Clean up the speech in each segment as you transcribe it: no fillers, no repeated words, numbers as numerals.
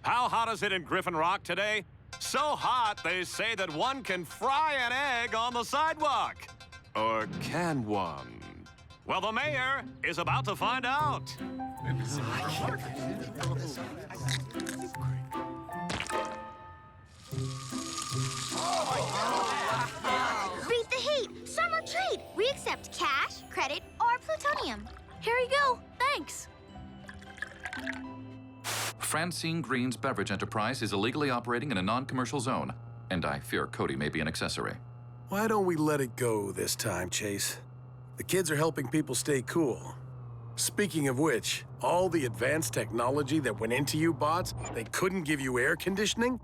How hot is it in Griffin Rock today? So hot, they say that one can fry an egg on the sidewalk. Or can one? Well, the mayor is about to find out. Beat the heat! Summer treat! We accept cash, credit, or plutonium. Here you go. Thanks. Francine Green's beverage enterprise is illegally operating in a non-commercial zone, and I fear Cody may be an accessory. Why don't we let it go this time, Chase? The kids are helping people stay cool. Speaking of which, all the advanced technology that went into you bots, they couldn't give you air conditioning?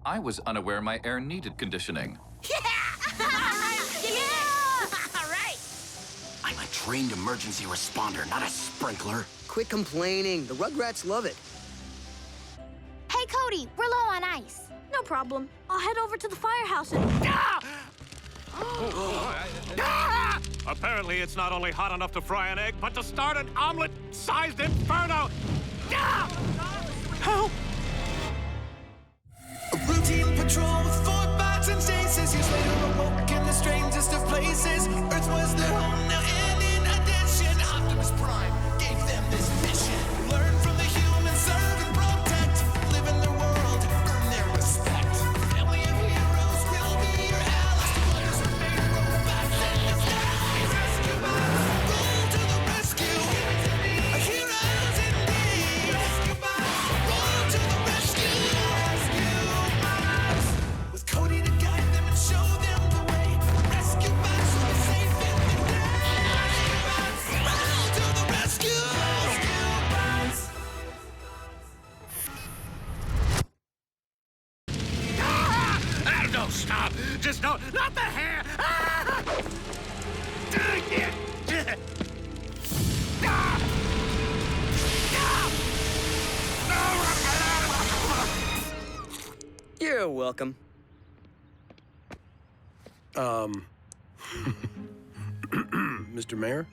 I was unaware my air needed conditioning. Yeah! All right! I'm a trained emergency responder, not a sprinkler. Quit complaining. The Rugrats love it. Hey, Cody, we're low on ice. No problem. I'll head over to the firehouse and... Apparently, it's not only hot enough to fry an egg, but to start an omelet-sized inferno. Help! A routine patrol with 4 bots and chases. Years later, awoke in the strangest of places. Earth was their home now, and in addition, Optimus Prime gave them this mission. Learn from the humans, serve and protect. Live in their world, earn their respect. Family of heroes will be your allies. Toddlers are made robots in disguise. Rescue bots, roll to the rescue. Heroes indeed. Rescue bots, roll to the rescue. With Cody to guide them and show them the way. Rescue bots will be safe in the day. Rescue bots, roll to the rescue. Rescue bots. No, stop! Just no, not the hair! Ah! You're welcome. Mr. Mayor?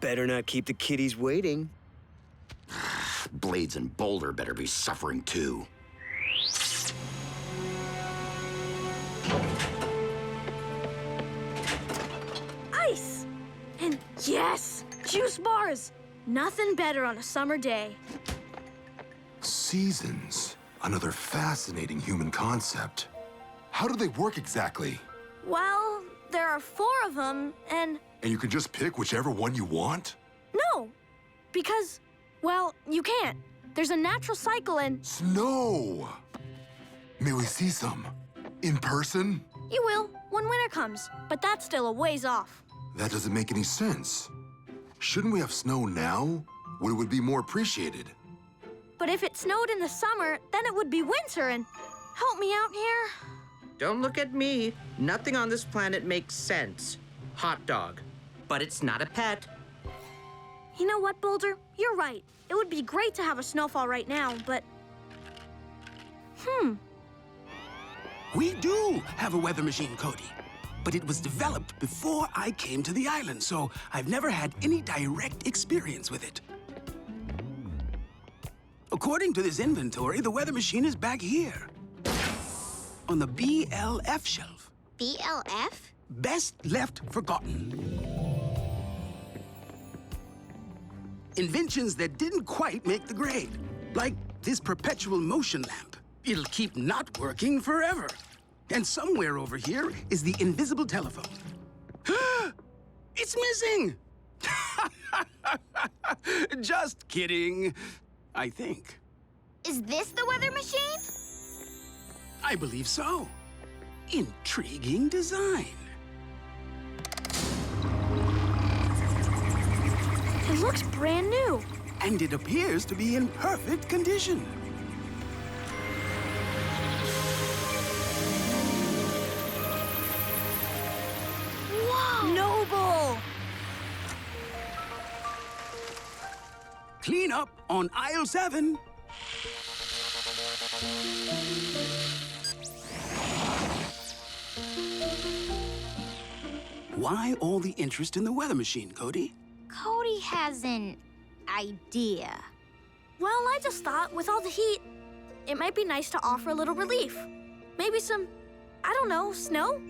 Better not keep the kiddies waiting. Blades and Boulder better be suffering too. Ice! And yes, juice bars. Nothing better on a summer day. Seasons. Another fascinating human concept. How do they work exactly? Well, there are 4 of them, and And you can just pick whichever one you want? no, because, well, you can't. There's a natural cycle and Snow! May we see some? In person? you will when winter comes, but that's still a ways off. That doesn't make any sense. Shouldn't we have snow now, when it would be more appreciated? But if it snowed in the summer, then it would be winter and help me out here. Don't look at me. Nothing on this planet makes sense. Hot dog. But it's not a pet. You know what, Boulder? You're right. It would be great to have a snowfall right now, but... We do have a weather machine, Cody. But it was developed before I came to the island, so I've never had any direct experience with it. According to this inventory, the weather machine is back here. On the BLF shelf. BLF? Best left forgotten. Inventions that didn't quite make the grade. Like this perpetual motion lamp. It'll keep not working forever. And somewhere over here is the invisible telephone. It's missing! Just kidding, I think. Is this the weather machine? I believe so. Intriguing design. It looks brand new. And it appears to be in perfect condition. Whoa! Noble! Clean up on aisle 7. Why all the interest in the weather machine, Cody? Cody has an idea. Well, I just thought with all the heat, it might be nice to offer a little relief. Maybe some, I don't know, snow?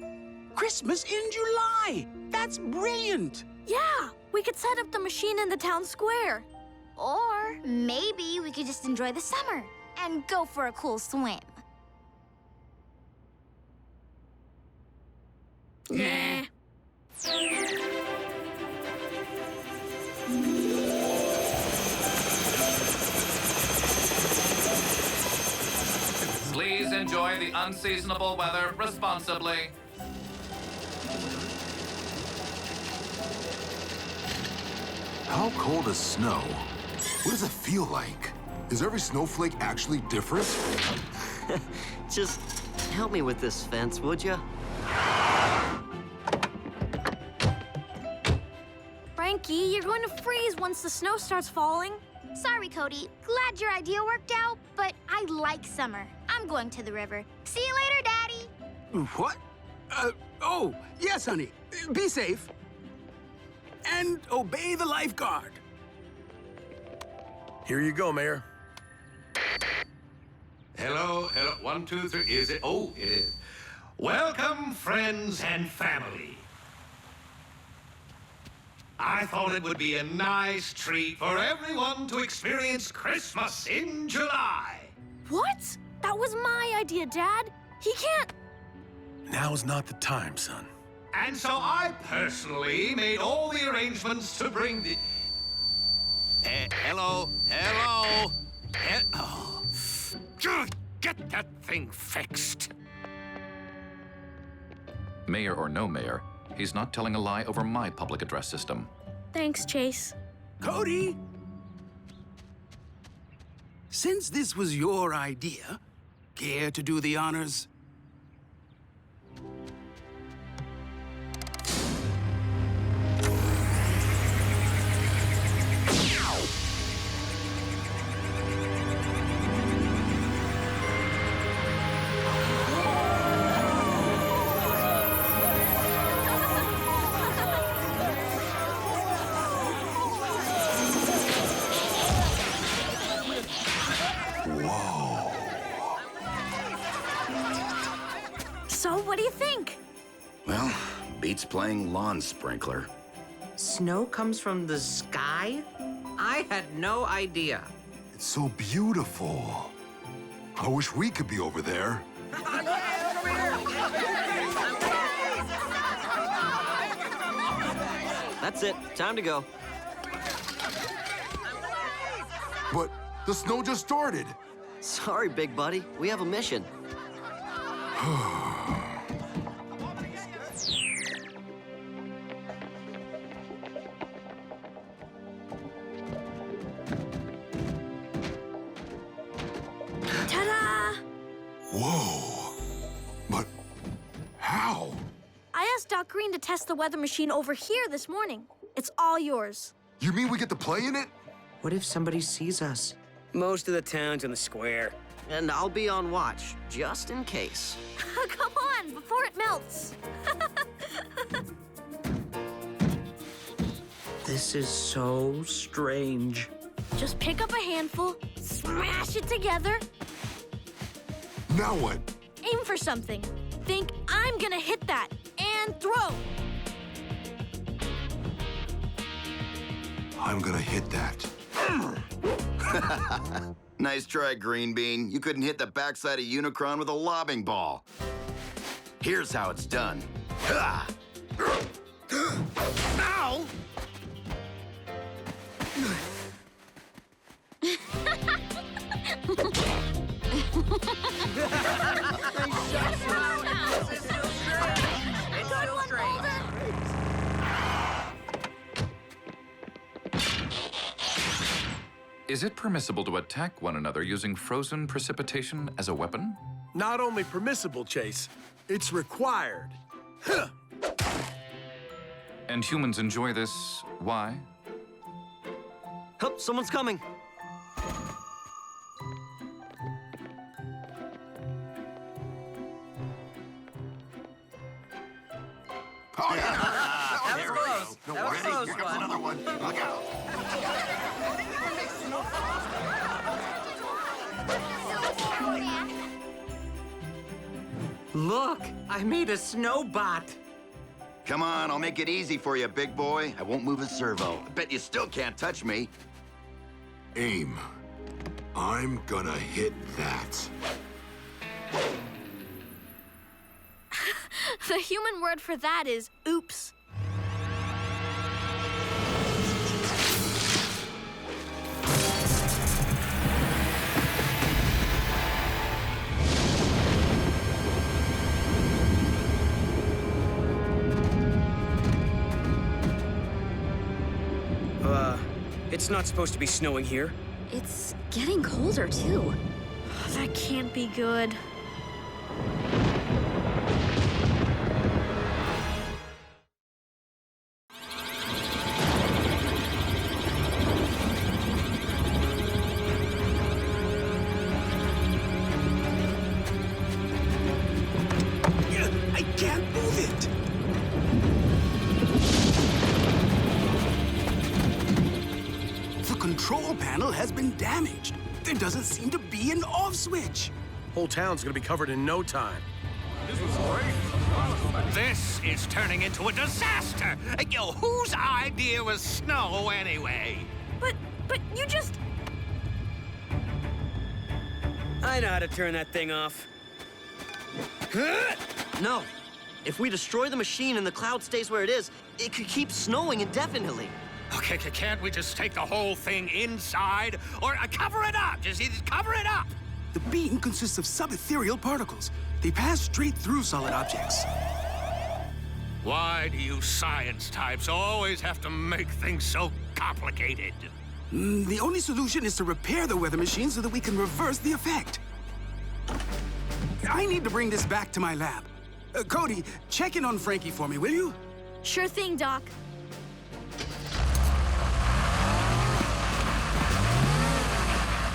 Christmas in July! That's brilliant! Yeah, we could set up the machine in the town square. Or maybe we could just enjoy the summer and go for a cool swim. Nah. Please enjoy the unseasonable weather responsibly. How cold is snow? What does it feel like? Is every snowflake actually different? Just help me with this fence, would ya? Frankie, you're going to freeze once the snow starts falling. Sorry, Cody. Glad your idea worked out, but I like summer. I'm going to the river. See you later, Daddy. What? Oh, yes, honey. Be safe. And obey the lifeguard. Here you go, Mayor. Hello, hello. 1, 2, 3. Is it? Oh, it is. Welcome, friends and family. I thought it would be a nice treat for everyone to experience Christmas in July. What? That was my idea, Dad. He can't. Now's not the time, son. And so I personally made all the arrangements to bring the... hello? Oh. Get that thing fixed. Mayor or no mayor, he's not telling a lie over my public address system. Thanks, Chase. Cody! Since this was your idea, care to do the honors? So, what do you think? Well, beats playing lawn sprinkler. Snow comes from the sky? I had no idea. It's so beautiful. I wish we could be over there. That's it. Time to go. But the snow just started. Sorry, big buddy. We have a mission. Ta-da! Whoa. But how? I asked Doc Green to test the weather machine over here this morning. It's all yours. You mean we get to play in it? What if somebody sees us? Most of the town's in the square. And I'll be on watch, just in case. Come on, before it melts. This is so strange. Just pick up a handful, smash it together, Now what? aim for something. Think I'm gonna hit that, and throw. I'm gonna hit that. Nice try, Green Bean. You couldn't hit the backside of Unicron with a lobbing ball. Here's how it's done. Ha! Ow! Is it permissible to attack one another using frozen precipitation as a weapon? Not only permissible, Chase, it's required. Huh. And humans enjoy this. Why? Oh, someone's coming. Oh, yeah. That was close. No That was worries. close, Here comes bud. another one. Look out. Look, I made a Snowbot. Come on, I'll make it easy for you, big boy. I won't move a servo. Bet you still can't touch me. Aim. I'm gonna hit that. The human word for that is oops. It's not supposed to be snowing here. It's getting colder, too. That can't be good. I can't move it. The control panel has been damaged. There doesn't seem to be an off switch. Whole town's gonna be covered in no time. This is turning into a disaster! Yo, whose idea was snow anyway? But you just... I know how to turn that thing off. No. If we destroy the machine and the cloud stays where it is, it could keep snowing indefinitely. Okay, can't we just take the whole thing inside? Or cover it up! Just cover it up! The beam consists of subethereal particles. They pass straight through solid objects. Why do you science types always have to make things so complicated? The only solution is to repair the weather machine so that we can reverse the effect. I need to bring this back to my lab. Cody, check in on Frankie for me, will you? Sure thing, Doc.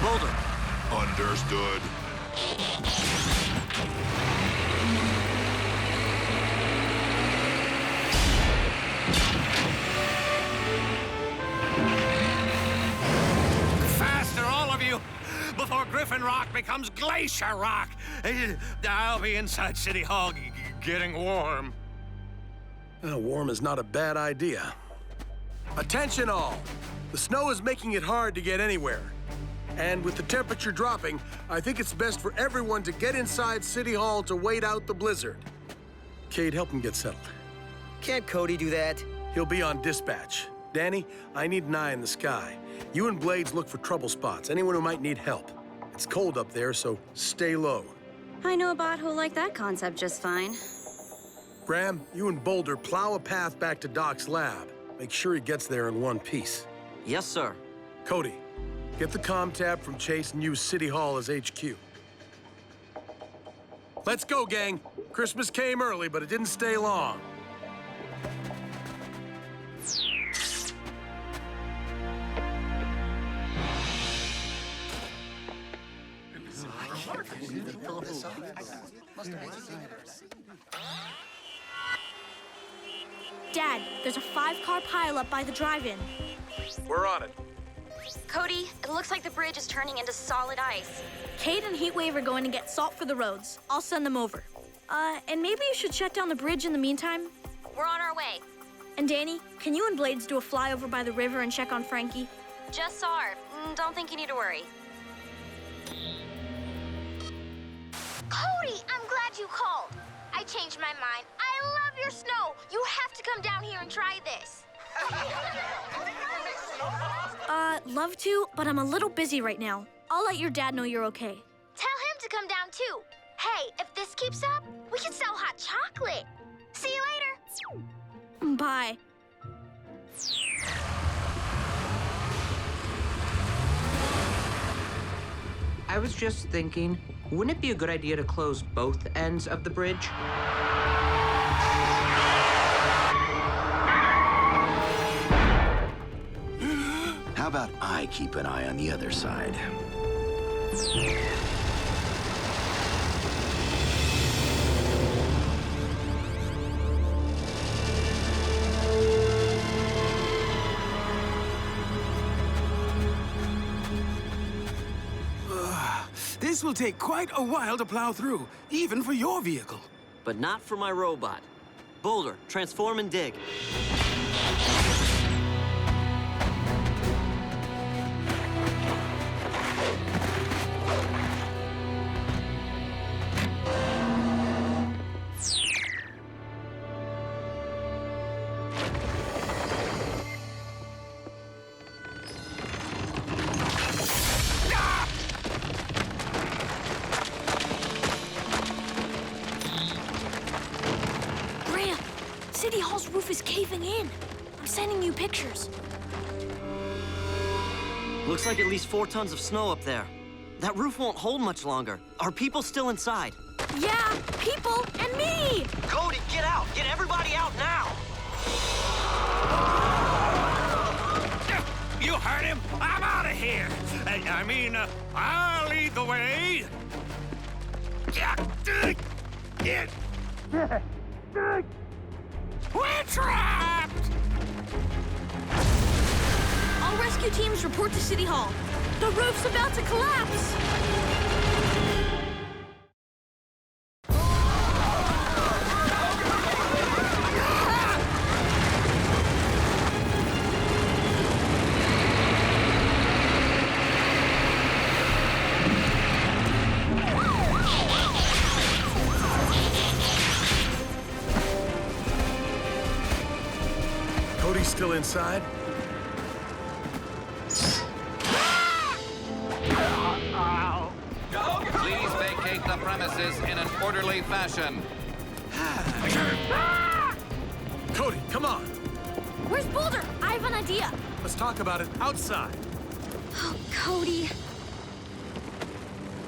Boulder. Understood. Faster, all of you, before Griffin Rock becomes Glacier Rock. I'll be inside City Hall getting warm. Warm is not a bad idea. Attention all! The snow is making it hard to get anywhere. And with the temperature dropping, I think it's best for everyone to get inside City Hall to wait out the blizzard. Cade, help him get settled. Can't Cody do that? He'll be on dispatch. Danny, I need an eye in the sky. You and Blades look for trouble spots, anyone who might need help. It's cold up there, so stay low. I know a bot who'll like that concept just fine. Graham, you and Boulder plow a path back to Doc's lab. Make sure he gets there in one piece. Yes, sir. Cody, get the comm tab from Chase and use City Hall as HQ. Let's go, gang. Christmas came early, but it didn't stay long. Dad, there's a 5-car pileup by the drive-in. We're on it. Cody, it looks like the bridge is turning into solid ice. Cade and Heatwave are going to get salt for the roads. I'll send them over. And maybe you should shut down the bridge in the meantime? We're on our way. And Danny, can you and Blades do a flyover by the river and check on Frankie? Just saw her. Don't think you need to worry. Cody, I'm glad you called. I changed my mind. I love your snow. You have to come down here and try this. Love to, but I'm a little busy right now. I'll let your dad know you're okay. Tell him to come down too. Hey, if this keeps up, we can sell hot chocolate. See you later. Bye. I was just thinking, wouldn't it be a good idea to close both ends of the bridge? How about I keep an eye on the other side? This will take quite a while to plow through, even for your vehicle. but not for my robot. Boulder, transform and dig. City Hall's roof is caving in. I'm sending you pictures. Looks like at least 4 tons of snow up there. That roof won't hold much longer. Are people still inside? Yeah, people and me! Cody, get out! Get everybody out now! You heard him! I'm out of here! I'll lead the way! We're trapped! All rescue teams report to City Hall. The roof's about to collapse! Cody's still inside? Please vacate the premises in an orderly fashion. Cody, come on. Where's Boulder? I have an idea. Let's talk about it outside. Oh, Cody.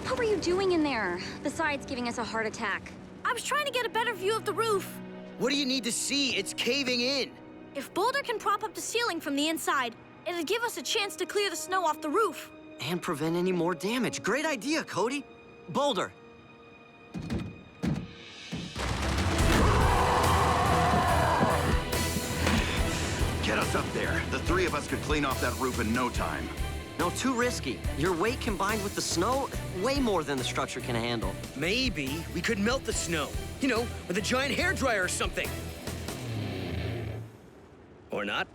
What were you doing in there, besides giving us a heart attack? I was trying to get a better view of the roof. What do you need to see? It's caving in. If Boulder can prop up the ceiling from the inside, it'll give us a chance to clear the snow off the roof. And prevent any more damage. Great idea, Cody. Boulder. Get us up there. The 3 of us could clean off that roof in no time. No, too risky. Your weight combined with the snow, way more than the structure can handle. Maybe we could melt the snow. You know, with a giant hairdryer or something. Or not.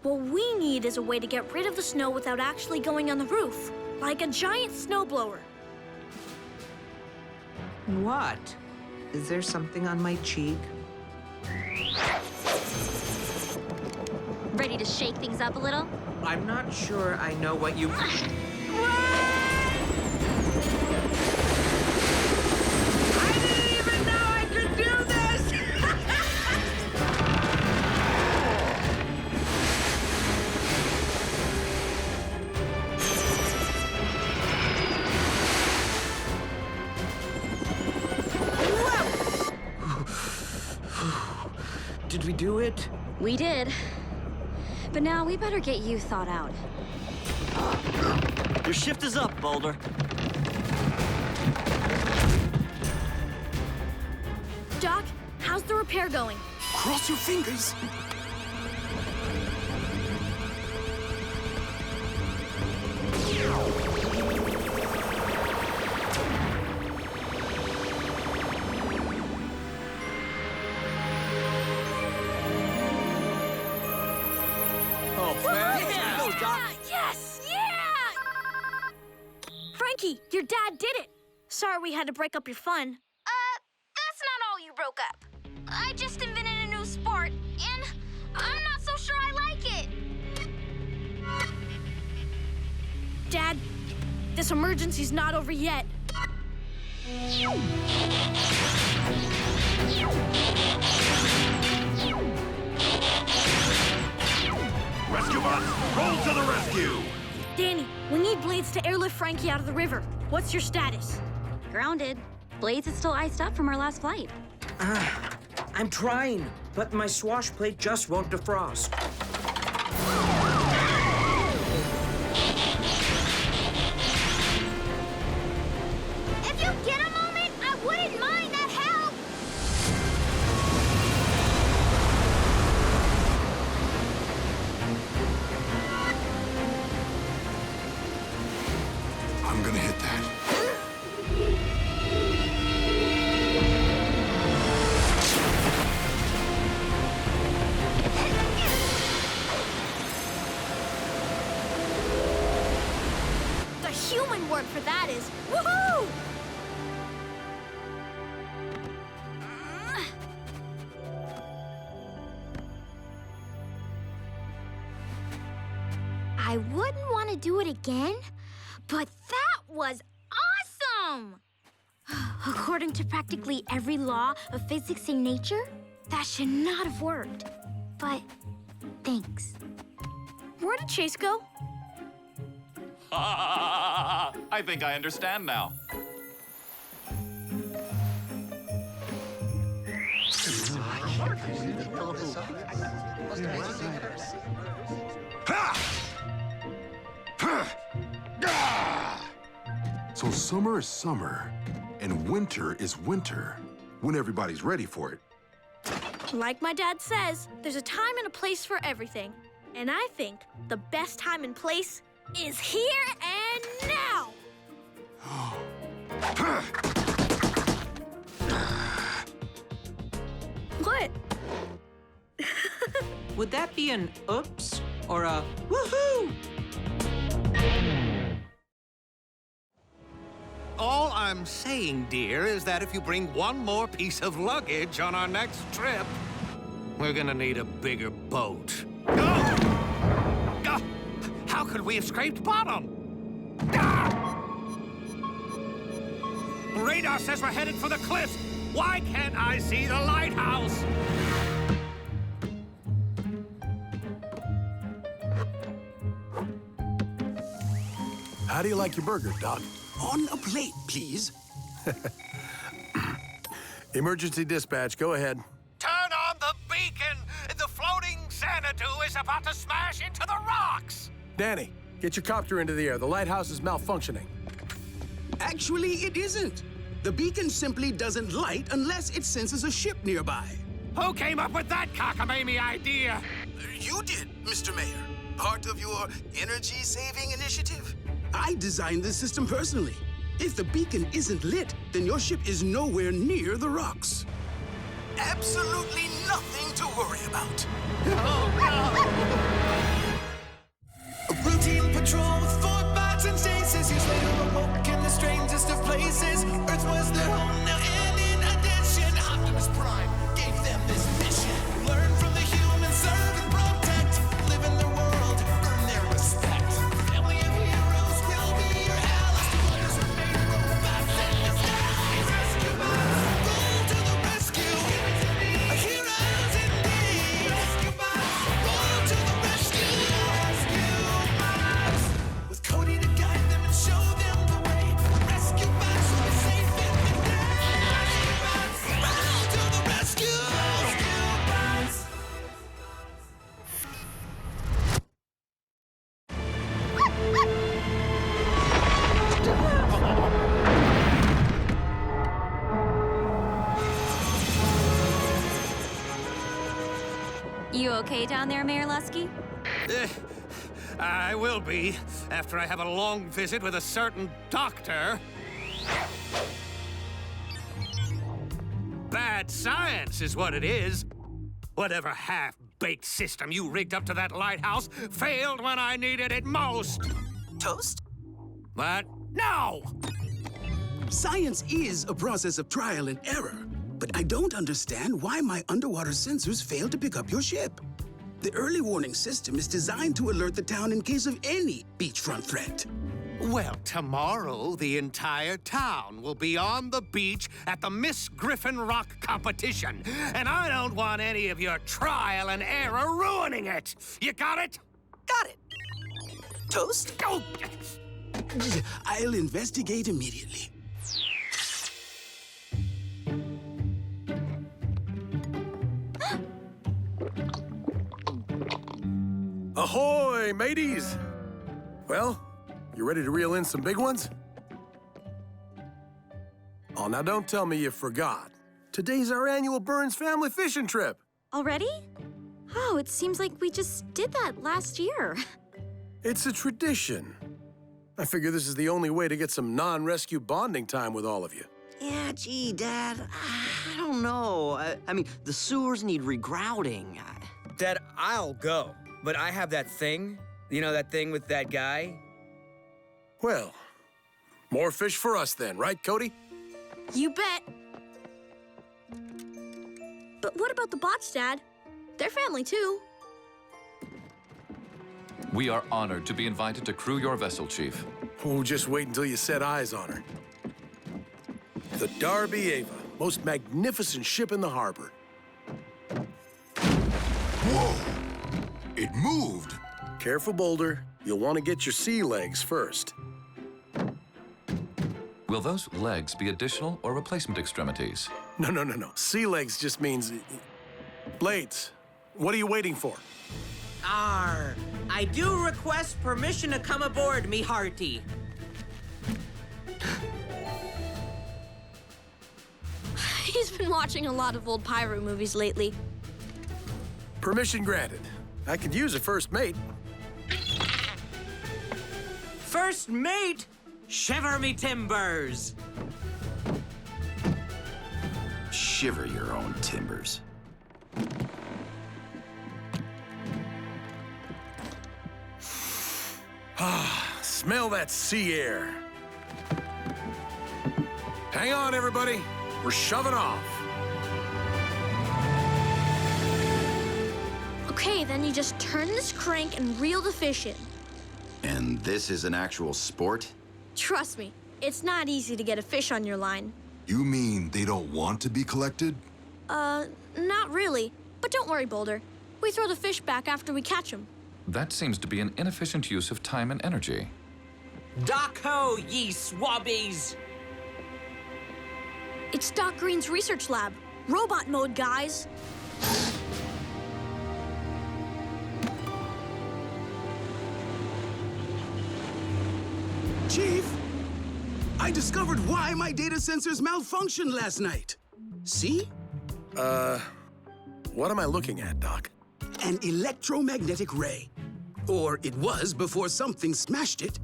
What we need is a way to get rid of the snow without actually going on the roof, like a giant snowblower. What? Is there something on my cheek? Ready to shake things up a little? I'm not sure I know what you... I didn't even know I could do this! Did we do it? We did. But now we better get you thawed out. Your shift is up, Boulder. Doc, how's the repair going? Cross your fingers. Yes! Yeah! Frankie, your dad did it. Sorry we had to break up your fun. That's not all you broke up. I just invented a new sport, and I'm not so sure I like it. Dad, this emergency's not over yet. Rescue bots, roll to the rescue! Danny, we need Blades to airlift Frankie out of the river. What's your status? Grounded. Blades is still iced up from our last flight. I'm trying, but my swash plate just won't defrost. If you get a moment, I wouldn't mind that help. I'm gonna hit that. human word for that is woohoo! I wouldn't want to do it again, but that was awesome! According to practically every law of physics and nature, that should not have worked. But thanks. Where did Chase go? I think I understand now. So summer is summer, and winter is winter, when everybody's ready for it. Like my dad says, there's a time and a place for everything. And I think the best time and place is here and now! What? Would that be an oops or a woohoo? All I'm saying, dear, is that if you bring one more piece of luggage on our next trip, we're gonna need a bigger boat. Oh! Oh! How could we have scraped bottom? Ah! Radar says we're headed for the cliffs. Why can't I see the lighthouse? How do you like your burger, Doc? On a plate, please. Emergency dispatch, go ahead. Turn on the beacon! The floating Xanadu is about to smash into the rocks! Danny, get your copter into the air. The lighthouse is malfunctioning. Actually, it isn't. The beacon simply doesn't light unless it senses a ship nearby. Who came up with that cockamamie idea? You did, Mr. Mayor. Part of your energy-saving initiative. I designed this system personally. If the beacon isn't lit, then your ship is nowhere near the rocks. Absolutely nothing to worry about. A routine patrol with 4 bots and chases. Years later, awoke in the strangest of places. Earth was their home now, and in addition, Optimus Prime gave them this mission. Learn from the humans, serve and protect. Live in their world, earn their respect. Family of heroes will be your allies. Toddlers are made robots in disguise. Rescue bots, roll to the rescue. Heroes indeed. Rescue bots, roll to the rescue. With Cody to guide them and show them the way. Rescue bots will be safe in the day. Rescue bots, roll to the rescue. Rescue bots. You okay down there, Mayor Lusky? I will be, after I have a long visit with a certain doctor. Bad science is what it is. Whatever half-baked system you rigged up to that lighthouse failed when I needed it most. Toast? What? No! Science is a process of trial and error, but I don't understand why my underwater sensors failed to pick up your ship. The early warning system is designed to alert the town in case of any beachfront threat. Well, tomorrow, the entire town will be on the beach at the Miss Griffin Rock competition. And I don't want any of your trial and error ruining it. You got it? Got it. Toast? Oh. I'll investigate immediately. Ahoy, mateys! Well, you ready to reel in some big ones? Oh, now don't tell me you forgot. Today's our annual Burns family fishing trip. Already? Oh, it seems like we just did that last year. It's a tradition. I figure this is the only way to get some non-rescue bonding time with all of you. Yeah, gee, Dad, I don't know. I mean, the sewers need regrouting. Dad, I'll go. But I have that thing. You know, that thing with that guy? Well, More fish for us then, right, Cody? You bet. But what about the bots, Dad? They're family, too. We are honored to be invited to crew your vessel, Chief. Oh, just wait until you set eyes on her. The Darby Ava, most magnificent ship in the harbor. Whoa! It moved! Careful, Boulder. You'll want to get your sea legs first. Will those legs be additional or replacement extremities? No. Sea legs just means... Blades, what are you waiting for? Arr! I do request permission to come aboard, me hearty. He's been watching a lot of old pirate movies lately. Permission granted. I could use a first mate. First mate? Shiver me timbers! Shiver your own timbers. Smell that sea air. Hang on, everybody. We're shoving off. Okay, then you just turn this crank and reel the fish in. And this is an actual sport? Trust me, it's not easy to get a fish on your line. You mean they don't want to be collected? Not really. But don't worry, Boulder. We throw the fish back after we catch them. That seems to be an inefficient use of time and energy. Doc-ho, ye swabbies! It's Doc Green's research lab. Robot mode, guys. Chief, I discovered why my data sensors malfunctioned last night. See? What am I looking at, Doc? An electromagnetic ray. Or it was before something smashed it.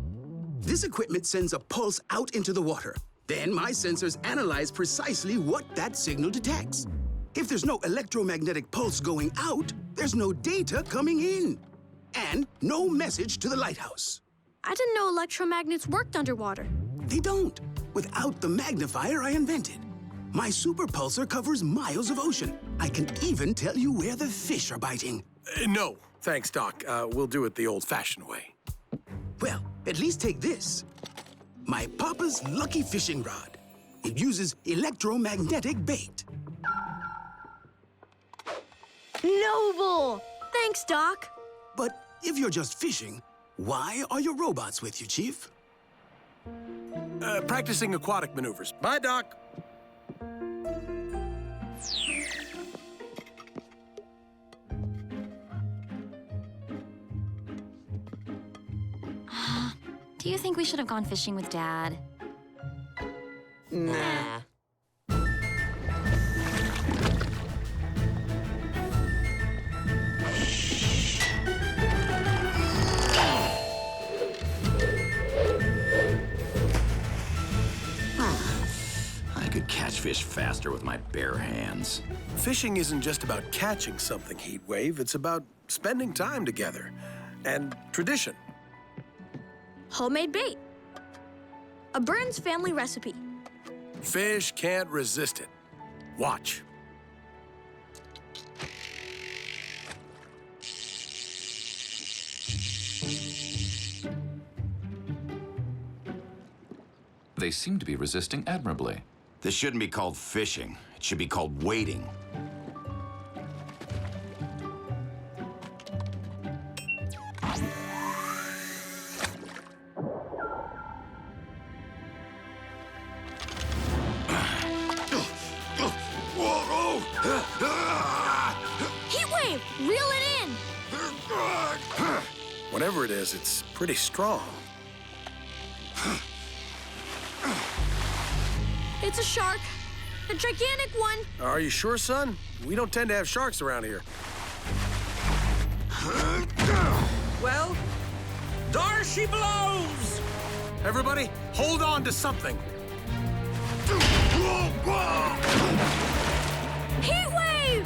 This equipment sends a pulse out into the water. Then my sensors analyze precisely what that signal detects. If there's no electromagnetic pulse going out, there's no data coming in. And no message to the lighthouse. I didn't know electromagnets worked underwater. They don't, without the magnifier I invented. My super pulsar covers miles of ocean. I can even tell you where the fish are biting. No, thanks, Doc. We'll do it the old-fashioned way. Well, at least take this. My Papa's Lucky Fishing Rod. It uses electromagnetic bait. Noble! Thanks, Doc. But if you're just fishing, why are your robots with you, Chief? Practicing aquatic maneuvers. Bye, Doc. Do you think we should have gone fishing with Dad? Nah. I could catch fish faster with my bare hands. Fishing isn't just about catching something, Heatwave. It's about spending time together. And tradition. Homemade bait. A Burns family recipe. Fish can't resist it. Watch. They seem to be resisting admirably. This shouldn't be called fishing. It should be called waiting. Heatwave! Reel it in! Whatever it is, it's pretty strong. It's a shark. A gigantic one. Are you sure, son? We don't tend to have sharks around here. Well, there she blows! Everybody, hold on to something. Heatwave!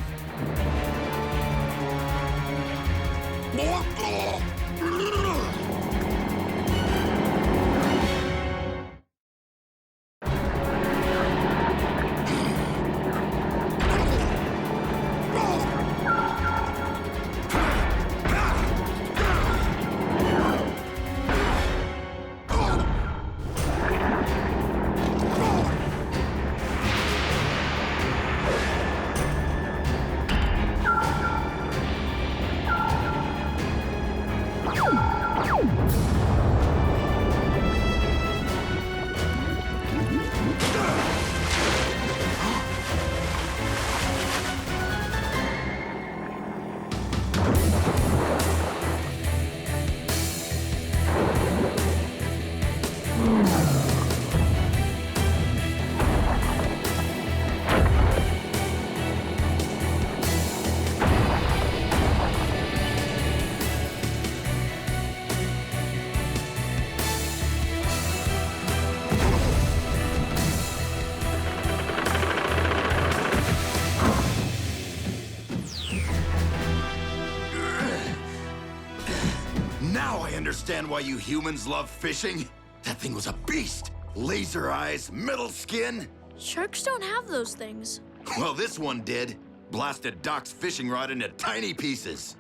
Now I understand why you humans love fishing. That thing was a beast. Laser eyes, metal skin. Sharks don't have those things. Well, this one did. Blasted Doc's fishing rod into tiny pieces.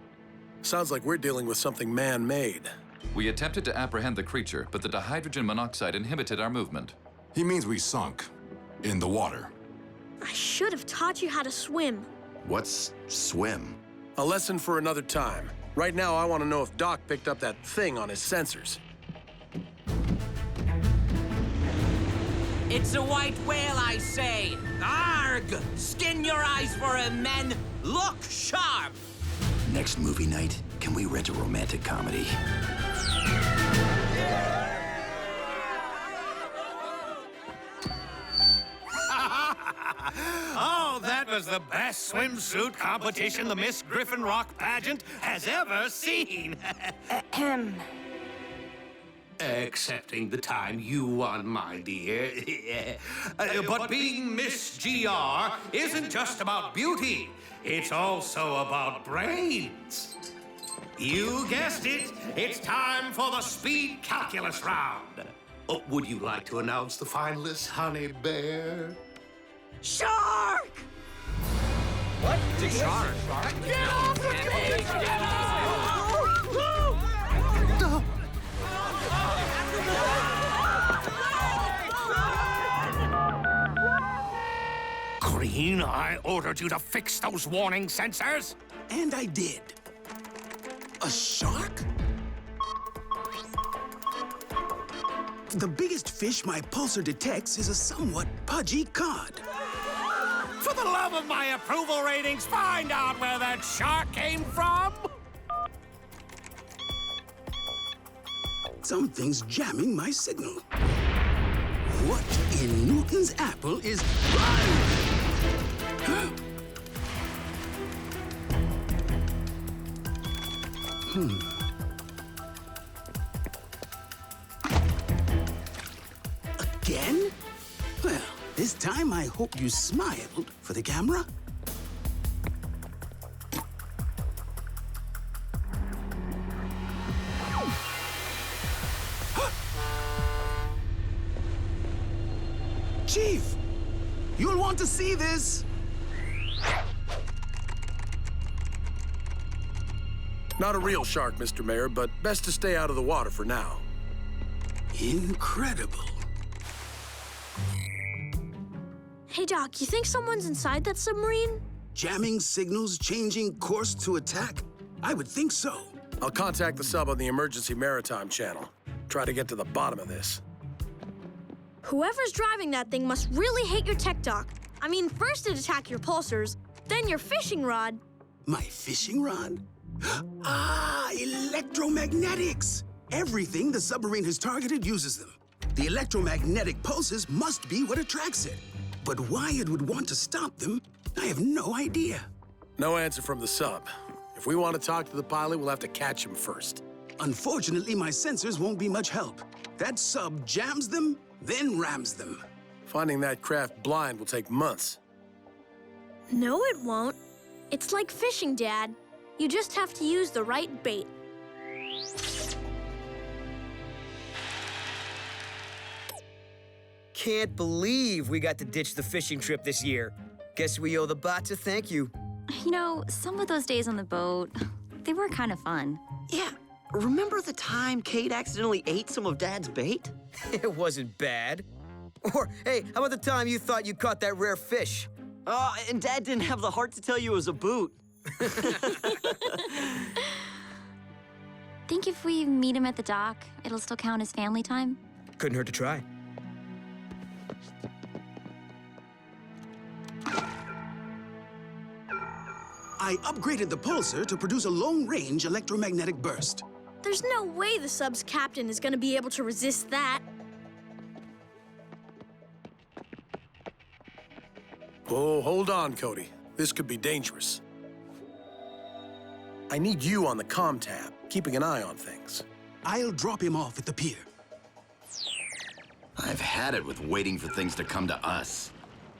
Sounds like we're dealing with something man-made. We attempted to apprehend the creature, but the dihydrogen monoxide inhibited our movement. He means we sunk. In the water. I should have taught you how to swim. What's swim? A lesson for another time. Right now, I want to know if Doc picked up that thing on his sensors. It's a white whale, I say. Arg! Skin your eyes for him, men. Look sharp. Next movie night, can we rent a romantic comedy? Oh, that was the best swimsuit competition the Miss Griffin Rock pageant has ever seen. Excepting the time you won, my dear. But being Miss GR isn't just about beauty. It's also about brains. You guessed it. It's time for the speed calculus round. Oh, would you like to announce the finalists, honey bear? Shark! What? The shark? Get off the cage! Get Green, I ordered you to fix those warning sensors. And I did. A shark? The biggest fish my pulsar detects is a somewhat pudgy cod. For the love of my approval ratings, find out where that shark came from. Something's jamming my signal. What in Newton's apple is... Again? Well, this time I hope you smiled for the camera. Chief, you'll want to see this. Not a real shark, Mr. Mayor, but best to stay out of the water for now. Incredible. Hey, Doc, you think someone's inside that submarine? Jamming signals, changing course to attack? I would think so. I'll contact the sub on the emergency maritime channel. Try to get to the bottom of this. Whoever's driving that thing must really hate your tech, Doc. I mean, first it attacked your pulsars, then your fishing rod. My fishing rod? Ah, electromagnetics! Everything the submarine has targeted uses them. The electromagnetic pulses must be what attracts it. But why it would want to stop them, I have no idea. No answer from the sub. If we want to talk to the pilot, we'll have to catch him first. Unfortunately, my sensors won't be much help. That sub jams them, then rams them. Finding that craft blind will take months. No, it won't. It's like fishing, Dad. You just have to use the right bait. Can't believe we got to ditch the fishing trip this year. Guess we owe the bots a thank you. You know, some of those days on the boat, they were kind of fun. Yeah. Remember the time Kate accidentally ate some of Dad's bait? It wasn't bad. Or, hey, how about the time you thought you caught that rare fish? And Dad didn't have the heart to tell you it was a boot. think if we meet him at the dock, it'll still count as family time? Couldn't hurt to try. I upgraded the pulsar to produce a long-range electromagnetic burst. There's no way the sub's captain is gonna be able to resist that. Oh, hold on, Cody. This could be dangerous. I need you on the comm tab, keeping an eye on things. I'll drop him off at the pier. I've had it with waiting for things to come to us.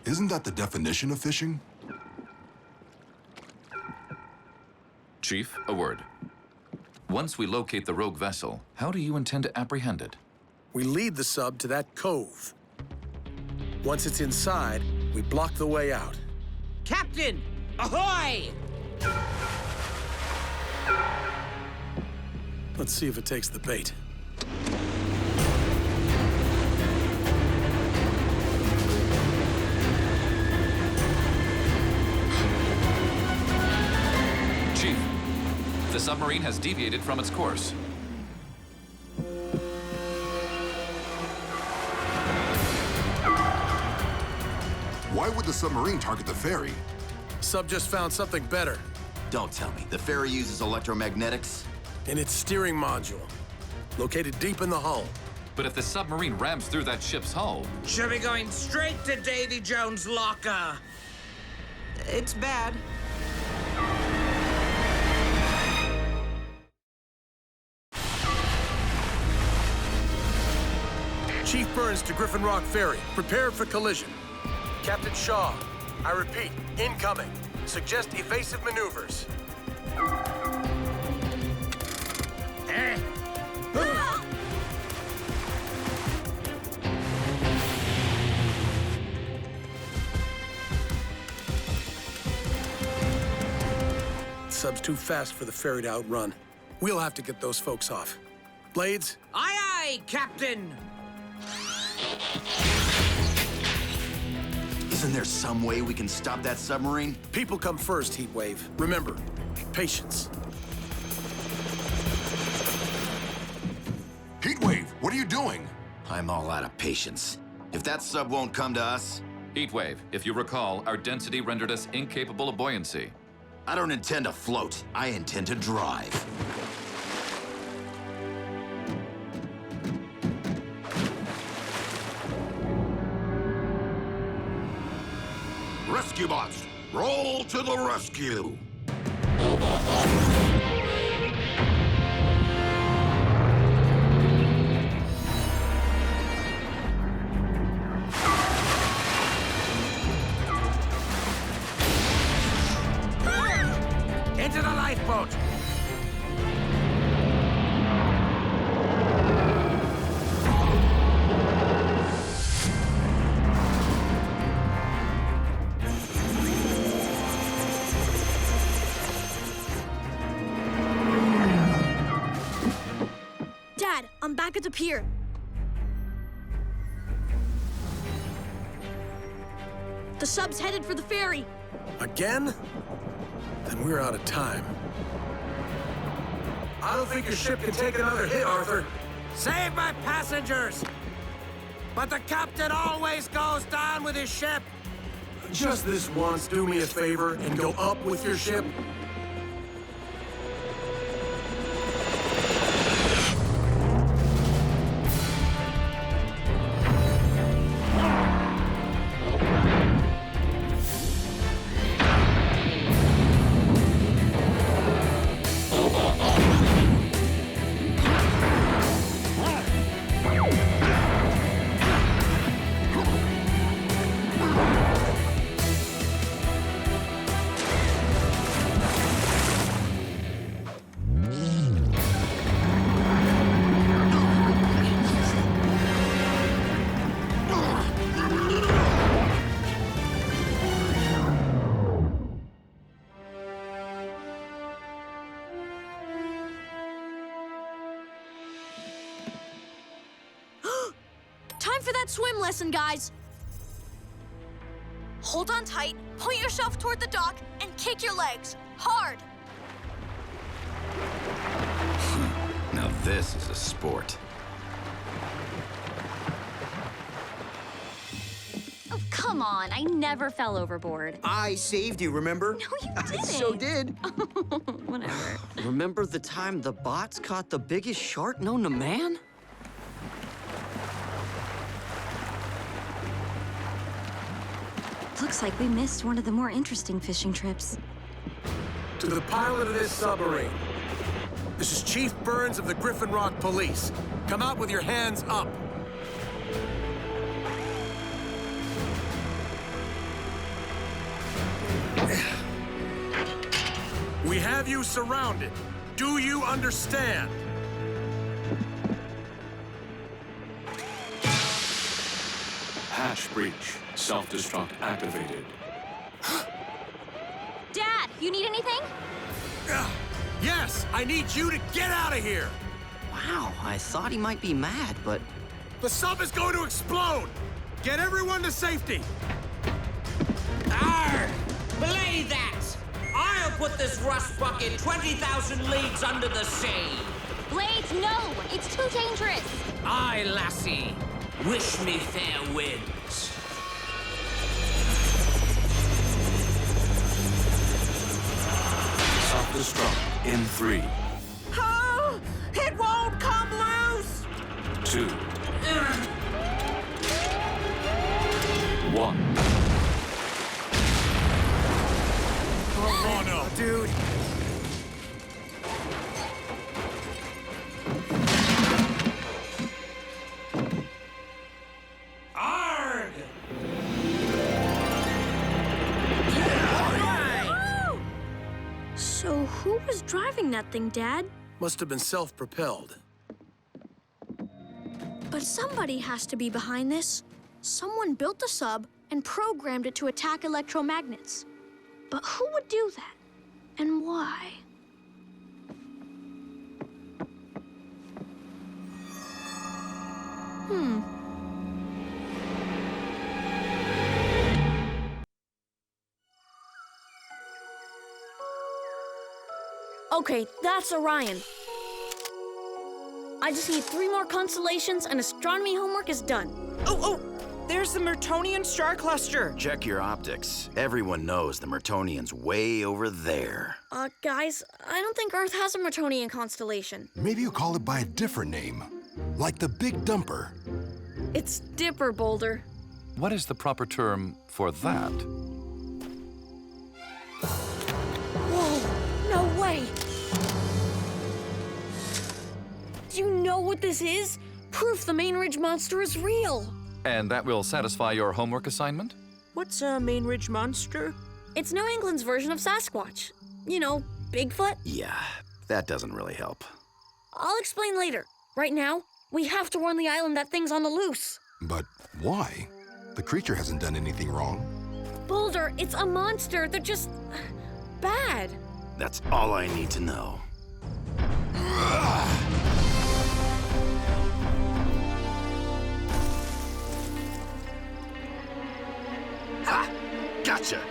Isn't that the definition of fishing? Chief, a word. Once we locate the rogue vessel, how do you intend to apprehend it? We lead the sub to that cove. Once it's inside, we block the way out. Captain, ahoy! Let's see if it takes the bait. Chief, the submarine has deviated from its course. Why would the submarine target the ferry? Sub just found something better. Don't tell me. The ferry uses electromagnetics? In its steering module, located deep in the hull. But if the submarine rams through that ship's hull... Should be going straight to Davy Jones' locker. It's bad. Chief Burns to Griffin Rock Ferry. Prepare for collision. Captain Shaw, I repeat, incoming. Suggest evasive maneuvers. Sub's too fast for the ferry to outrun. We'll have to get those folks off. Blades? Aye, aye, Captain! Isn't there some way we can stop that submarine? People come first, Heatwave. Remember, patience. Heatwave, what are you doing? I'm all out of patience. If that sub won't come to us... Heatwave, if you recall, our density rendered us incapable of buoyancy. I don't intend to float. I intend to drive. Rescue bots, roll to the rescue! Into the lifeboat! Dad, I'm back at the pier. The sub's headed for the ferry. Again? Then we're out of time. I don't think your ship can take another hit, Arthur. Save my passengers! But the captain always goes down with his ship. Just this once, do me a favor and go up with your ship. Time for that swim lesson, guys. Hold on tight, point yourself toward the dock, and kick your legs. Hard. This is a sport. Oh, come on. I never fell overboard. I saved you, remember? No, you didn't. I so did. Whatever. Remember the time the bots caught the biggest shark known to man? Looks like we missed one of the more interesting fishing trips. To the pilot of this submarine. This is Chief Burns of the Griffin Rock Police. Come out with your hands up. We have you surrounded. Do you understand? Hatch breach. Self-destruct activated. Dad, you need anything? Yes, I need you to get out of here. Wow, I thought he might be mad, but... The sub is going to explode. Get everyone to safety. Arr! Belay that! I'll put this rust bucket 20,000 leagues under the sea. Blades, no! It's too dangerous. Aye, lassie. Wish me fair winds. Self-destruct in 3, Oh! It won't come loose! 2, 1. Oh no, dude. Arg! So who was driving that thing, Dad? Must have been self-propelled. But somebody has to be behind this. Someone built the sub and programmed it to attack electromagnets. But who would do that? And why? Okay, that's Orion. I just need 3 more constellations and astronomy homework is done. Oh! There's the Mertonian star cluster. Check your optics. Everyone knows the Mertonian's way over there. Guys, I don't think Earth has a Mertonian constellation. Maybe you call it by a different name, like the Big Dumper. It's Dipper, Boulder. What is the proper term for that? Whoa, no way. Do you know what this is? Proof the Main Ridge monster is real. And that will satisfy your homework assignment? What's a Main Ridge monster? It's New England's version of Sasquatch. You know, Bigfoot. Yeah, that doesn't really help. I'll explain later. Right now, we have to warn the island that thing's on the loose. But why? The creature hasn't done anything wrong. Boulder, it's a monster. They're just bad. That's all I need to know. Ha! Gotcha!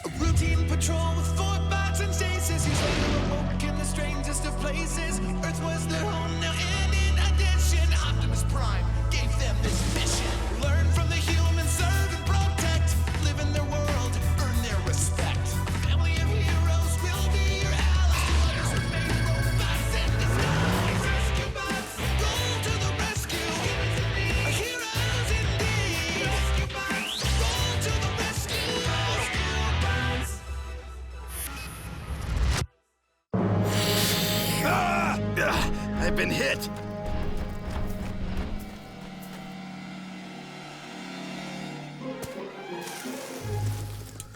A routine patrol with 4 bots and chases. He's later awoke in the strangest of places. Earth was their home now, and in addition, Optimus Prime gave them this mission. Learn from the humans, serve and protect. Live in their world, earn their respect. Family of heroes will be your allies. Others remain robots in disguise. Rescue bots, roll to the rescue. Heroes indeed. Rescue bots, roll to the rescue. Rescue bots. I've been hit.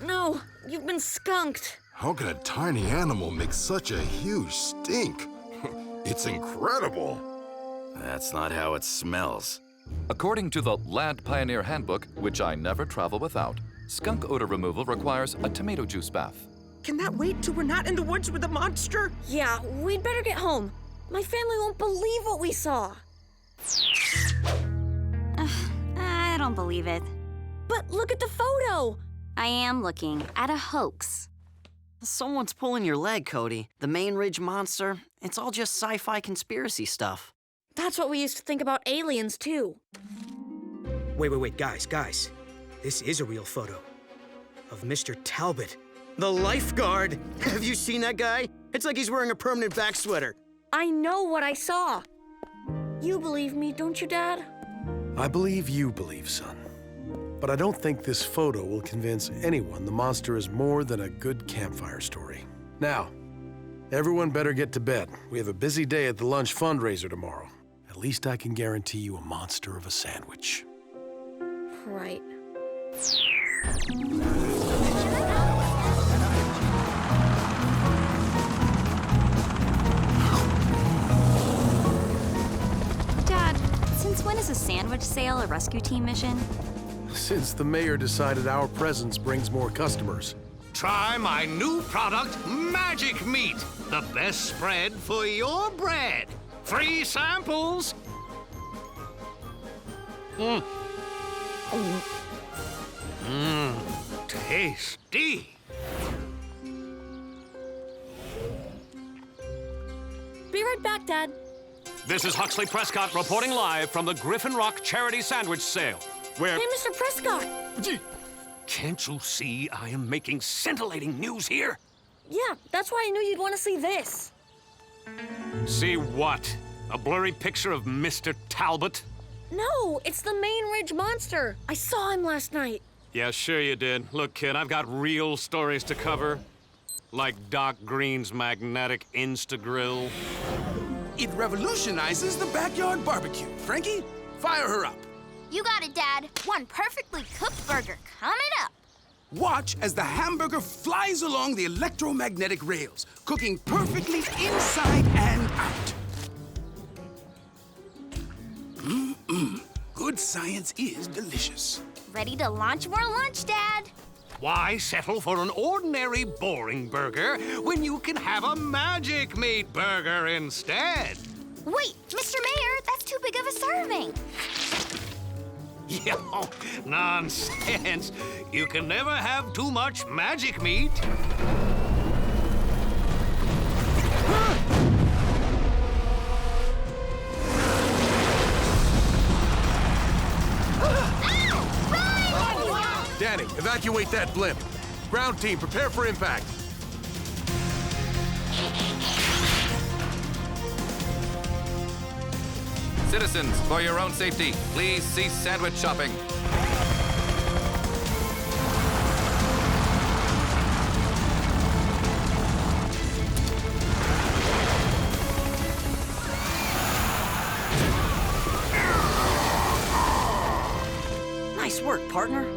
No, you've been skunked. How can a tiny animal make such a huge stink? It's incredible. That's not how it smells. According to the Lad Pioneer Handbook, which I never travel without, skunk odor removal requires a tomato juice bath. Can that wait till we're not in the woods with the monster? Yeah, we'd better get home. My family won't believe what we saw. I don't believe it. But look at the photo. I am looking at a hoax. Someone's pulling your leg, Cody. The main ridge monster, it's all just sci-fi conspiracy stuff. That's what we used to think about aliens, too. Wait, guys. This is a real photo of Mr. Talbot, the lifeguard. Have you seen that guy? It's like he's wearing a permanent back sweater. I know what I saw. You believe me, don't you, Dad? I believe you believe, son. But I don't think this photo will convince anyone the monster is more than a good campfire story. Now, everyone better get to bed. We have a busy day at the lunch fundraiser tomorrow. At least I can guarantee you a monster of a sandwich. Right. Dad, since when is a sandwich sale a rescue team mission? Since the mayor decided our presence brings more customers. Try my new product, Magic Meat. The best spread for your bread. Free samples. Tasty. Be right back, Dad. This is Huxley Prescott reporting live from the Griffin Rock Charity Sandwich Sale, where... Hey, Mr. Prescott! Can't you see I am making scintillating news here? Yeah, that's why I knew you'd want to see this. See what? A blurry picture of Mr. Talbot? No, it's the main ridge monster. I saw him last night. Yeah, sure you did. Look, kid, I've got real stories to cover. Like Doc Green's magnetic Insta-grill. It revolutionizes the backyard barbecue. Frankie, fire her up. You got it, Dad. One perfectly cooked burger coming up. Watch as the hamburger flies along the electromagnetic rails, cooking perfectly inside and out. Good science is delicious. Ready to launch more lunch, Dad? Why settle for an ordinary, boring burger when you can have a Magic Meat burger instead? Wait, Mr. Mayor, that's too big of a serving. Yo, nonsense. You can never have too much Magic Meat. Danny, evacuate that blimp. Ground team, prepare for impact. Citizens, for your own safety, please cease sandwich shopping. Nice work, partner.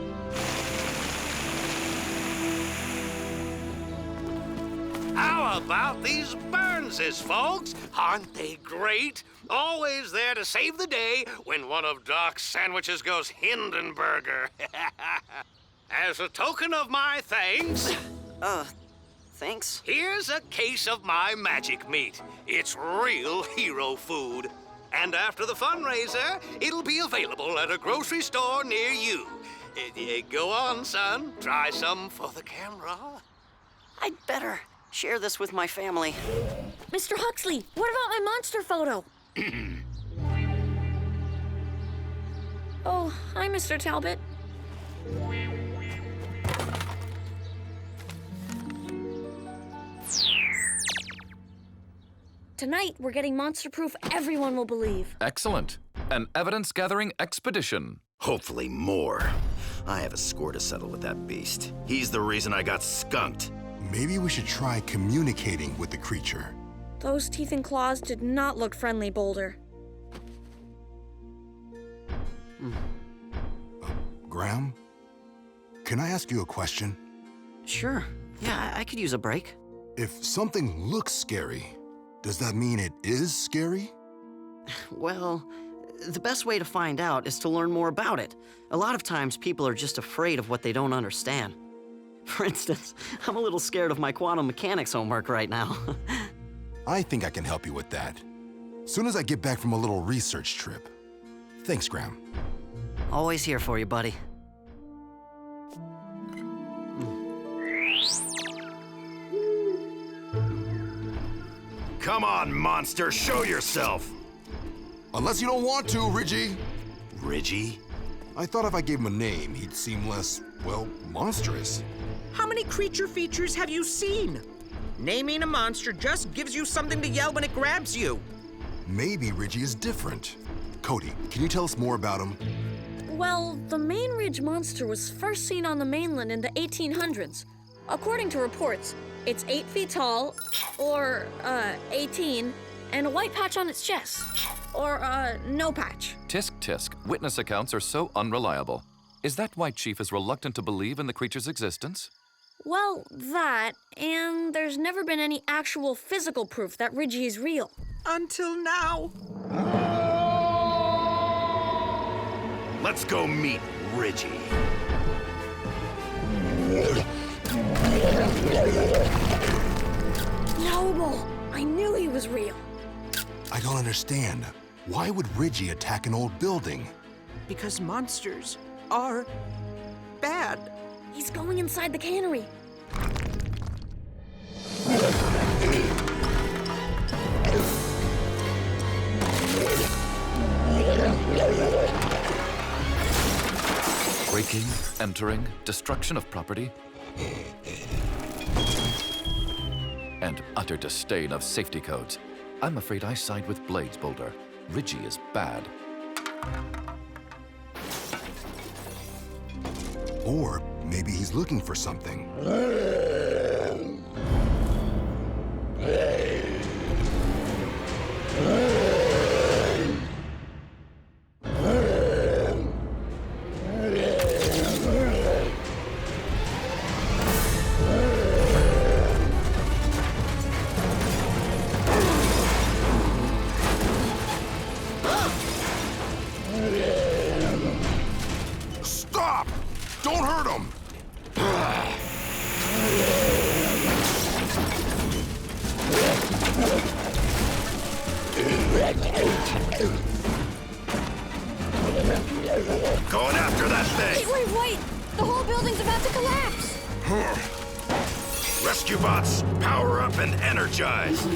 How about these Burnses, folks? Aren't they great? Always there to save the day when one of Doc's sandwiches goes Hindenburger. As a token of my thanks... Thanks? Here's a case of my Magic Meat. It's real hero food. And after the fundraiser, it'll be available at a grocery store near you. Go on, son. Try some for the camera. I'd better share this with my family. Mr. Huxley, what about my monster photo? Oh, hi, Mr. Talbot. Tonight, we're getting monster-proof everyone will believe. Excellent. An evidence-gathering expedition. Hopefully more. I have a score to settle with that beast. He's the reason I got skunked. Maybe we should try communicating with the creature. Those teeth and claws did not look friendly, Boulder. Graham? Can I ask you a question? Sure. Yeah, I could use a break. If something looks scary, does that mean it is scary? Well, the best way to find out is to learn more about it. A lot of times, people are just afraid of what they don't understand. For instance, I'm a little scared of my quantum mechanics homework right now. I think I can help you with that. Soon as I get back from a little research trip. Thanks, Graham. Always here for you, buddy. Come on, monster, show yourself! Unless you don't want to, Ridgy. Ridgy? I thought if I gave him a name, he'd seem less, well, monstrous. How many creature features have you seen? Naming a monster just gives you something to yell when it grabs you. Maybe Ridgy is different. Cody, can you tell us more about him? Well, the Main Ridge monster was first seen on the mainland in the 1800s. According to reports, it's 8 feet tall, or, 18, and a white patch on its chest, or, no patch. Tisk tisk, witness accounts are so unreliable. Is that why Chief is reluctant to believe in the creature's existence? Well, that, and there's never been any actual physical proof that Ridgy is real. Until now. Let's go meet Ridgy. Snowball! I knew he was real. I don't understand. Why would Ridgy attack an old building? Because monsters are bad. He's going inside the cannery. Breaking, entering, destruction of property, and utter disdain of safety codes. I'm afraid I side with Blades, Boulder. Ridgy is bad. Or maybe he's looking for something. Stop! Don't hurt him! Going after that thing! Wait! The whole building's about to collapse! Rescue bots, power up and energize!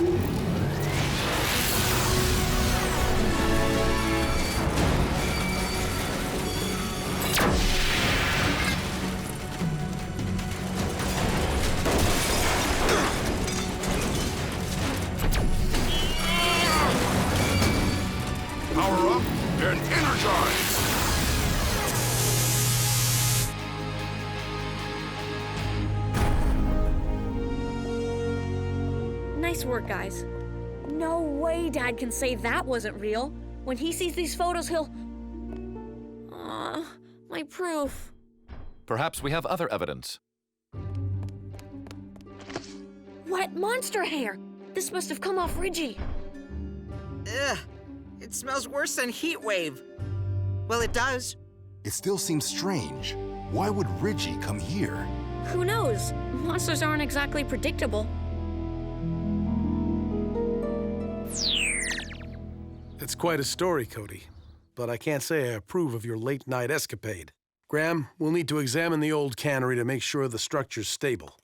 Power up and energize! Nice work, guys. No way Dad can say that wasn't real. When he sees these photos, he'll... my proof. Perhaps we have other evidence. Wet monster hair! This must have come off Ridgy. Ugh, it smells worse than Heatwave. Well, it does. It still seems strange. Why would Ridgy come here? Who knows? Monsters aren't exactly predictable. It's quite a story, Cody. But I can't say I approve of your late-night escapade. Graham, we'll need to examine the old cannery to make sure the structure's stable.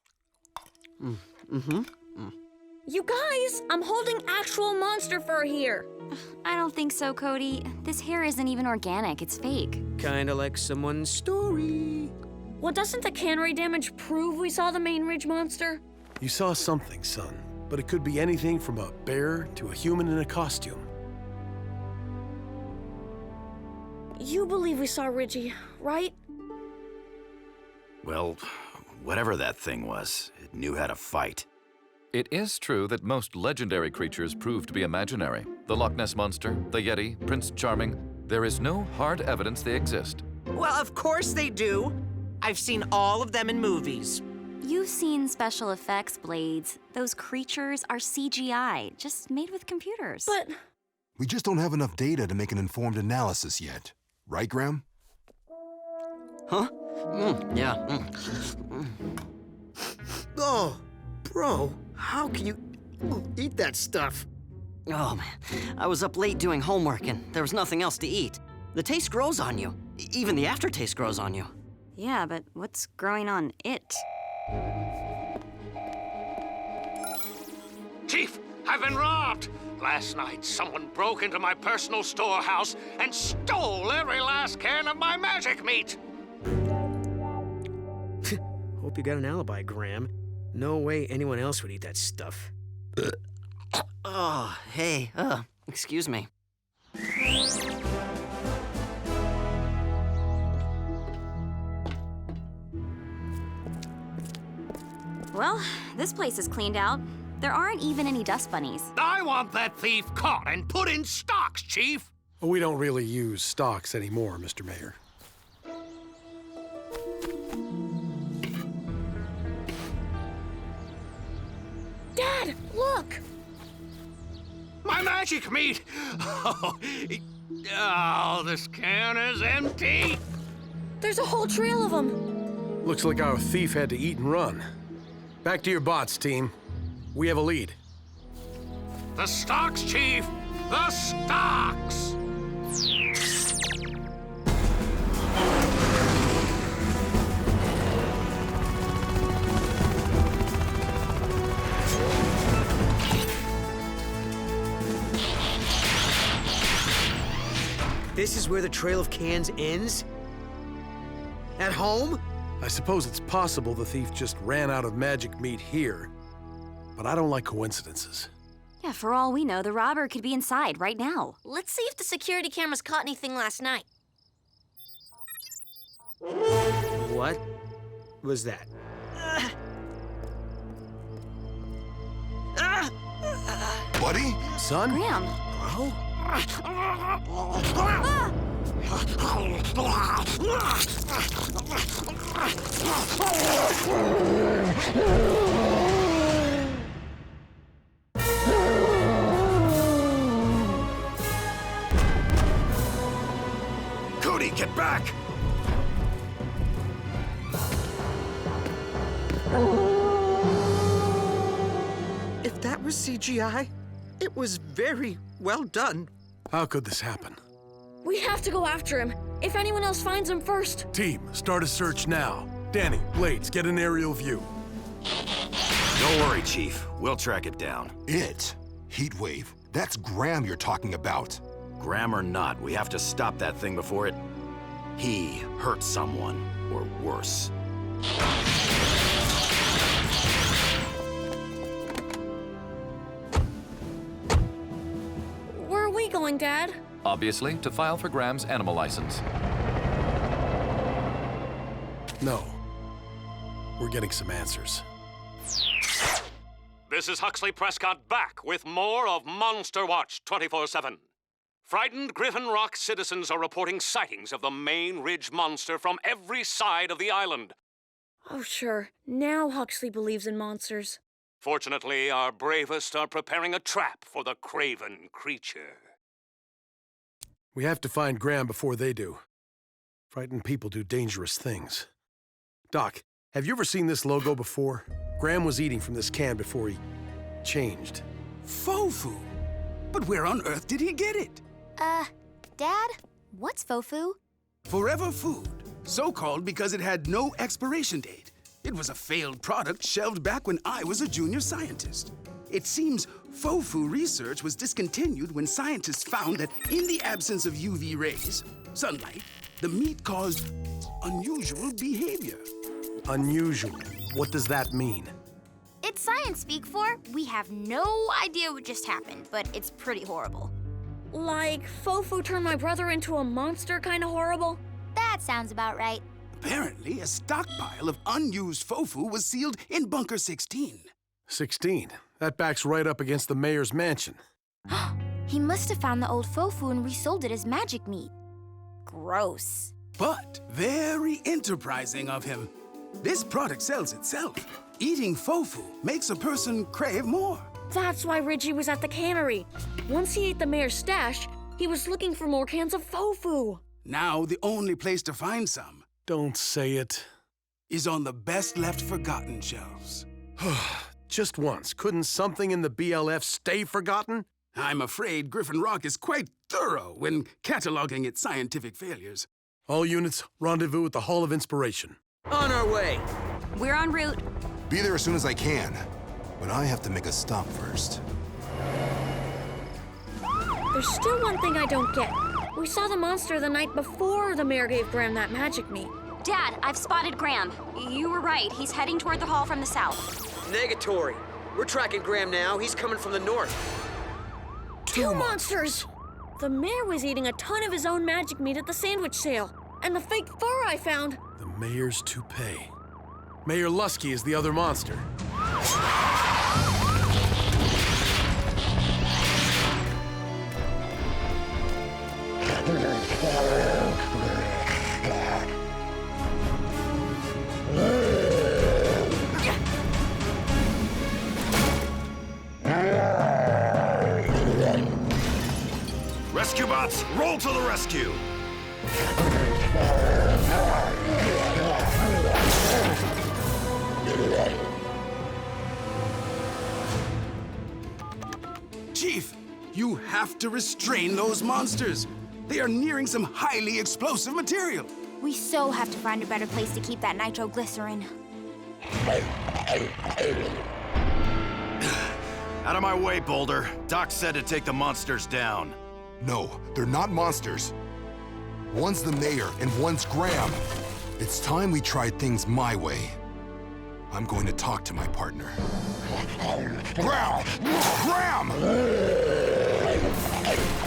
You guys, I'm holding actual monster fur here. I don't think so, Cody. This hair isn't even organic, it's fake. Kinda like someone's story. Well, doesn't the cannery damage prove we saw the Main Ridge monster? You saw something, son. But it could be anything from a bear to a human in a costume. You believe we saw Ridgy, right? Well, whatever that thing was, it knew how to fight. It is true that most legendary creatures prove to be imaginary. The Loch Ness Monster, the Yeti, Prince Charming. There is no hard evidence they exist. Well, of course they do. I've seen all of them in movies. You've seen special effects, Blades. Those creatures are CGI, just made with computers. But... We just don't have enough data to make an informed analysis yet. Right, Graham? Huh? Yeah. Oh, bro, how can you eat that stuff? Oh, man. I was up late doing homework and there was nothing else to eat. The taste grows on you. Even the aftertaste grows on you. Yeah, but what's growing on it? Chief, I've been robbed! Last night, someone broke into my personal storehouse and stole every last can of my magic meat! Hope you got an alibi, Graham. No way anyone else would eat that stuff. Oh, hey, excuse me. Well, this place is cleaned out. There aren't even any dust bunnies. I want that thief caught and put in stocks, Chief! We don't really use stocks anymore, Mr. Mayor. Dad, look! My magic meat! Oh, this can is empty! There's a whole trail of them. Looks like our thief had to eat and run. Back to your bots, team. We have a lead. The stocks, Chief! The stocks! This is where the trail of cans ends? At home? I suppose it's possible the thief just ran out of magic meat here, but I don't like coincidences. Yeah, for all we know, the robber could be inside right now. Let's see if the security cameras caught anything last night. What was that? Buddy? Son? Graham. Bro? Cody, get back! If that was CGI, it was very well done. How could this happen? We have to go after him. If anyone else finds him first. Team, start a search now. Danny, Blades, get an aerial view. Don't worry, Chief. We'll track it down. It? Heatwave. That's Graham you're talking about. Graham or not, we have to stop that thing before he hurts someone, or worse. Where are we going, Dad? Obviously, to file for Graham's animal license. No. We're getting some answers. This is Huxley Prescott back with more of Monster Watch 24/7. Frightened Griffin Rock citizens are reporting sightings of the main ridge monster from every side of the island. Oh, sure. Now Huxley believes in monsters. Fortunately, our bravest are preparing a trap for the craven creature. We have to find Graham before they do. Frightened people do dangerous things. Doc, have you ever seen this logo before? Graham was eating from this can before he changed. Fofu? But where on earth did he get it? Dad, what's Fofu? Forever food. So called because it had no expiration date. It was a failed product shelved back when I was a junior scientist. It seems Fofu research was discontinued when scientists found that in the absence of UV rays, sunlight, the meat caused unusual behavior. Unusual? What does that mean? It's science speak for we have no idea what just happened, but it's pretty horrible. Like, Fofu turned my brother into a monster kind of horrible? That sounds about right. Apparently, a stockpile of unused Fofu was sealed in Bunker 16. 16? That backs right up against the mayor's mansion. He must have found the old Fofu and resold it as magic meat. Gross. But very enterprising of him. This product sells itself. Eating Fofu makes a person crave more. That's why Reggie was at the cannery. Once he ate the mayor's stash, he was looking for more cans of Fofu. Now the only place to find some Don't say it. is on the best left forgotten shelves. Just once, couldn't something in the BLF stay forgotten? I'm afraid Griffin Rock is quite thorough when cataloging its scientific failures. All units, rendezvous at the Hall of Inspiration. On our way. We're en route. Be there as soon as I can, but I have to make a stop first. There's still one thing I don't get. We saw the monster the night before the mayor gave Graham that magic meat. Dad, I've spotted Graham. You were right. He's heading toward the hall from the south. Negatory. We're tracking Graham now. He's coming from the north. Two monsters! The mayor was eating a ton of his own magic meat at the sandwich sale. And the fake fur I found. The mayor's toupee. Mayor Lusky is the other monster. Rescue bots, roll to the rescue! Chief, you have to restrain those monsters. They are nearing some highly explosive material. We so have to find a better place to keep that nitroglycerin. Out of my way, Boulder. Doc said to take the monsters down. No, they're not monsters. One's the mayor and one's Graham. It's time we tried things my way. I'm going to talk to my partner. Graham! Graham!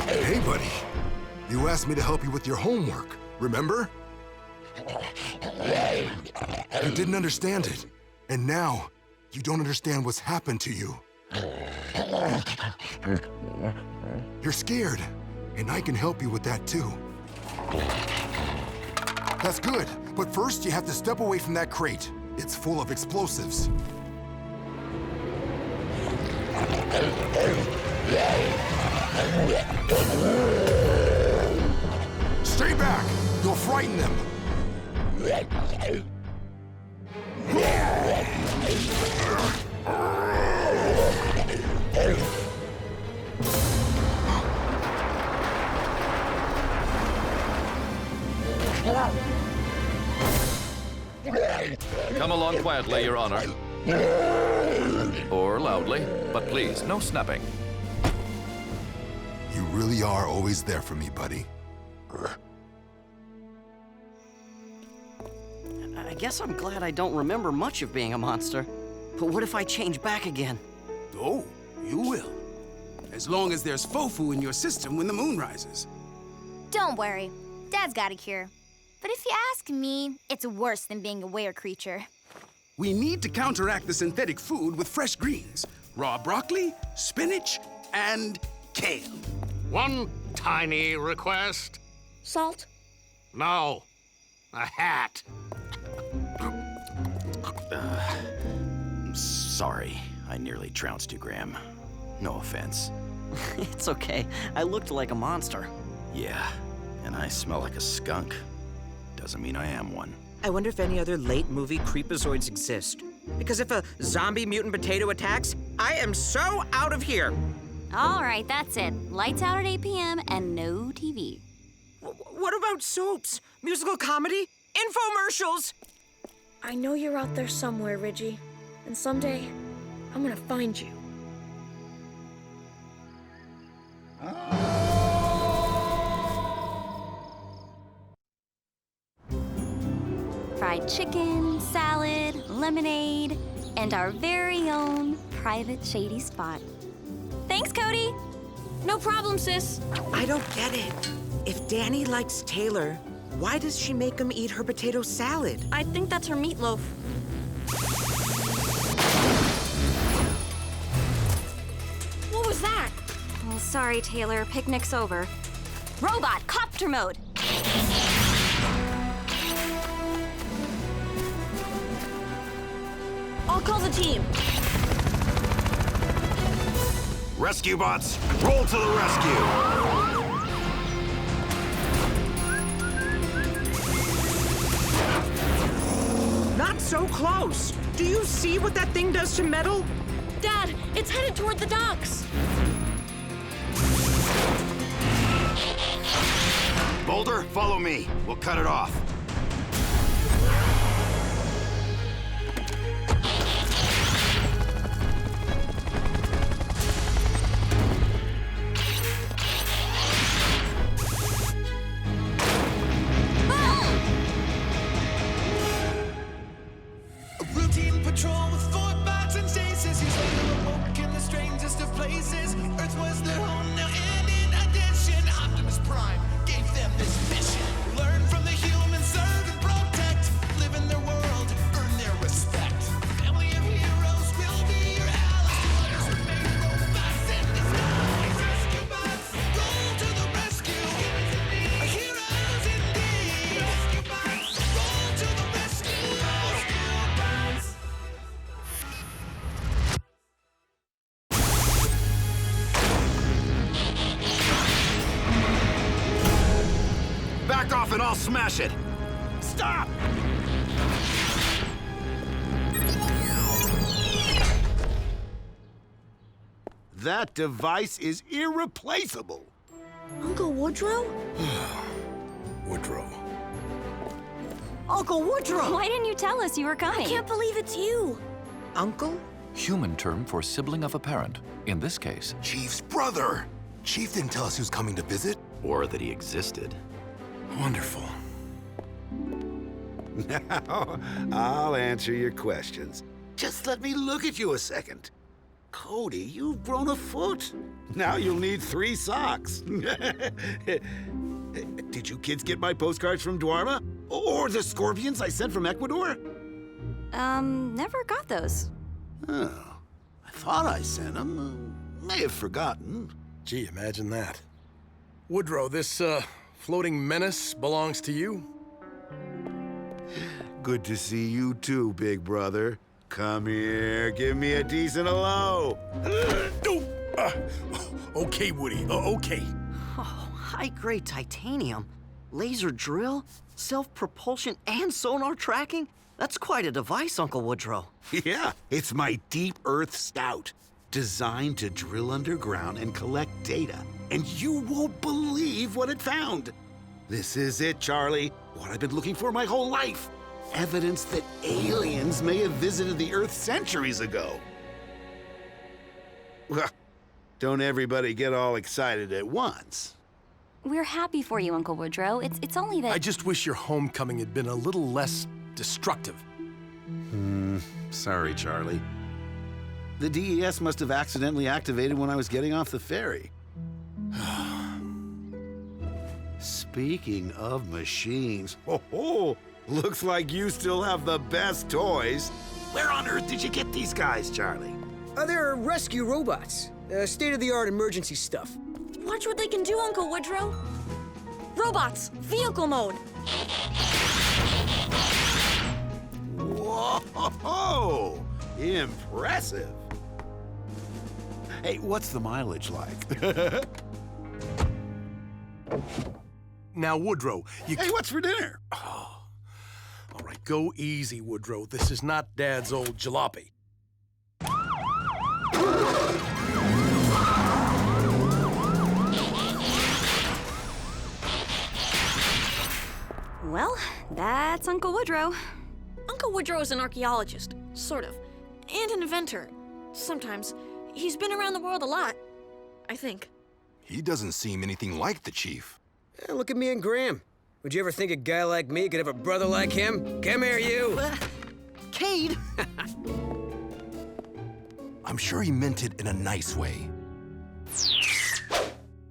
Hey, buddy. You asked me to help you with your homework, remember? You didn't understand it. And now, you don't understand what's happened to you. You're scared, and I can help you with that too. That's good, but first you have to step away from that crate. It's full of explosives. Stay back! You'll frighten them. Come along quietly, Your Honor. Or loudly, but please, no snapping. You really are always there for me, buddy. I guess I'm glad I don't remember much of being a monster. But what if I change back again? Oh, you will. As long as there's Fofu in your system when the moon rises. Don't worry. Dad's got a cure. But if you ask me, it's worse than being a were creature. We need to counteract the synthetic food with fresh greens. Raw broccoli, spinach, and kale. One tiny request. Salt? No. A hat. Sorry. I nearly trounced you, Graham. No offense. It's okay. I looked like a monster. Yeah, and I smell like a skunk. Doesn't mean I am one. I wonder if any other late movie creepazoids exist. Because if a zombie mutant potato attacks, I am so out of here. All right, that's it. Lights out at 8 p.m. and no TV. What about soaps? Musical comedy? Infomercials? I know you're out there somewhere, Reggie. And someday, I'm gonna find you. Fried chicken, salad, lemonade, and our very own private shady spot. Thanks, Cody. No problem, sis. I don't get it. If Danny likes Taylor, why does she make him eat her potato salad? I think that's her meatloaf. What was that? Oh, sorry, Taylor. Picnic's over. Robot, copter mode. I'll call the team. Rescue bots, roll to the rescue! Not so close. Do you see what that thing does to metal? Dad, it's headed toward the docks. Boulder, follow me. We'll cut it off. was their home now, and in addition, Optimus Prime gave them this mission. Learn from the humans, serve and protect. Live in their world, earn their respect. Family of heroes will be your allies. Toddlers remain robots in disguise. Rescue bots, roll to the rescue. Heroes indeed. Rescue bots, roll to the rescue. Rescue bots. Back off and I'll smash it! Stop! That device is irreplaceable. Uncle Woodrow? Woodrow. Uncle Woodrow! Why didn't you tell us you were coming? I can't believe it's you. Uncle? Human term for sibling of a parent. In this case, Chief's brother. Chief didn't tell us he was coming to visit. Or that he existed. Wonderful. Now, I'll answer your questions. Just let me look at you a second. Cody, you've grown a foot. Now you'll need 3 socks. Did you kids get my postcards from Dwarma? Or the scorpions I sent from Ecuador? Never got those. Oh, I thought I sent them. May have forgotten. Gee, imagine that. Woodrow, this, floating menace belongs to you? Good to see you too, big brother. Come here, give me a decent hello. Okay, Woody, okay. Oh, high-grade titanium, laser drill, self-propulsion, and sonar tracking? That's quite a device, Uncle Woodrow. Yeah, it's my Deep Earth Scout, designed to drill underground and collect data. And you won't believe what it found. This is it, Charlie. What I've been looking for my whole life. Evidence that aliens may have visited the Earth centuries ago. Well, don't everybody get all excited at once. We're happy for you, Uncle Woodrow. It's only that... I just wish your homecoming had been a little less destructive. Sorry, Charlie. The DES must have accidentally activated when I was getting off the ferry. Speaking of machines, looks like you still have the best toys. Where on earth did you get these guys, Charlie? They're rescue robots. State-of-the-art emergency stuff. Watch what they can do, Uncle Woodrow. Robots, vehicle mode. Whoa! Impressive. Hey, what's the mileage like? Now, Woodrow, Hey, what's for dinner? Oh. All right, go easy, Woodrow. This is not Dad's old jalopy. Well, that's Uncle Woodrow. Uncle Woodrow is an archaeologist, sort of, and an inventor. Sometimes. He's been around the world a lot, I think. He doesn't seem anything like the Chief. Look at me and Graham. Would you ever think a guy like me could have a brother like him? Come here, you! Cade! I'm sure he meant it in a nice way.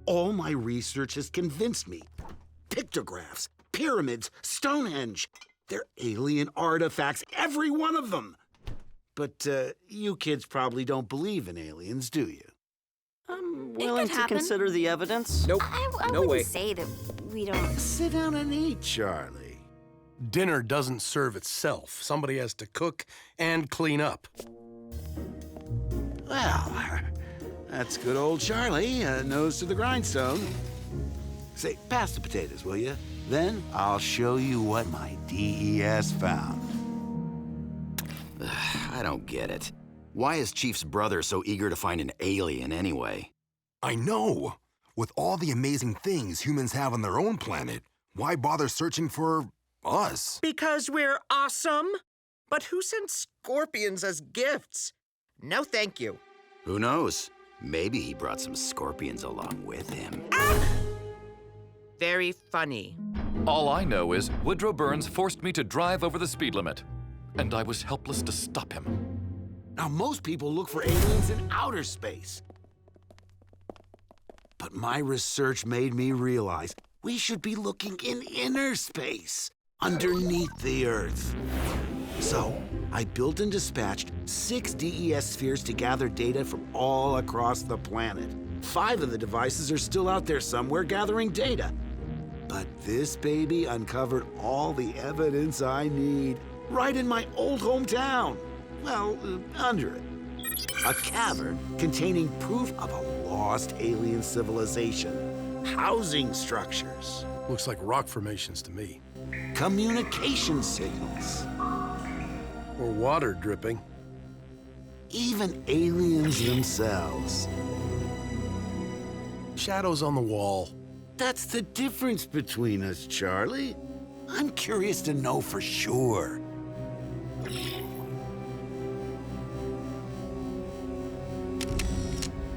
All my research has convinced me. Pictographs, pyramids, Stonehenge. They're alien artifacts, every one of them. But you kids probably don't believe in aliens, do you? I'm willing to consider the evidence. Nope. I No wouldn't way. say that we don't... Sit down and eat, Charlie. Dinner doesn't serve itself. Somebody has to cook and clean up. Well, that's good old Charlie, nose to the grindstone. Say, pass the potatoes, will you? Then I'll show you what my DES found. I don't get it. Why is Chief's brother so eager to find an alien anyway? I know. With all the amazing things humans have on their own planet, why bother searching for us? Because we're awesome. But who sent scorpions as gifts? No, thank you. Who knows? Maybe he brought some scorpions along with him. Very funny. all I know is Woodrow Burns forced me to drive over the speed limit, and I was helpless to stop him. Now, most people look for aliens in outer space. But my research made me realize we should be looking in inner space, underneath the Earth. So, I built and dispatched 6 DES spheres to gather data from all across the planet. 5 of the devices are still out there somewhere gathering data. But this baby uncovered all the evidence I need, right in my old hometown. Well, under it. A cavern containing proof of a lost alien civilization. Housing structures. Looks like rock formations to me. Communication signals. Or water dripping. Even aliens themselves. Shadows on the wall. That's the difference between us, Charlie. I'm curious to know for sure.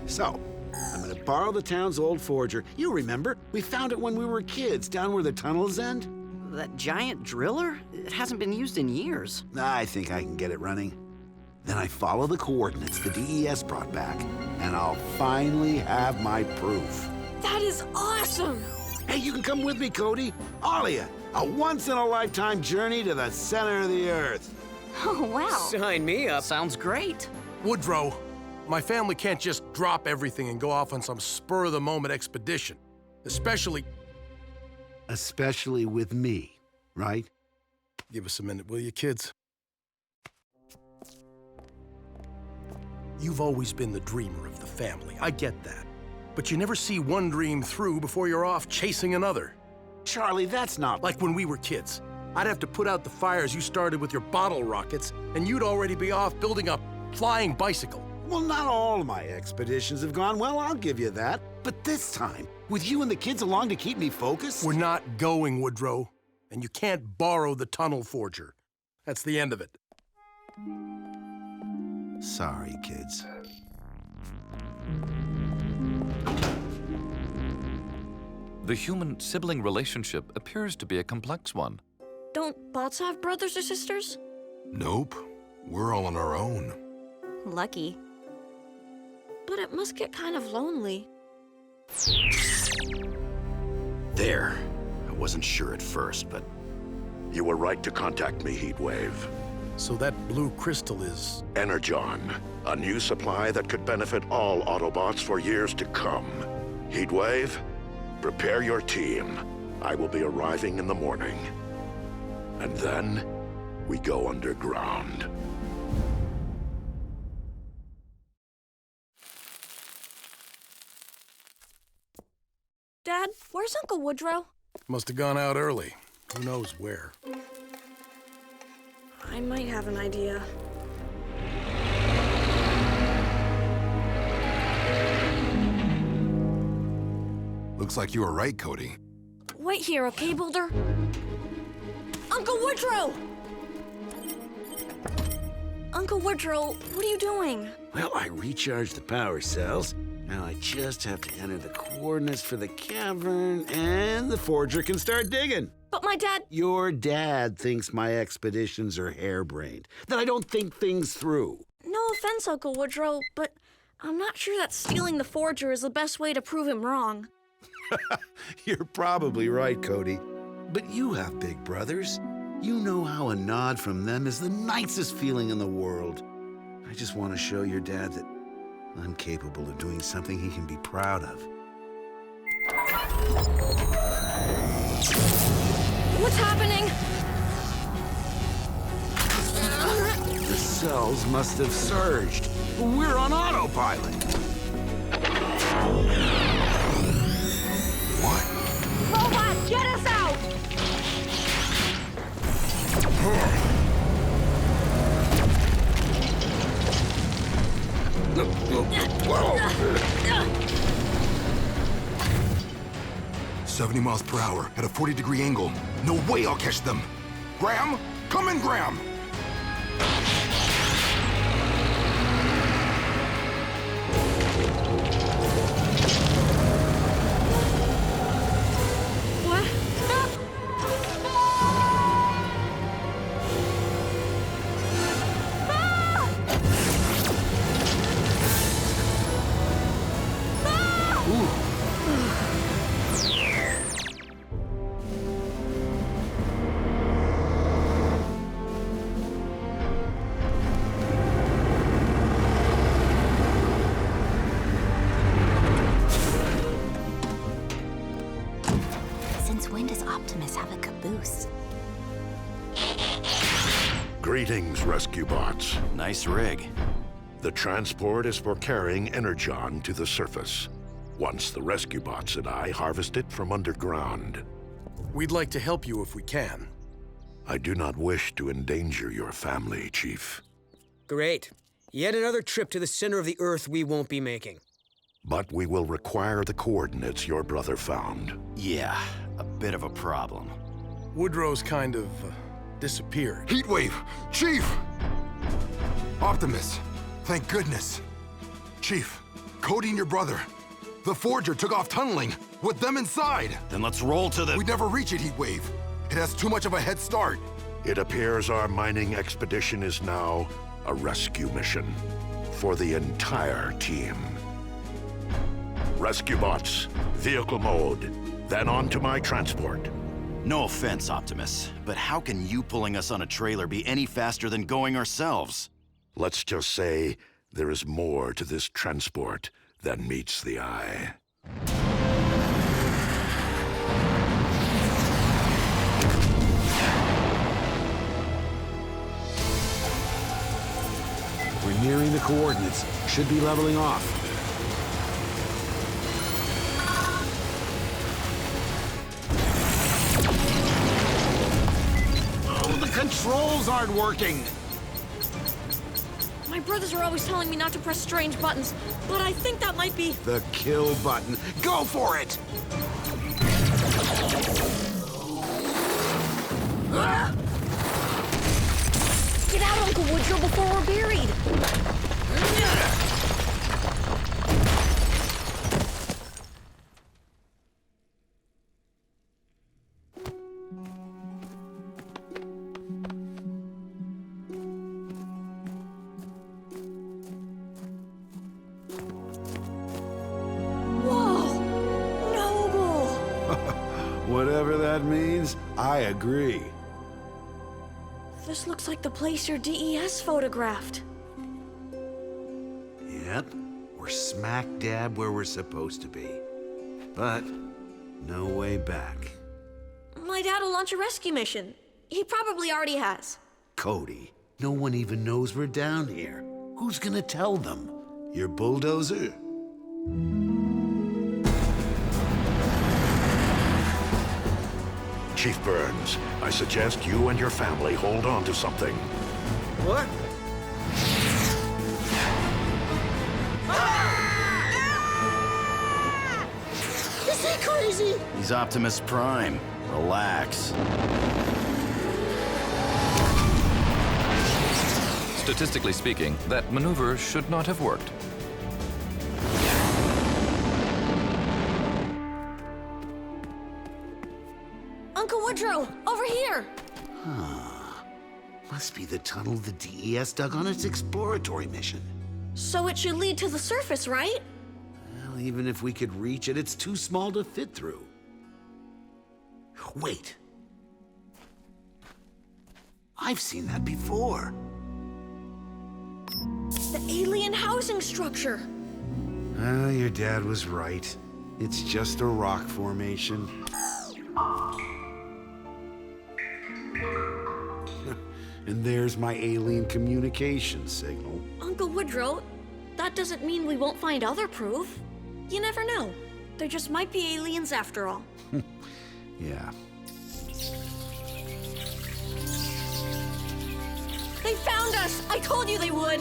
So, I'm gonna borrow the town's old forger. You remember, we found it when we were kids, down where the tunnels end. That giant driller? It hasn't been used in years. I think I can get it running. Then I follow the coordinates the DES brought back, and I'll finally have my proof. That is awesome! Hey, you can come with me, Cody. All of you. A once-in-a-lifetime journey to the center of the Earth. Oh, wow. Sign me up. Sounds great. Woodrow, my family can't just drop everything and go off on some spur-of-the-moment expedition. Especially with me, right? Give us a minute, will you, kids? You've always been the dreamer of the family. I get that. But you never see one dream through before you're off chasing another. Charlie, that's not... Like when we were kids. I'd have to put out the fires you started with your bottle rockets, and you'd already be off building a flying bicycle. Well, not all my expeditions have gone well, I'll give you that. But this time, with you and the kids along to keep me focused... We're not going, Woodrow. And you can't borrow the tunnel forger. That's the end of it. Sorry, kids. The human-sibling relationship appears to be a complex one. Don't bots have brothers or sisters? Nope. We're all on our own. Lucky. But it must get kind of lonely. There. I wasn't sure at first, but... You were right to contact me, Heatwave. So that blue crystal is... Energon. A new supply that could benefit all Autobots for years to come. Heatwave, prepare your team. I will be arriving in the morning. And then, we go underground. Dad, where's Uncle Woodrow? Must have gone out early. Who knows where? I might have an idea. Looks like you were right, Cody. Wait here, okay, Boulder? Uncle Woodrow! Uncle Woodrow, what are you doing? Well, I recharged the power cells. Now I just have to enter the coordinates for the cavern, and the forger can start digging. But my dad... Your dad thinks my expeditions are harebrained, that I don't think things through. No offense, Uncle Woodrow, but I'm not sure that stealing the forger is the best way to prove him wrong. You're probably right, Cody. But you have big brothers. You know how a nod from them is the nicest feeling in the world. I just want to show your dad that I'm capable of doing something he can be proud of. What's happening? The cells must have surged. We're on autopilot. What? Robot, get us out! Whoa. 70 miles per hour at a 40-degree angle. No way I'll catch them. Graham, come in, Graham. What? Optimus have a caboose? Greetings, rescue bots. Nice rig. The transport is for carrying Energon to the surface. Once the rescue bots and I harvest it from underground. We'd like to help you if we can. I do not wish to endanger your family, Chief. Great. Yet another trip to the center of the Earth we won't be making. But we will require the coordinates your brother found. Yeah, a bit of a problem. Woodrow's kind of disappeared. Heatwave! Chief! Optimus, thank goodness. Chief, Cody and your brother. The Forger took off tunneling with them inside. Then let's roll to the... We'd never reach it, Heatwave. It has too much of a head start. It appears our mining expedition is now a rescue mission for the entire team. Rescue bots, vehicle mode, then on to my transport. No offense, Optimus, but how can you pulling us on a trailer be any faster than going ourselves? Let's just say there is more to this transport than meets the eye. We're nearing the coordinates. Should be leveling off. Oh, the controls aren't working! My brothers are always telling me not to press strange buttons, but I think that might be... The kill button. Go for it! Get out, Uncle Woodrow, before we're buried! Whatever that means, I agree. This looks like the place your DES photographed. Yep, we're smack dab where we're supposed to be. But no way back. My dad will launch a rescue mission. He probably already has. Cody, no one even knows we're down here. Who's gonna tell them? Your bulldozer? Chief Burns, I suggest you and your family hold on to something. What? Is he crazy? He's Optimus Prime. Relax. Statistically speaking, that maneuver should not have worked. Uncle Woodrow, over here! Must be the tunnel the DES dug on its exploratory mission. So it should lead to the surface, right? Well, even if we could reach it, it's too small to fit through. Wait. I've seen that before. The alien housing structure. Your dad was right. It's just a rock formation. And there's my alien communication signal. Uncle Woodrow, that doesn't mean we won't find other proof. You never know. There just might be aliens after all. Yeah. They found us! I told you they would!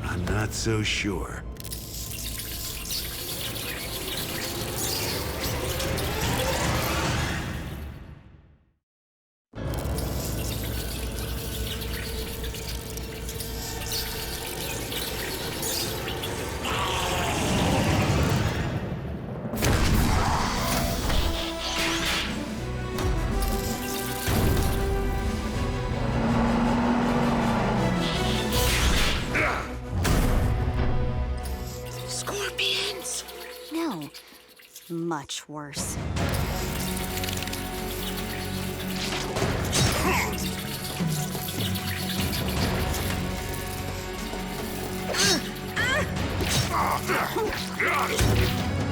I'm not so sure. Much worse.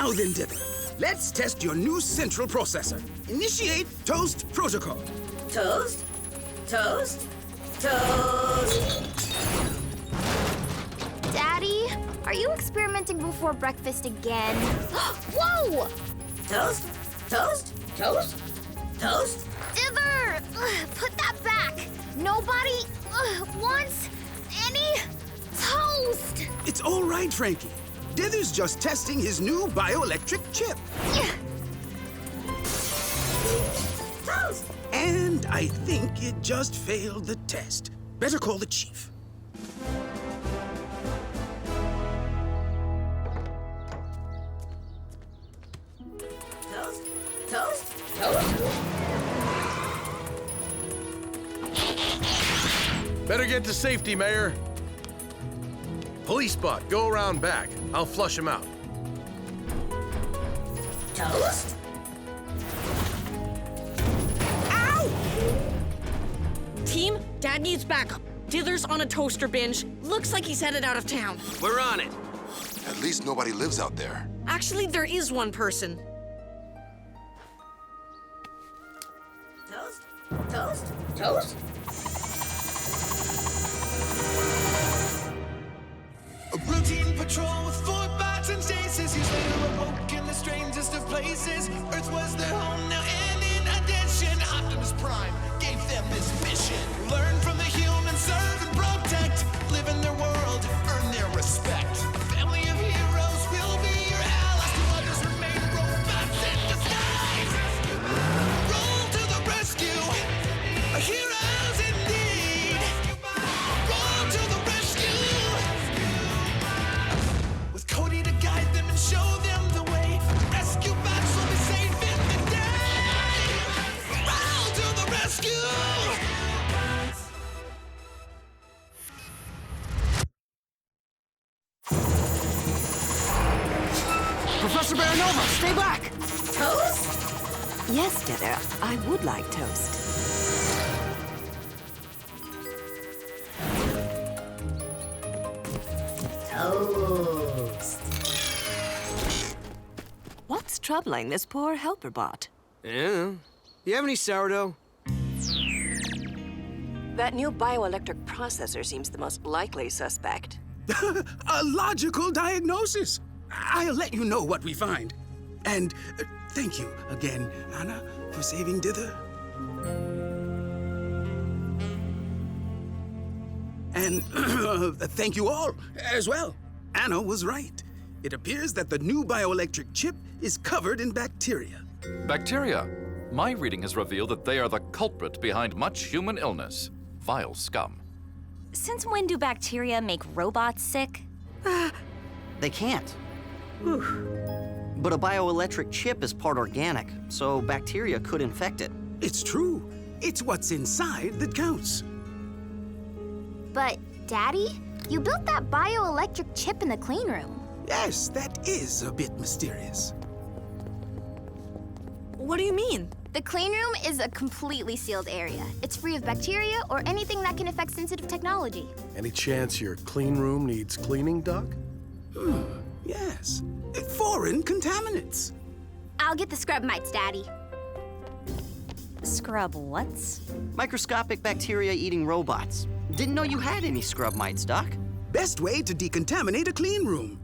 Now then, Dither, let's test your new central processor. Initiate toast protocol. Toast? Toast? Toast! Daddy, are you experimenting before breakfast again? Whoa! Toast? Toast? Toast? Toast? Dither! Put that back! Nobody wants any toast! It's all right, Frankie. Dither's just testing his new bioelectric chip. Toast! And I think it just failed the test. Better call the chief. Toast? Toast? Toast? Better get to safety, Mayor. Police bot, go around back. I'll flush him out. Toast? Team, Dad needs backup. Dither's on a toaster binge. Looks like he's headed out of town. We're on it. At least nobody lives out there. Actually, there is one person. Toast? Toast? Toast? A routine patrol with 4 bots and stasis. Years later awoke in the strangest of places. Earth was their home now, and in addition, Optimus Prime gave them this mission. Learn from the humans, serve and protect. Live in their world, earn their respect. A family of heroes will be your allies. To others remain robots in disguise. Roll to the rescue. Heroes indeed. Roll to the rescue. With Cody to guide them and show them the way. Rescue bots will be safe in the day. Roll to the rescue. Professor Baranova, stay back! Toast? Yes, Dither, I would like toast. Toast. What's troubling this poor helper bot? Yeah. You have any sourdough? That new bioelectric processor seems the most likely suspect. A logical diagnosis. I'll let you know what we find. And thank you again, Anna, for saving Dither. And thank you all as well. Anna was right. It appears that the new bioelectric chip is covered in bacteria. Bacteria? My reading has revealed that they are the culprit behind much human illness. Vile scum. Since when do bacteria make robots sick? They can't. But a bioelectric chip is part organic, so bacteria could infect it. It's true. It's what's inside that counts. But, Daddy, you built that bioelectric chip in the clean room. Yes, that is a bit mysterious. What do you mean? The clean room is a completely sealed area. It's free of bacteria or anything that can affect sensitive technology. Any chance your clean room needs cleaning, Doc? Yes. Foreign contaminants. I'll get the scrub mites, Daddy. Scrub what's? Microscopic bacteria-eating robots. Didn't know you had any scrub mites, Doc. Best way to decontaminate a clean room.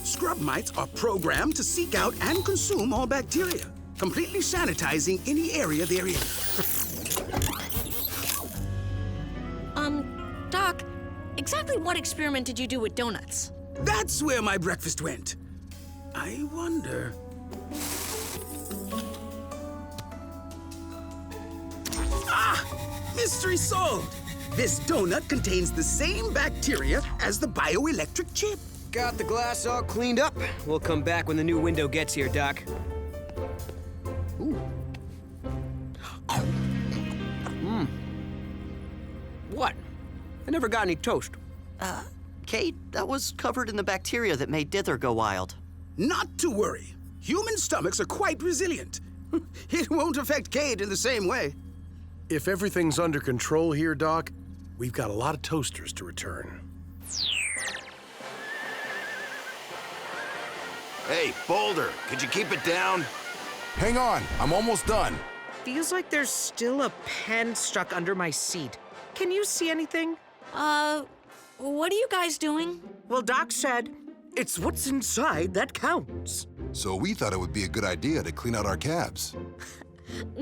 Scrub mites are programmed to seek out and consume all bacteria, completely sanitizing any area they're in. Doc, exactly what experiment did you do with donuts? That's where my breakfast went. I wonder... Ah! Mystery solved! This donut contains the same bacteria as the bioelectric chip. Got the glass all cleaned up. We'll come back when the new window gets here, Doc. What? I never got any toast. Kate, that was covered in the bacteria that made Dither go wild. Not to worry. Human stomachs are quite resilient. It won't affect Kate in the same way. If everything's under control here, Doc, we've got a lot of toasters to return. Hey, Boulder, could you keep it down? Hang on, I'm almost done. Feels like there's still a pen stuck under my seat. Can you see anything? What are you guys doing? Well, Doc said it's what's inside that counts. So we thought it would be a good idea to clean out our cabs.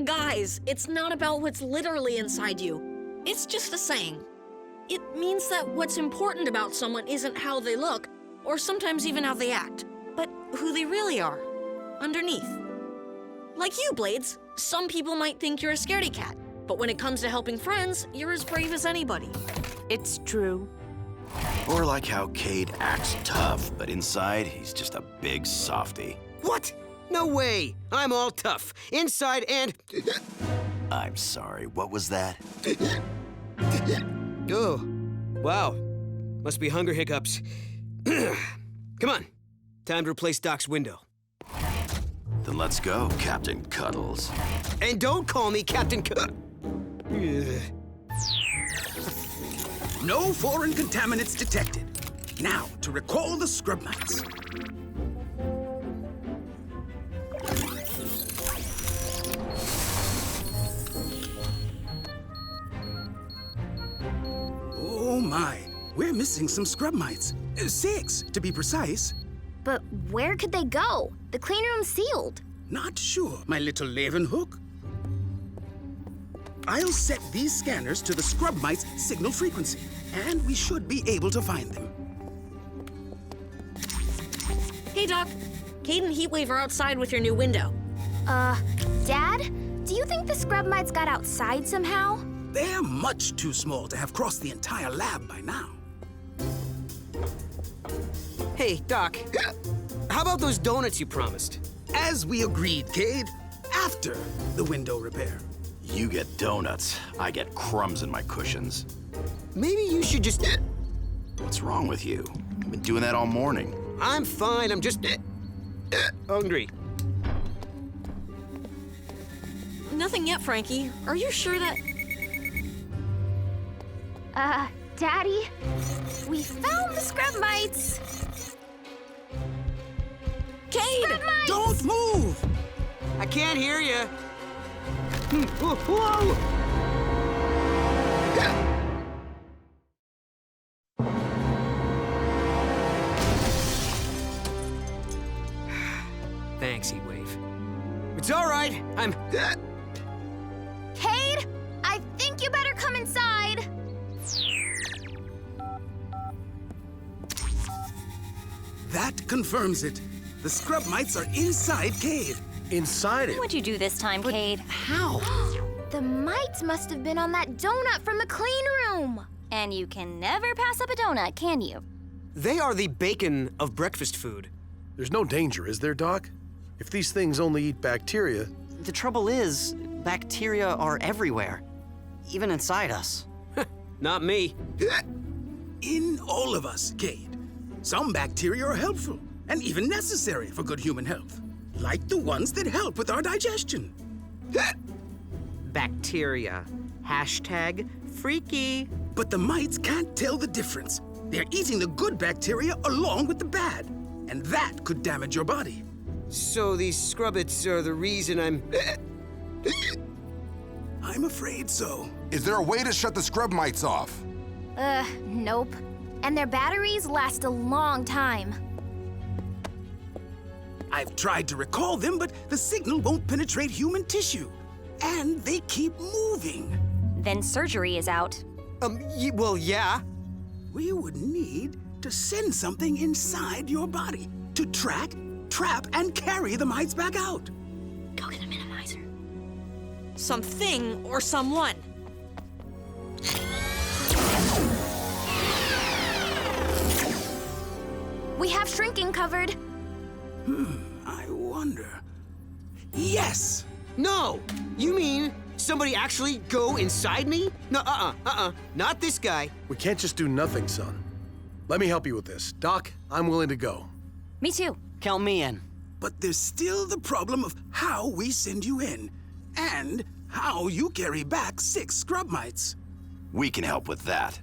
Guys, it's not about what's literally inside you. It's just a saying. It means that what's important about someone isn't how they look, or sometimes even how they act, but who they really are, underneath. Like you, Blades. Some people might think you're a scaredy cat, but when it comes to helping friends, you're as brave as anybody. It's true. Or like how Cade acts tough, but inside he's just a big softy. What? No way! I'm all tough, inside and... I'm sorry, what was that? Oh, wow. Must be hunger hiccups. Come on, time to replace Doc's window. Then let's go, Captain Cuddles. And don't call me Captain No foreign contaminants detected. Now, to recall the scrub mites. Oh my, we're missing some scrub mites. 6, to be precise. But where could they go? The clean room's sealed. Not sure, my little Leeuwenhoek. I'll set these scanners to the scrub mites' signal frequency, and we should be able to find them. Hey, Doc. Cade and Heatwave are outside with your new window. Dad? Do you think the scrub mites got outside somehow? They're much too small to have crossed the entire lab by now. Hey, Doc. How about those donuts you promised? As we agreed, Cade, after the window repair. You get donuts, I get crumbs in my cushions. Maybe you should just... What's wrong with you? I've been doing that all morning. I'm fine, I'm just... hungry. Nothing yet, Frankie. Are you sure that... Daddy? We found the scrub mites! Cade! Scrub mites! Don't move! I can't hear you. Whoa! Thanks, Heatwave. It's all right. I'm... Cade, I think you better come inside. That confirms it. The scrub mites are inside Cade. Inside it? What'd you do this time, Cade? How? The mites must have been on that donut from the clean room. And you can never pass up a donut, can you? They are the bacon of breakfast food. There's no danger, is there, Doc? If these things only eat bacteria... The trouble is, bacteria are everywhere, even inside us. Not me. In all of us, Cade. Some bacteria are helpful and even necessary for good human health, like the ones that help with our digestion. Bacteria. Hashtag freaky. But the mites can't tell the difference. They're eating the good bacteria along with the bad, and that could damage your body. So these scrubbits are the reason I'm... I'm afraid so. Is there a way to shut the scrub mites off? Nope. And their batteries last a long time. I've tried to recall them, but the signal won't penetrate human tissue. And they keep moving. Then surgery is out. Well, yeah. We would need to send something inside your body to track, trap, and carry the mites back out. Go get a minimizer. Something or someone. We have shrinking covered. I wonder. Yes! No! You mean somebody actually go inside me? No, not this guy. We can't just do nothing, son. Let me help you with this. Doc, I'm willing to go. Me too. Count me in. But there's still the problem of how we send you in, and how you carry back 6 scrub mites. We can help with that.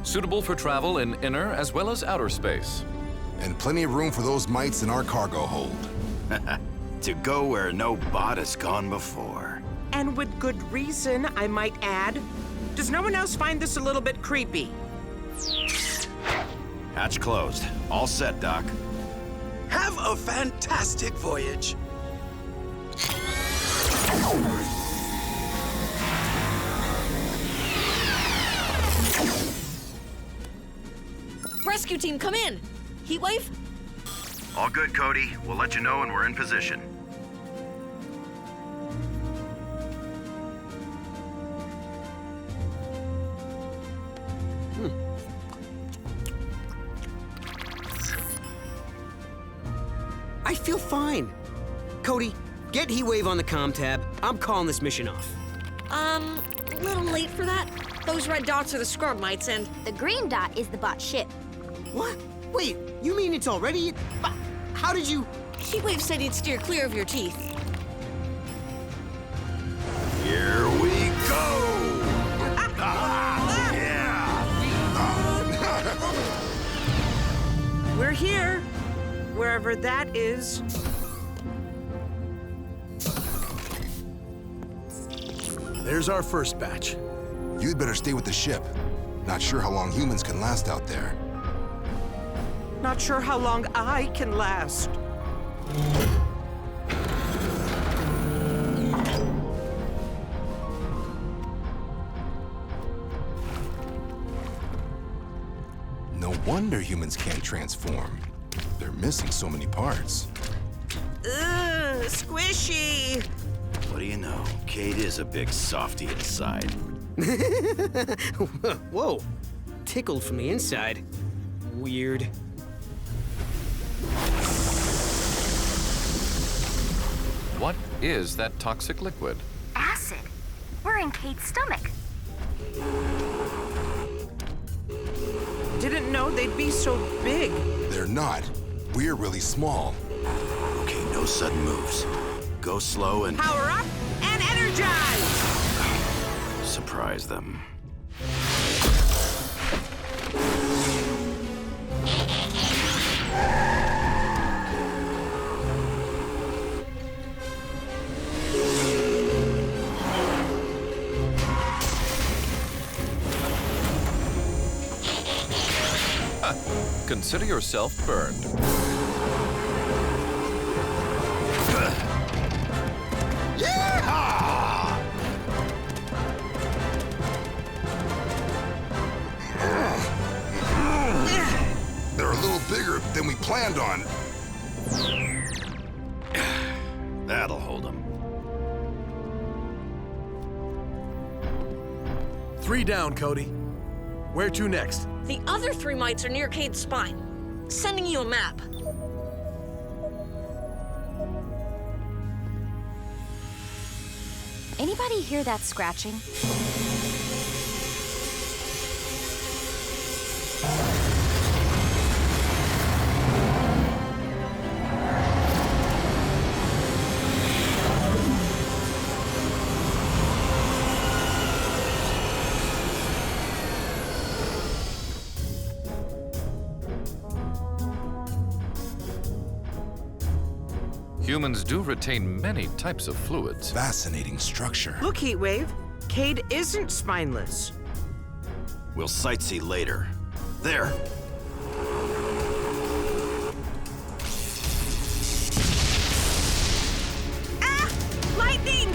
suitable for travel in inner as well as outer space. And plenty of room for those mites in our cargo hold. To go where no bot has gone before. And with good reason, I might add. Does no one else find this a little bit creepy? Hatch closed. All set, Doc. Have a fantastic voyage. Rescue team, come in. Heatwave? All good, Cody. We'll let you know when we're in position. I feel fine. Cody, get Heatwave on the comm tab. I'm calling this mission off. A little late for that. Those red dots are the scrub mites, and The green dot is the bot ship. What? Wait, you mean it's already? How did you? Heatwave said he'd steer clear of your teeth. Here we go! We're here, wherever that is. There's our first batch. You'd better stay with the ship. Not sure how long humans can last out there. Not sure how long I can last. No wonder humans can't transform. They're missing so many parts. Ugh, squishy. What do you know? Cade is a big softy inside. Whoa, tickled from the inside. Weird. What is that toxic liquid? Acid. We're in Kate's stomach. Didn't know they'd be so big. They're not. We're really small. Okay, no sudden moves. Go slow and Power up and energize! surprise them. Consider yourself burned. They're a little bigger than we planned on. That'll hold them. 3 down, Cody. Where to next? The other 3 mites are near Cade's spine. Sending you a map. Anybody hear that scratching? Humans do retain many types of fluids. Fascinating structure. Look, Heatwave. Cade isn't spineless. We'll sightsee later. There. Ah! Lightning!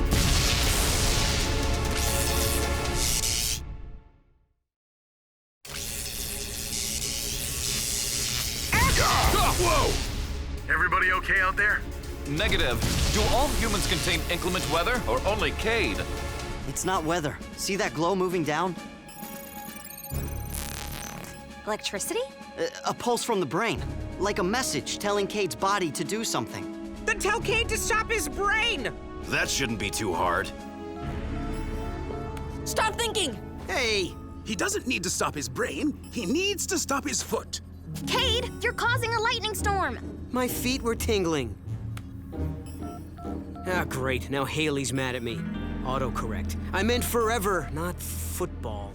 Whoa! Everybody okay out there? Negative. Do all humans contain inclement weather or only Cade? It's not weather. See that glow moving down? Electricity? A pulse from the brain. Like a message telling Cade's body to do something. Then tell Cade to stop his brain! That shouldn't be too hard. Stop thinking! Hey, he doesn't need to stop his brain. He needs to stop his foot. Cade, you're causing a lightning storm. My feet were tingling. Ah, great. Now Haley's mad at me. Autocorrect. I meant forever, not football.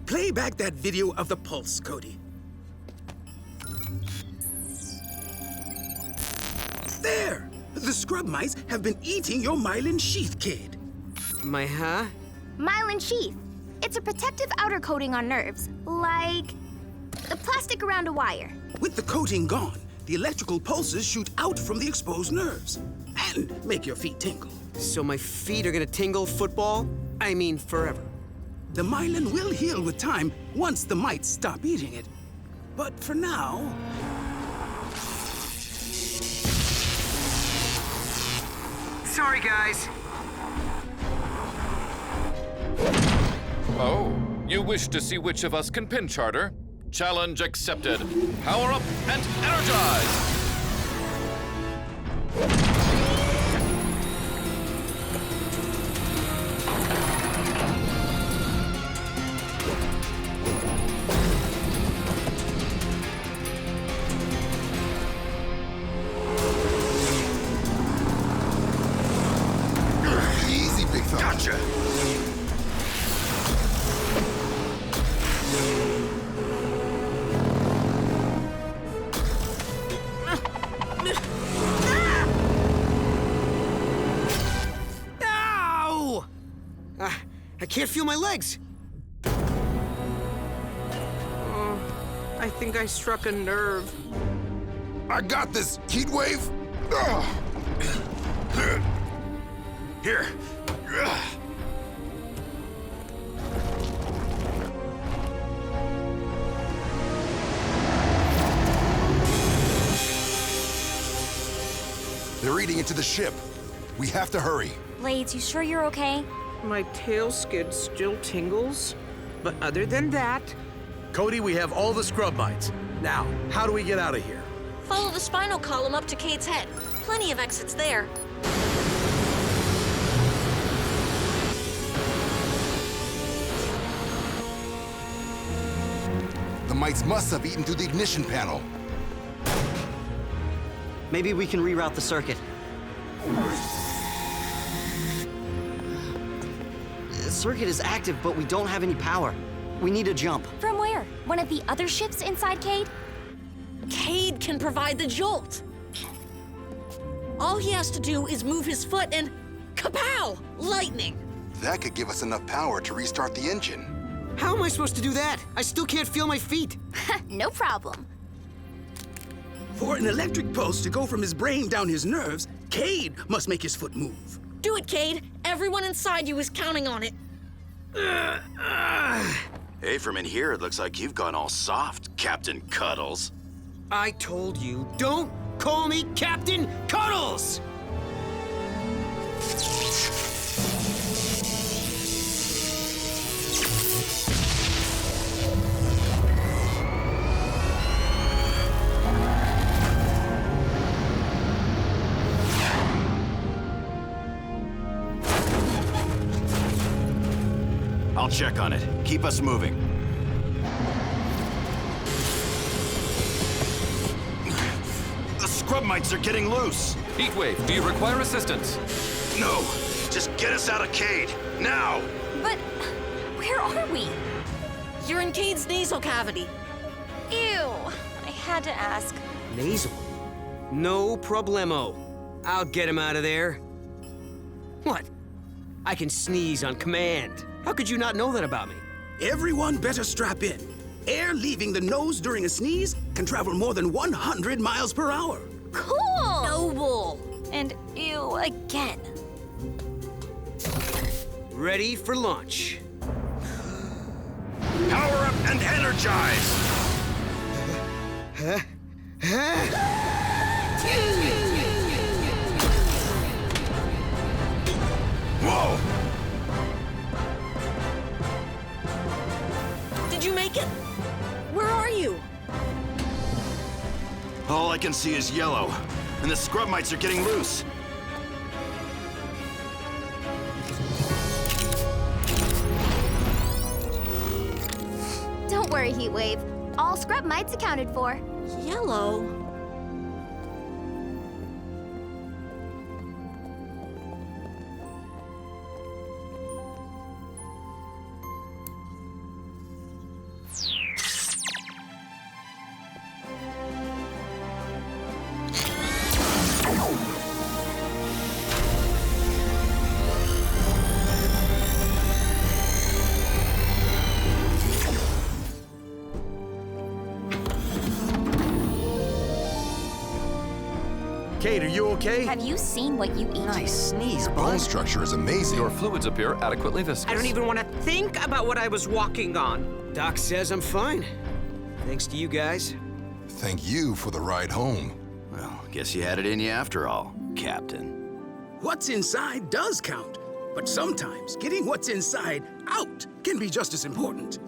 Play back that video of the pulse, Cody. There! The scrub mice have been eating your myelin sheath, kid. My huh? Myelin sheath. It's a protective outer coating on nerves, like the plastic around a wire. With the coating gone, the electrical pulses shoot out from the exposed nerves and make your feet tingle. So my feet are gonna tingle football? I mean, forever. The myelin will heal with time once the mites stop eating it. But for now... Sorry, guys. Oh, you wish to see which of us can pin Charter? Challenge accepted. Power up and energize! Easy, big fella. Gotcha! Ow! I can't feel my legs. I think I struck a nerve. I got this, Heatwave. Ugh. Here. They're eating into the ship. We have to hurry. Blades, you sure you're okay? My tail skid still tingles. But other than that... Cody, we have all the scrub mites. Now, how do we get out of here? Follow the spinal column up to Cade's head. Plenty of exits there. The mites must have eaten through the ignition panel. Maybe we can reroute the circuit. The circuit is active, but we don't have any power. We need a jump. From where? One of the other ships inside Cade? Cade can provide the jolt. All he has to do is move his foot and kapow! Lightning! That could give us enough power to restart the engine. How am I supposed to do that? I still can't feel my feet. No problem. For an electric pulse to go from his brain down his nerves, Cade must make his foot move. Do it, Cade. Everyone inside you is counting on it. Hey, from in here, it looks like you've gone all soft, Captain Cuddles. I told you, don't call me Captain Cuddles! I'll check on it. Keep us moving. The scrub mites are getting loose. Heatwave, do you require assistance? No, just get us out of Cade, now! But where are we? You're in Cade's nasal cavity. Ew, I had to ask. Nasal? No problemo. I'll get him out of there. What? I can sneeze on command. How could you not know that about me? Everyone better strap in. Air leaving the nose during a sneeze can travel more than 100 miles per hour. Cool! Noble. And ew again. Ready for launch. Power up and energize! Whoa! Did you make it? Where are you? All I can see is yellow, and the scrub mites are getting loose. Don't worry, Heatwave. All scrub mites accounted for. Yellow? Kate, are you okay? Have you seen what you eat? Nice sneeze, Bone bud. structure is amazing. Your fluids appear adequately viscous. I don't even want to think about what I was walking on. Doc says I'm fine. Thanks to you guys. Thank you for the ride home. Well, guess you had it in you after all, Captain. What's inside does count, but sometimes getting what's inside out can be just as important.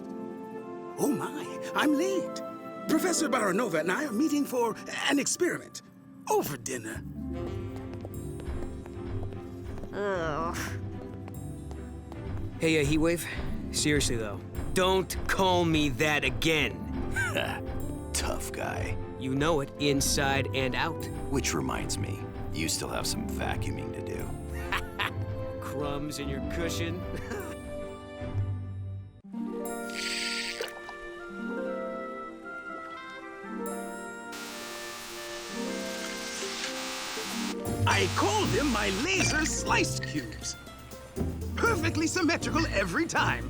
Oh my, I'm late. Professor Baranova and I are meeting for an experiment over dinner. Ugh. Hey, Heatwave. Seriously, though, don't call me that again. Tough guy. You know it, inside and out. Which reminds me, you still have some vacuuming to do. Crumbs in your cushion. I call them my laser slice cubes. Perfectly symmetrical every time.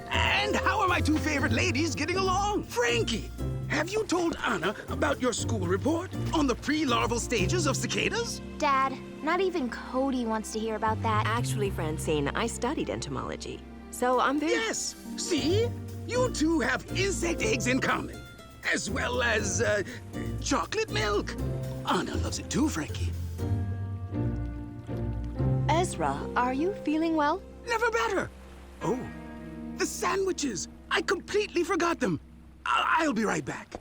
And how are my two favorite ladies getting along? Frankie, have you told Anna about your school report on the pre-larval stages of cicadas? Dad, not even Cody wants to hear about that. Actually, Francine, I studied entomology, so I'm very... Yes, see? You two have insect eggs in common, as well as, chocolate milk. Anna loves it too, Frankie. Ezra, are you feeling well? Never better. Oh, the sandwiches. I completely forgot them. I'll be right back.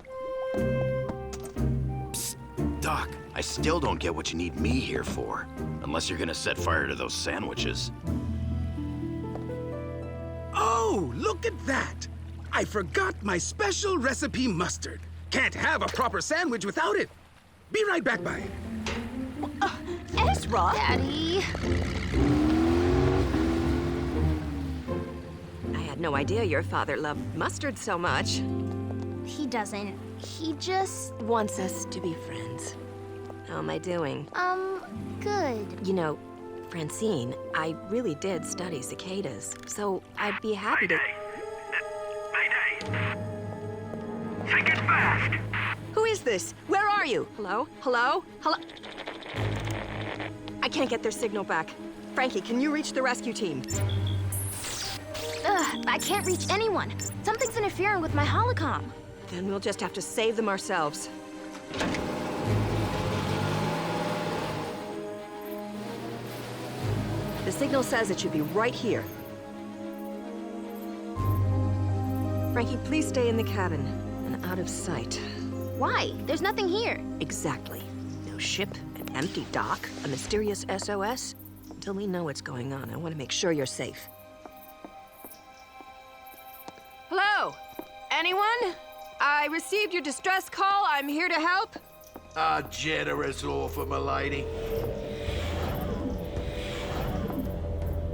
Psst, Doc, I still don't get what you need me here for. Unless you're gonna set fire to those sandwiches. Oh, look at that. I forgot my special recipe mustard. Can't have a proper sandwich without it. Be right back, bye. Ezra? Daddy. I had no idea your father loved mustard so much. He doesn't. He just... Wants us to be friends. How am I doing? Good. You know, Francine, I really did study cicadas, so I'd be happy to... Mayday! Think it fast! Who is this? Where are you? Hello? Hello? Hello? I can't get their signal back. Frankie, can you reach the rescue team? Ugh, I can't reach anyone. Something's interfering with my holocom. Then we'll just have to save them ourselves. The signal says it should be right here. Frankie, please stay in the cabin and out of sight. Why? There's nothing here. Exactly. No ship, an empty dock, a mysterious SOS. Until we know what's going on, I want to make sure you're safe. Hello? Anyone? I received your distress call. I'm here to help. A generous offer, milady.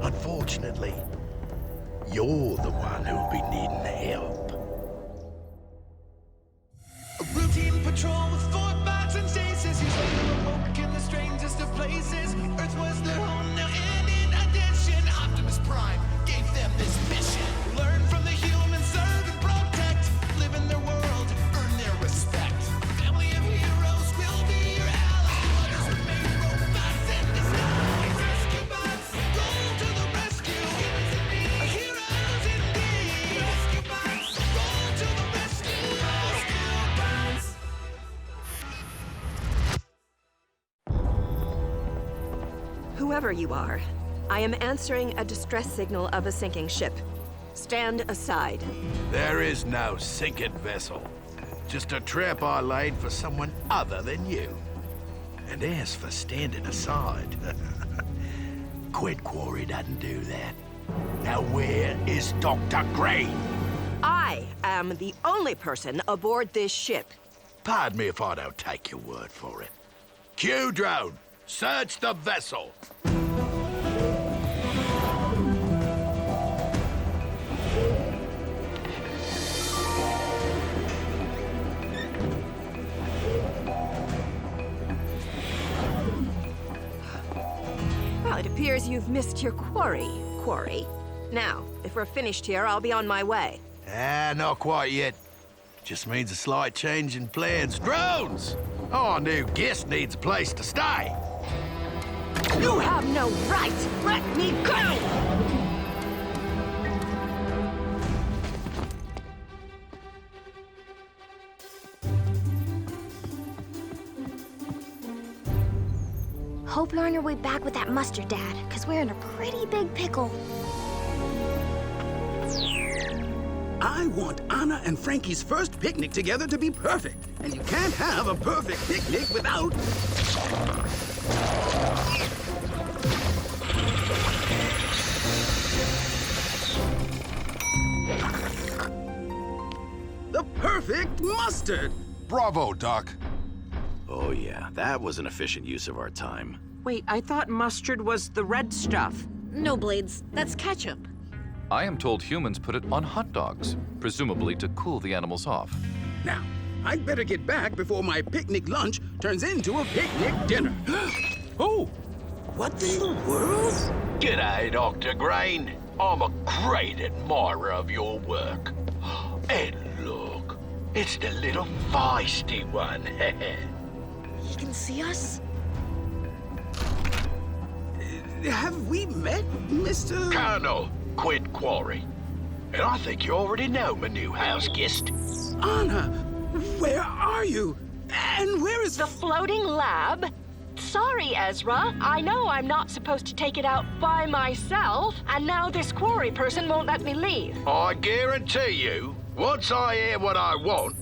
Unfortunately, you're the one who'll be needing help. A routine patrol with 4 bots and chases. He's later awoke in the strangest of places. Earth was their home now, and in addition, Optimus Prime gave them this mission. Learn from the humans, serve and protect. Live in their world, earn their respect. Family of heroes will be your allies. Others remain robots in disguise. Rescue bots, roll to the rescue. Heroes indeed. Rescue bots, roll to the rescue. Rescue bots. Whoever you are, I am answering a distress signal of a sinking ship. Stand aside. There is no sinking vessel. Just a trap I laid for someone other than you. And as for standing aside, Quid Quarry doesn't do that. Now where is Dr. Green? I am the only person aboard this ship. Pardon me if I don't take your word for it. Q drone, search the vessel. Well, it appears you've missed your quarry. Now, if we're finished here, I'll be on my way. Not quite yet. Just means a slight change in plans. Drones! Our new guest needs a place to stay. You have no right! Let me go! Hope you're on your way back with that mustard, Dad, because we're in a pretty big pickle. I want Anna and Frankie's first picnic together to be perfect. And you can't have a perfect picnic without... the perfect mustard! Bravo, Doc. Oh yeah, that was an efficient use of our time. Wait, I thought mustard was the red stuff. No, Blades. That's ketchup. I am told humans put it on hot dogs, presumably to cool the animals off. Now, I'd better get back before my picnic lunch turns into a picnic dinner. Oh, what in the world? G'day, Dr. Grain. I'm a great admirer of your work. And look, it's the little feisty one. He can see us? Have we met, Mr... Colonel Quid Quarry. And I think you already know my new house guest. Anna, where are you? And where is... The floating lab? Sorry, Ezra. I know I'm not supposed to take it out by myself, and now this quarry person won't let me leave. I guarantee you, once I hear what I want,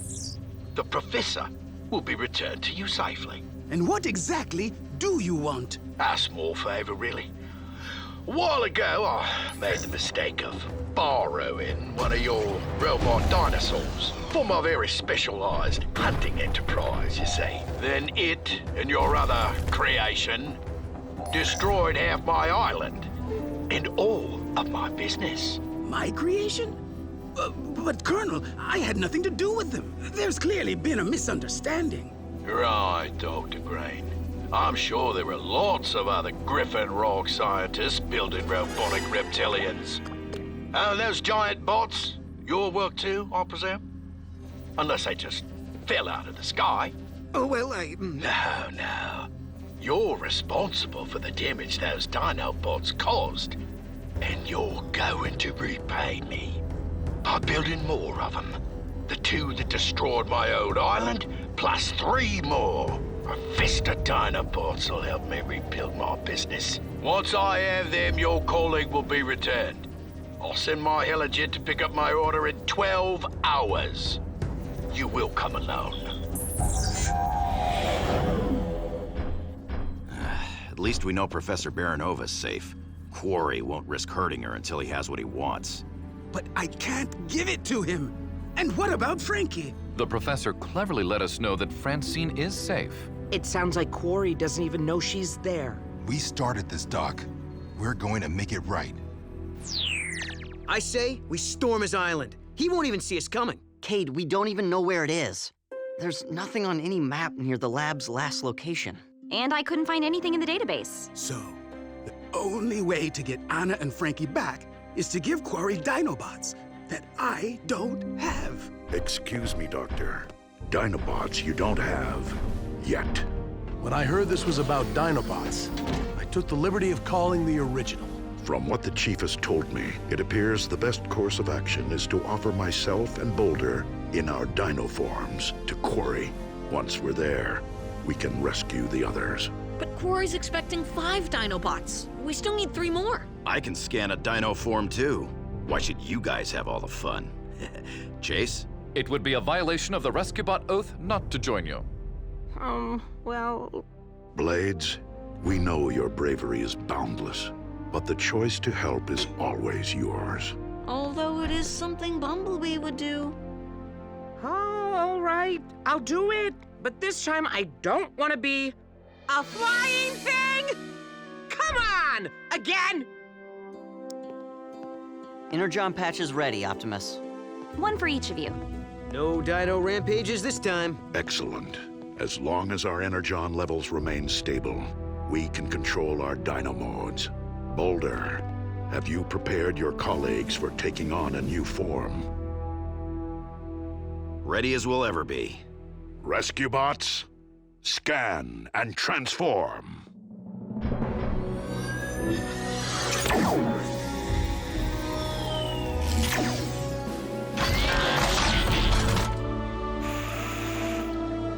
the professor will be returned to you safely. And what exactly do you want? A small favor, really. A while ago, I made the mistake of borrowing one of your robot dinosaurs for my very specialized hunting enterprise, you see. Then it and your other creation destroyed half my island and all of my business. My creation? But Colonel, I had nothing to do with them. There's clearly been a misunderstanding. Right, Dr. Grain. I'm sure there are lots of other Griffin Rock scientists building robotic reptilians. And those giant bots, your work too, I presume? Unless they just fell out of the sky. Oh, well, No. You're responsible for the damage those Dinobots caused. And you're going to repay me by building more of them. The 2 that destroyed my old island, plus 3 more. A fist of Dinobots will help me rebuild my business. Once I have them, your colleague will be returned. I'll send my helijet to pick up my order in 12 hours. You will come alone. At least we know Professor Baranova's safe. Quarry won't risk hurting her until he has what he wants. But I can't give it to him. And what about Frankie? The professor cleverly let us know that Francine is safe. It sounds like Quarry doesn't even know she's there. We started this, Doc. We're going to make it right. I say we storm his island. He won't even see us coming. Cade, we don't even know where it is. There's nothing on any map near the lab's last location. And I couldn't find anything in the database. So, the only way to get Anna and Frankie back is to give Quarry Dinobots that I don't have. Excuse me, Doctor. Dinobots you don't have. Yet. When I heard this was about Dinobots, I took the liberty of calling the original. From what the Chief has told me, it appears the best course of action is to offer myself and Boulder in our dino forms to Quarry. Once we're there, we can rescue the others. But Quarry's expecting 5 Dinobots. We still need 3 more. I can scan a dino form too. Why should you guys have all the fun? Chase? It would be a violation of the Rescue-Bot oath not to join you. Well... Blades, we know your bravery is boundless, but the choice to help is always yours. Although it is something Bumblebee would do. Oh, all right. I'll do it. But this time I don't want to be a flying thing! Come on! Again! Energon patch is ready, Optimus. One for each of you. No dino rampages this time. Excellent. As long as our energon levels remain stable, we can control our dino modes. Boulder, have you prepared your colleagues for taking on a new form? Ready as we'll ever be. Rescue bots, scan and transform.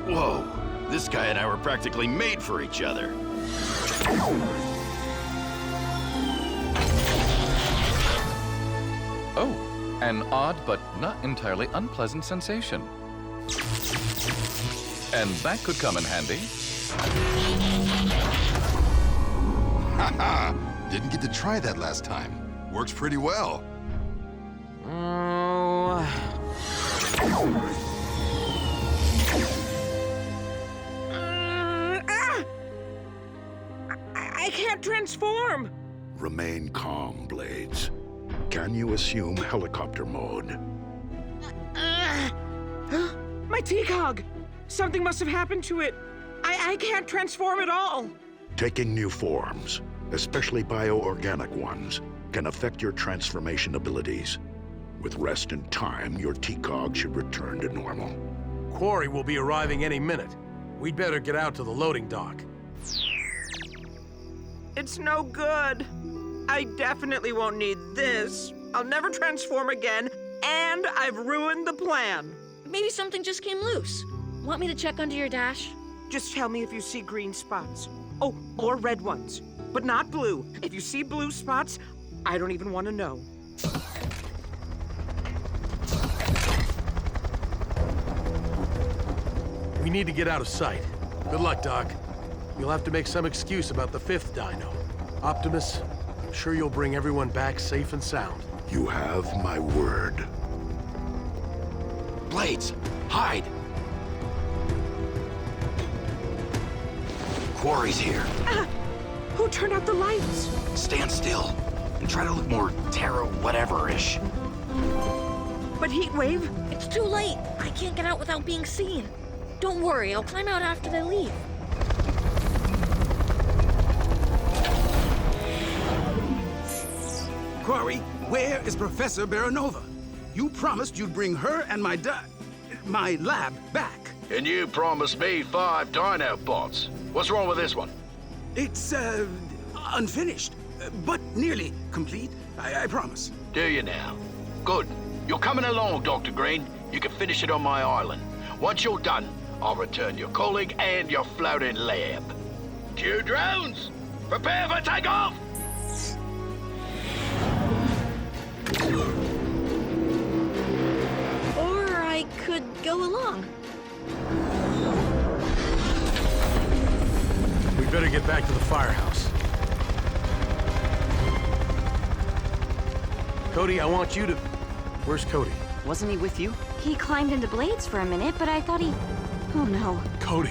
Whoa, this guy and I were practically made for each other. Oh, an odd but not entirely unpleasant sensation. And that could come in handy. Haha! Didn't get to try that last time. Works pretty well. I can't transform! Remain calm, Blades. Can you assume helicopter mode? My T-Cog! Something must have happened to it. I can't transform at all. Taking new forms, especially bioorganic ones, can affect your transformation abilities. With rest and time, your T-Cog should return to normal. Quarry will be arriving any minute. We'd better get out to the loading dock. It's no good. I definitely won't need this. I'll never transform again, and I've ruined the plan. Maybe something just came loose. Want me to check under your dash? Just tell me if you see green spots. Oh, or red ones, but not blue. If you see blue spots, I don't even want to know. We need to get out of sight. Good luck, Doc. You'll have to make some excuse about the 5th dino. Optimus, I'm sure you'll bring everyone back safe and sound. You have my word. Blades, hide! Quarry's here. Who turned out the lights? Stand still and try to look more Terra whatever-ish. But Heatwave? It's too late. I can't get out without being seen. Don't worry, I'll climb out after they leave. Quarry, where is Professor Baranova? You promised you'd bring her and my lab back. And you promised me 5 dino bots. What's wrong with this one? It's, unfinished, but nearly complete, I promise. Do you now? Good. You're coming along, Dr. Green. You can finish it on my island. Once you're done, I'll return your colleague and your floating lab. Q drones, prepare for takeoff! Or I could go along. We better get back to the firehouse. Cody, I want you to... Where's Cody? Wasn't he with you? He climbed into Blades for a minute, but I thought he... Oh no. Cody.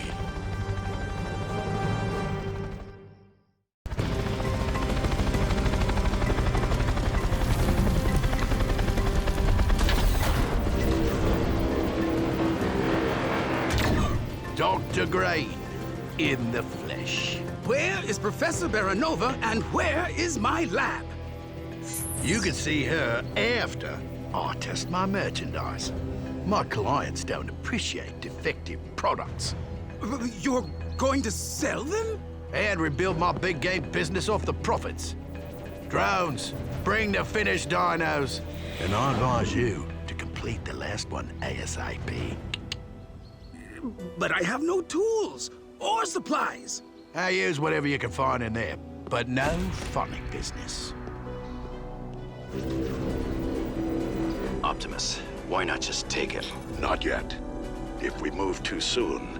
Dr. Green, in the flesh. Where is Professor Baranova and where is my lab? You can see her after I test my merchandise. My clients don't appreciate defective products. You're going to sell them? And rebuild my big game business off the profits. Drones, bring the finished dinos. And I advise you to complete the last one ASAP. But I have no tools or supplies. I use whatever you can find in there, but no funny business. Optimus, why not just take it? Not yet. If we move too soon,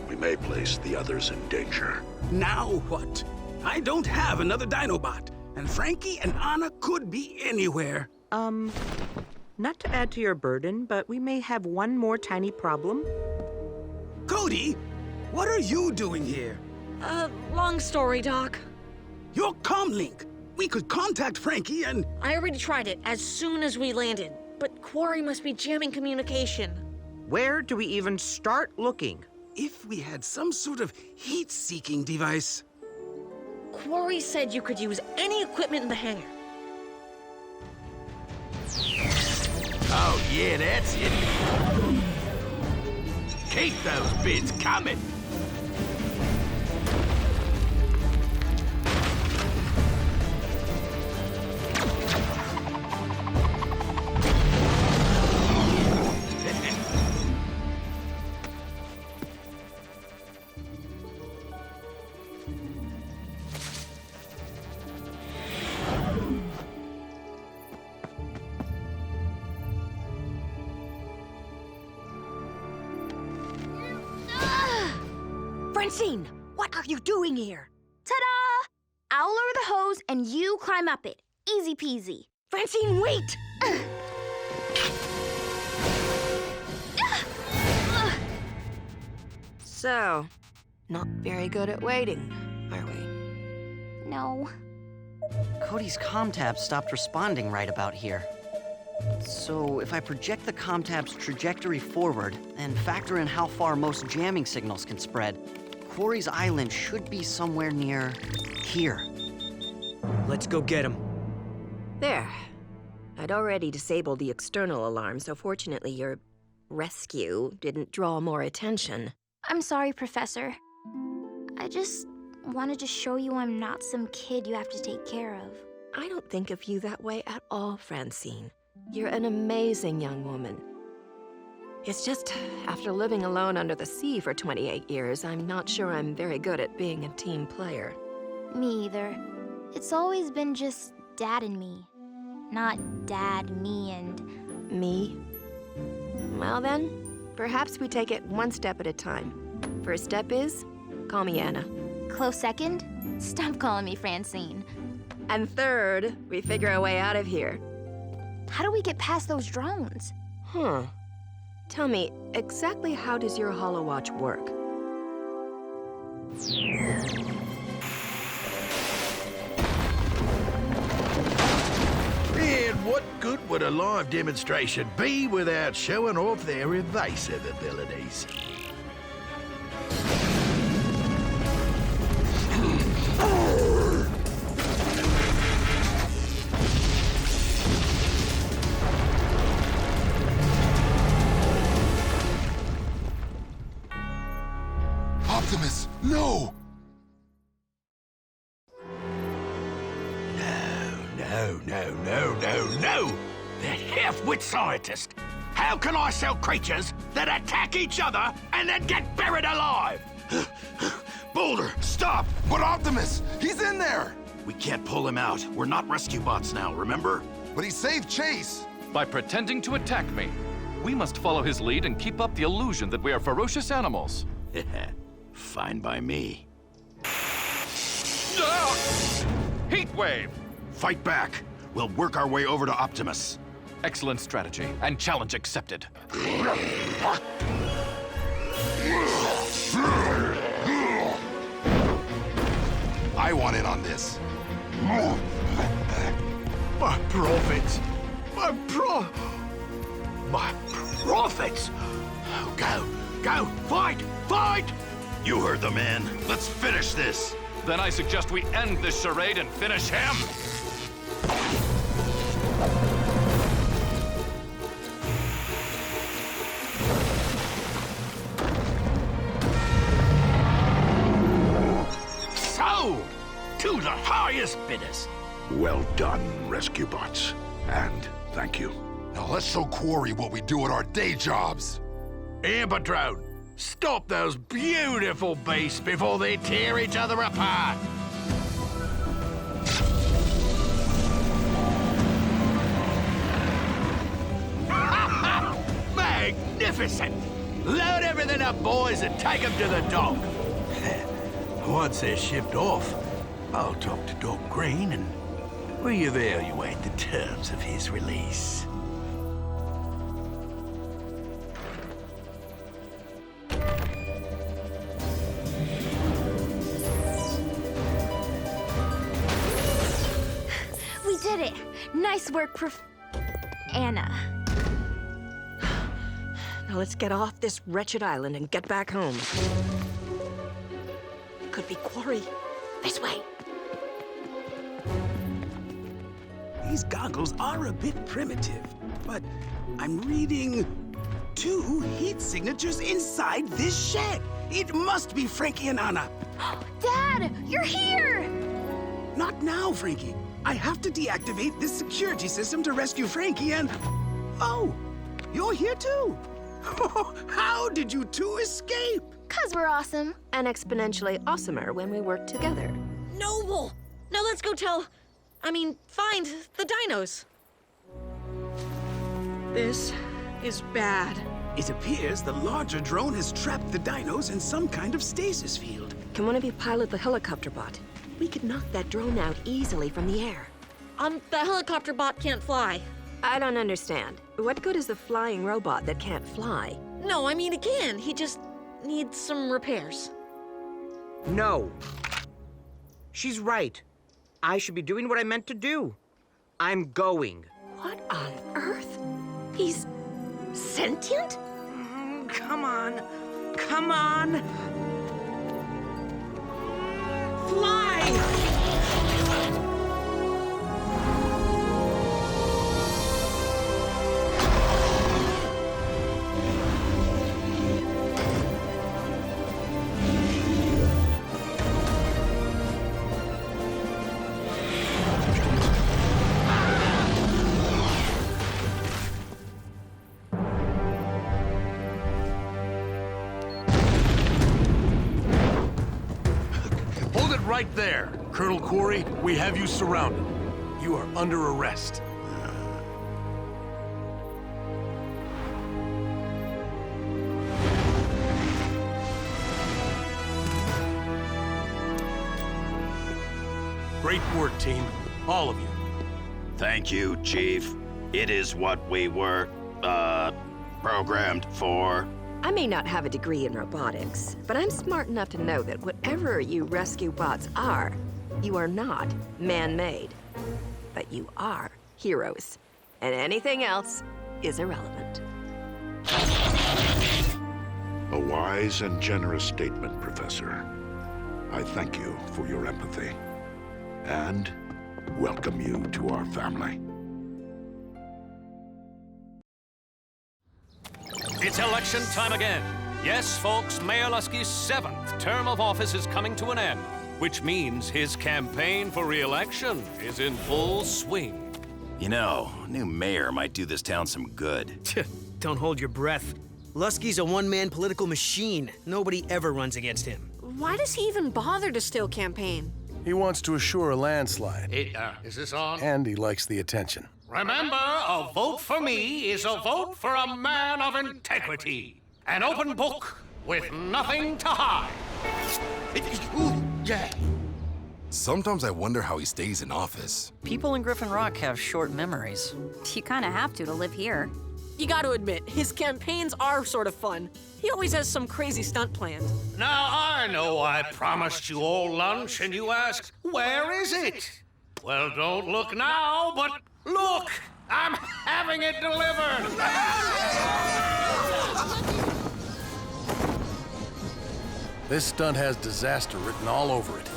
we may place the others in danger. Now what? I don't have another Dinobot, and Frankie and Anna could be anywhere. Not to add to your burden, but we may have one more tiny problem. Cody, what are you doing here? Long story, Doc. Your comlink. We could contact Frankie and... I already tried it as soon as we landed, but Quarry must be jamming communication. Where do we even start looking? If we had some sort of heat-seeking device. Quarry said you could use any equipment in the hangar. Oh, yeah, that's it. Keep those bids coming. Francine, what are you doing here? Ta-da! I'll lower the hose and you climb up it. Easy peasy. Francine, wait! So, not very good at waiting, are we? No. Cody's comm tab stopped responding right about here. So if I project the comm tab's trajectory forward and factor in how far most jamming signals can spread, Quarry's Island should be somewhere near here. Let's go get him. There. I'd already disabled the external alarm, so fortunately your rescue didn't draw more attention. I'm sorry, Professor. I just wanted to show you I'm not some kid you have to take care of. I don't think of you that way at all, Francine. You're an amazing young woman. It's just, after living alone under the sea for 28 years, I'm not sure I'm very good at being a team player. Me either. It's always been just Dad and me. Not Dad, me, and... Me? Well then, perhaps we take it one step at a time. First step is, call me Anna. Close second, stop calling me Francine. And third, we figure a way out of here. How do we get past those drones? Tell me, exactly how does your holowatch work? And what good would a live demonstration be without showing off their evasive abilities? Optimus, no! No! That half-wit scientist! How can I sell creatures that attack each other and then get buried alive? Boulder, stop! But Optimus, he's in there! We can't pull him out. We're not rescue bots now, remember? But he saved Chase! By pretending to attack me, we must follow his lead and keep up the illusion that we are ferocious animals. Fine by me. Heatwave! Fight back! We'll work our way over to Optimus. Excellent strategy, and challenge accepted. I want in on this. My profits! My profits! Go! Fight! You heard the man. Let's finish this. Then I suggest we end this charade and finish him! So, to the highest bidders. Well done, rescue bots. And thank you. Now let's show Quarry what we do at our day jobs. Amber Drone, stop those beautiful beasts before they tear each other apart. Magnificent! Load everything up, boys, and take them to the dock. Once they're shipped off, I'll talk to Doc Green and reevaluate the terms of his release. We did it! Nice work, Anna. Now let's get off this wretched island and get back home. Could be Quarry. This way. These goggles are a bit primitive, but I'm reading 2 heat signatures inside this shed. It must be Frankie and Anna. Dad, you're here! Not now, Frankie. I have to deactivate this security system to rescue Frankie and... Oh, you're here too. How did you two escape? 'Cause we're awesome. And exponentially awesomer when we work together. Noble! Now let's go find the dinos. This is bad. It appears the larger drone has trapped the dinos in some kind of stasis field. Can one of you pilot the Helicopter-Bot? We could knock that drone out easily from the air. The Helicopter-Bot can't fly. I don't understand. What good is a flying robot that can't fly? No, I mean he can. He just needs some repairs. No. She's right. I should be doing what I meant to do. I'm going. What on earth? He's sentient? Come on. Come on. Fly! Right there. Colonel Corey, we have you surrounded. You are under arrest. Great work, team. All of you. Thank you, Chief. It is what we were, programmed for. I may not have a degree in robotics, but I'm smart enough to know that whatever you rescue bots are, you are not man-made. But you are heroes. And anything else is irrelevant. A wise and generous statement, Professor. I thank you for your empathy and welcome you to our family. It's election time again. Yes, folks, Mayor Lusky's 7th term of office is coming to an end, which means his campaign for re-election is in full swing. You know, a new mayor might do this town some good. Don't hold your breath. Lusky's a one-man political machine. Nobody ever runs against him. Why does he even bother to still campaign? He wants to assure a landslide. Is this on? And he likes the attention. Remember, a vote for me is a vote for a man of integrity. An open book with nothing to hide. Sometimes I wonder how he stays in office. People in Griffin Rock have short memories. You kind of have to live here. You got to admit, his campaigns are sort of fun. He always has some crazy stunt plans. Now, I know I promised you all lunch, and you ask, where is it? Well, don't look now, but look! I'm having it delivered! This stunt has disaster written all over it.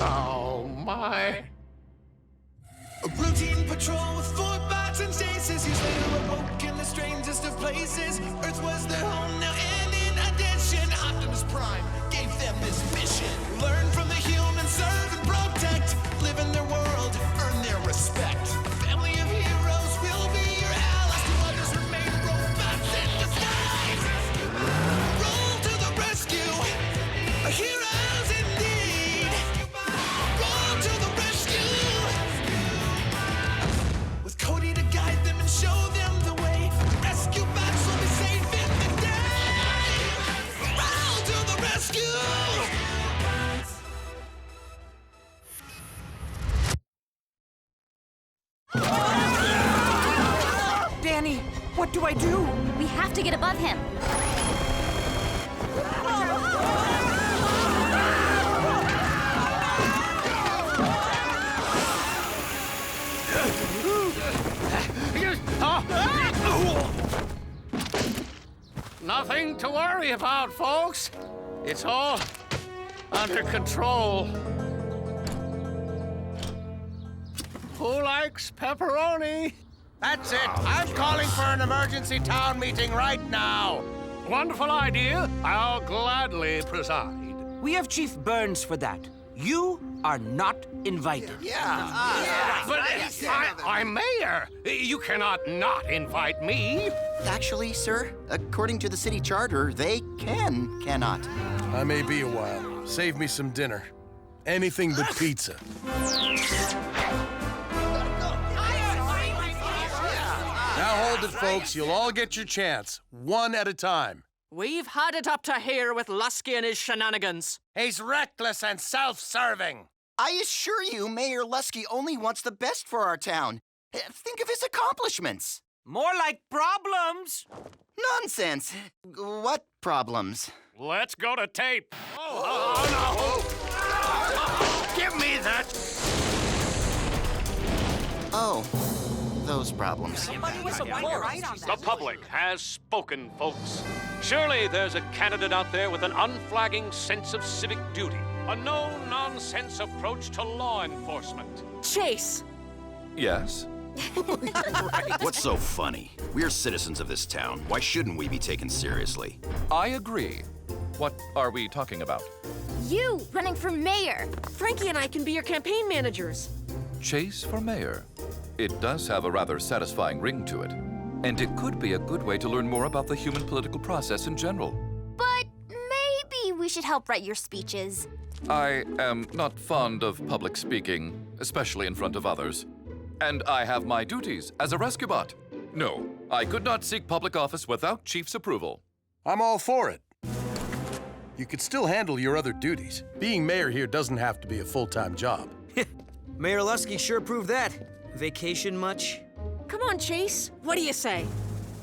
Oh, my. A routine patrol with 4 bots and stasis. Years later awoke in the strangest of places. Earth was their home now, and in addition, Optimus Prime gave them this mission. Learn from the humans, serve and protect. Live in their world, earn their respect. A family of heroes will be your allies. To others remain robots in disguise. Roll to the rescue. Heroes indeed. Roll to the rescue. With Cody to guide them and show them the way. Rescue bots will be safe in the day. Roll to the rescue. Danny, what do I do? We have to get above him. Nothing to worry about, folks. It's all under control. Who likes pepperoni? That's it. I'm calling for an emergency town meeting right now. Wonderful idea. I'll gladly preside. We have Chief Burns for that. You are not invited. But I'm mayor. You cannot not invite me. Actually, sir, according to the city charter, they cannot. I may be a while. Save me some dinner. Anything but pizza. Now hold it, folks. You'll all get your chance, one at a time. We've had it up to here with Lusky and his shenanigans. He's reckless and self-serving. I assure you, Mayor Lusky only wants the best for our town. Think of his accomplishments. More like problems. Nonsense. What problems? Let's go to tape. Oh, no! Give me that! Oh, those problems. The public has spoken, folks. Surely there's a candidate out there with an unflagging sense of civic duty, a no-nonsense approach to law enforcement. Chase! Yes? What's so funny? We're citizens of this town. Why shouldn't we be taken seriously? I agree. What are we talking about? You running for mayor. Frankie and I can be your campaign managers. Chase for mayor. It does have a rather satisfying ring to it. And it could be a good way to learn more about the human political process in general. But maybe we should help write your speeches. I am not fond of public speaking, especially in front of others. And I have my duties as a rescue bot. No, I could not seek public office without Chief's approval. I'm all for it. You could still handle your other duties. Being mayor here doesn't have to be a full-time job. Mayor Lusky sure proved that. Vacation much? Come on, Chase. What do you say?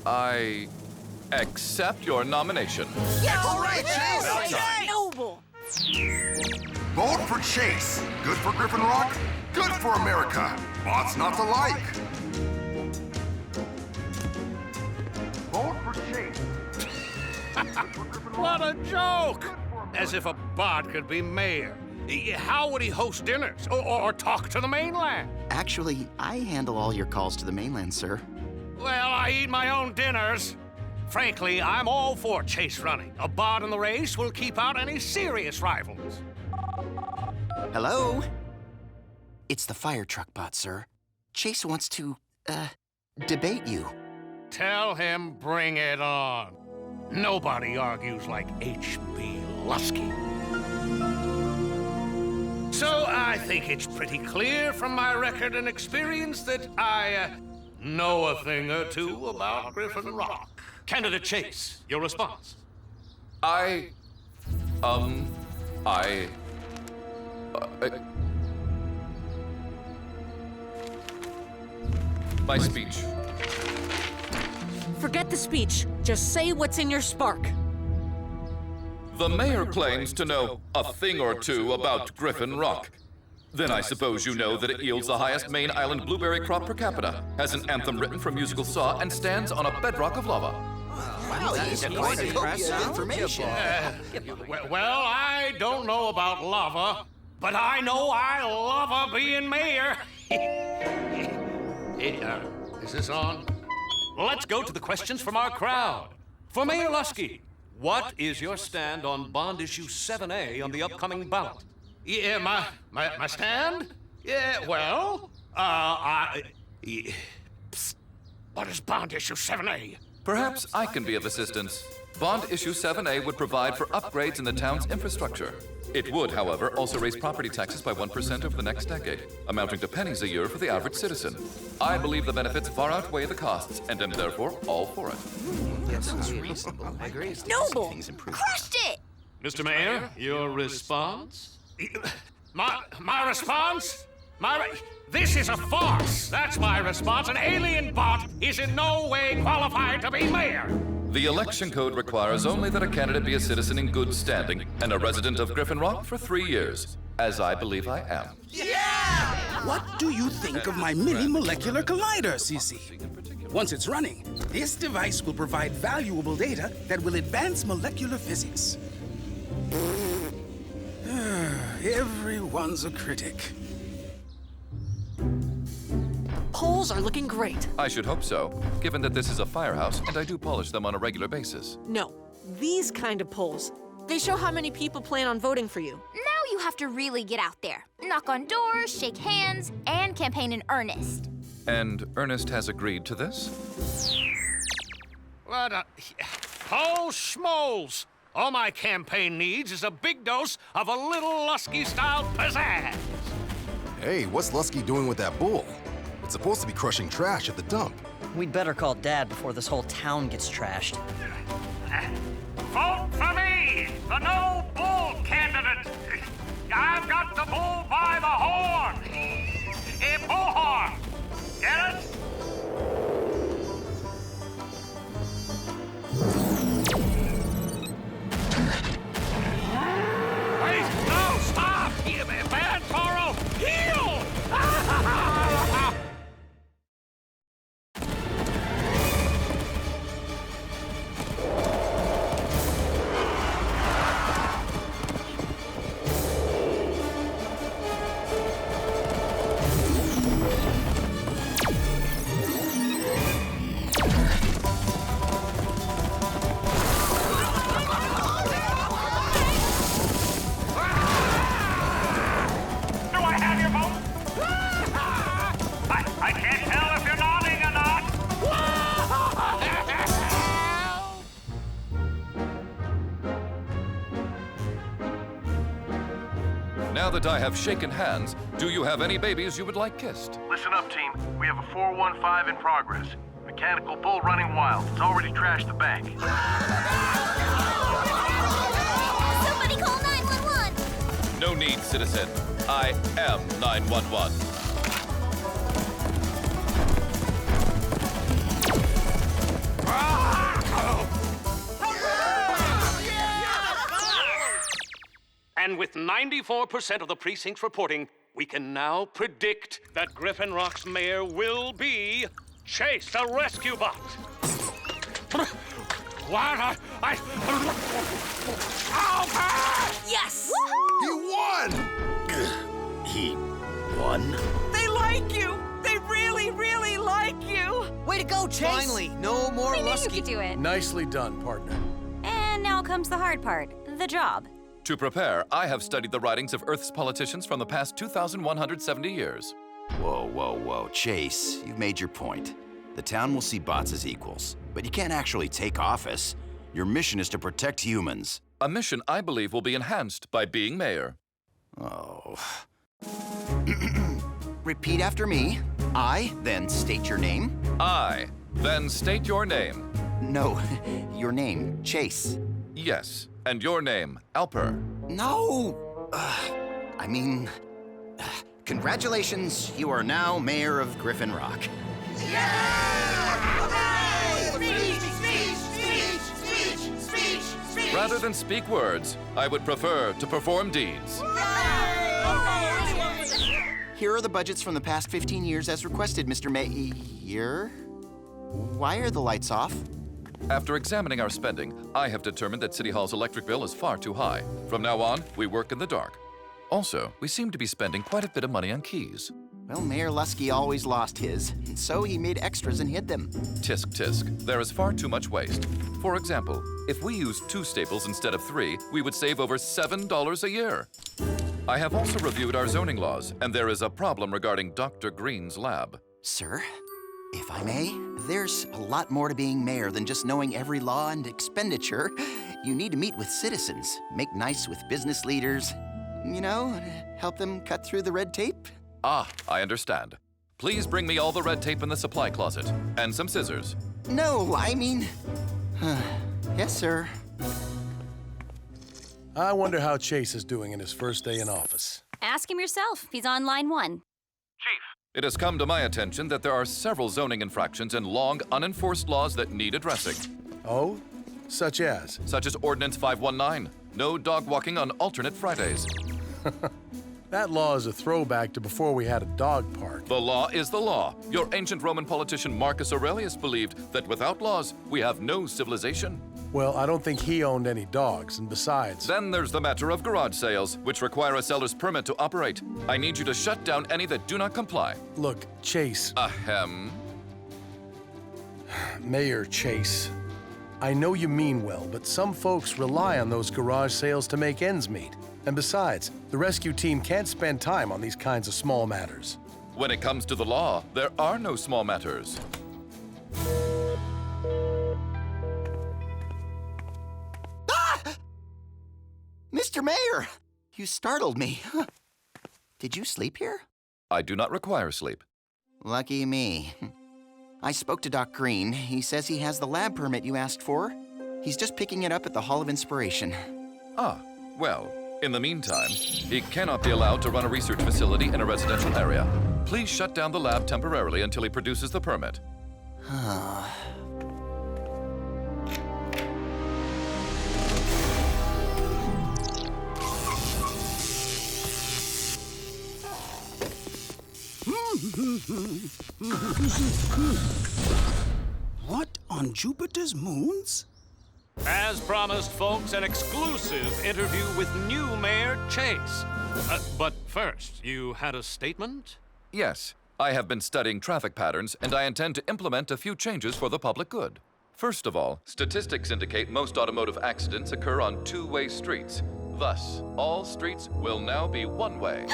I accept your nomination. Yeah, all right, Chase! Snowball. Vote for Chase. Good for Griffin Rock, good for America. Bots not to like. Vote for Chase. What a joke! As if a bot could be mayor. How would he host dinners or talk to the mainland? Actually, I handle all your calls to the mainland, sir. Well, I eat my own dinners. Frankly, I'm all for Chase running. A bot in the race will keep out any serious rivals. Hello? It's the fire truck bot, sir. Chase wants to, debate you. Tell him bring it on. Nobody argues like H.B. Lusky. So I think it's pretty clear from my record and experience that I know a thing or two about Griffin Rock. Candidate Chase, your response? My speech. Forget the speech. Just say what's in your spark. The mayor claims to know a thing or two about Griffin Rock. Then I suppose you know that it yields the highest main island blueberry crop per capita, has an anthem written for musical saw, and stands on a bedrock of lava. Wow, he's quite impressive information. Well, I don't know about lava, but I know I love being mayor. Is this on? Let's go to the questions from our crowd. For Mayor Lusky, what is your stand on bond issue 7A on the upcoming ballot? Yeah, my stand? Yeah, well, Psst. What is bond issue 7A? Perhaps I can be of assistance. Bond issue 7A would provide for upgrades in the town's infrastructure. It would, however, also raise property taxes by 1% over the next decade, amounting to pennies a year for the average citizen. I believe the benefits far outweigh the costs, and am therefore all for it. That sounds reasonable. I agree. Snowball! Crushed it! Mr. Mayor, your response? My response? This is a farce. That's my response. An alien bot is in no way qualified to be mayor. The election code requires only that a candidate be a citizen in good standing and a resident of Griffin Rock for 3 years, as I believe I am. Yeah! What do you think of my mini molecular collider, Cece? Once it's running, this device will provide valuable data that will advance molecular physics. Everyone's a critic. Poles are looking great. I should hope so, given that this is a firehouse and I do polish them on a regular basis. No, these kind of polls. They show how many people plan on voting for you. Now you have to really get out there. Knock on doors, shake hands, and campaign in earnest. And Ernest has agreed to this? What a... Oh, schmoles! All my campaign needs is a big dose of a little Lusky-style pizzazz. Hey, what's Lusky doing with that bull? It's supposed to be crushing trash at the dump. We'd better call Dad before this whole town gets trashed. Vote for me, the no bull candidate. I've got the bull by the horn. A bullhorn. Get it? Wait, no, stop! Bad Toro, heal! Now that I have shaken hands, do you have any babies you would like kissed? Listen up, team. We have a 415 in progress. Mechanical bull running wild. It's already trashed the bank. Somebody call 911! No need, citizen. I am 911. And with 94% of the precincts reporting, we can now predict that Griffin Rock's mayor will be Chase, the rescue bot. What? Yes! He won! He won? They like you! They really, really like you! Way to go, Chase! Finally, no more I knew you Lusky. could do it. Nicely done, partner. And now comes the hard part, the job. To prepare, I have studied the writings of Earth's politicians from the past 2,170 years. Whoa, whoa, whoa. Chase, you've made your point. The town will see bots as equals, but you can't actually take office. Your mission is to protect humans. A mission I believe will be enhanced by being mayor. Oh. Repeat after me. I, then state your name. I, then state your name. No, your name, Chase. Yes, and your name, Alper. No! Congratulations, you are now mayor of Griffin Rock. Rather than speak words, I would prefer to perform deeds. Here are the budgets from the past 15 years as requested, Mr. Mayor. Why are the lights off? After examining our spending, I have determined that City Hall's electric bill is far too high. From now on, we work in the dark. Also, we seem to be spending quite a bit of money on keys. Well, Mayor Lusky always lost his, and so he made extras and hid them. Tisk, tisk. There is far too much waste. For example, if we used 2 staples instead of 3, we would save over $7 a year. I have also reviewed our zoning laws, and there is a problem regarding Dr. Green's lab. Sir, if I may, there's a lot more to being mayor than just knowing every law and expenditure. You need to meet with citizens, make nice with business leaders, you know, help them cut through the red tape. Ah, I understand. Please bring me all the red tape in the supply closet, and some scissors. No, I mean... yes, sir. I wonder how Chase is doing in his first day in office. Ask him yourself. He's on line 1. It has come to my attention that there are several zoning infractions and long, unenforced laws that need addressing. Oh? Such as? Such as Ordinance 519, no dog walking on alternate Fridays. That law is a throwback to before we had a dog park. The law is the law. Your ancient Roman politician Marcus Aurelius believed that without laws, we have no civilization. Well, I don't think he owned any dogs, and besides... Then there's the matter of garage sales, which require a seller's permit to operate. I need you to shut down any that do not comply. Look, Chase... Ahem. Mayor Chase, I know you mean well, but some folks rely on those garage sales to make ends meet. And besides, the rescue team can't spend time on these kinds of small matters. When it comes to the law, there are no small matters. Ah! Mr. Mayor, you startled me. Did you sleep here? I do not require sleep. Lucky me. I spoke to Doc Green. He says he has the lab permit you asked for. He's just picking it up at the Hall of Inspiration. Ah, well, in the meantime, he cannot be allowed to run a research facility in a residential area. Please shut down the lab temporarily until he produces the permit. What on Jupiter's moons? As promised, folks, an exclusive interview with new Mayor Chase. But first, you had a statement? Yes, I have been studying traffic patterns, and I intend to implement a few changes for the public good. First of all, statistics indicate most automotive accidents occur on two-way streets. Thus, all streets will now be one-way.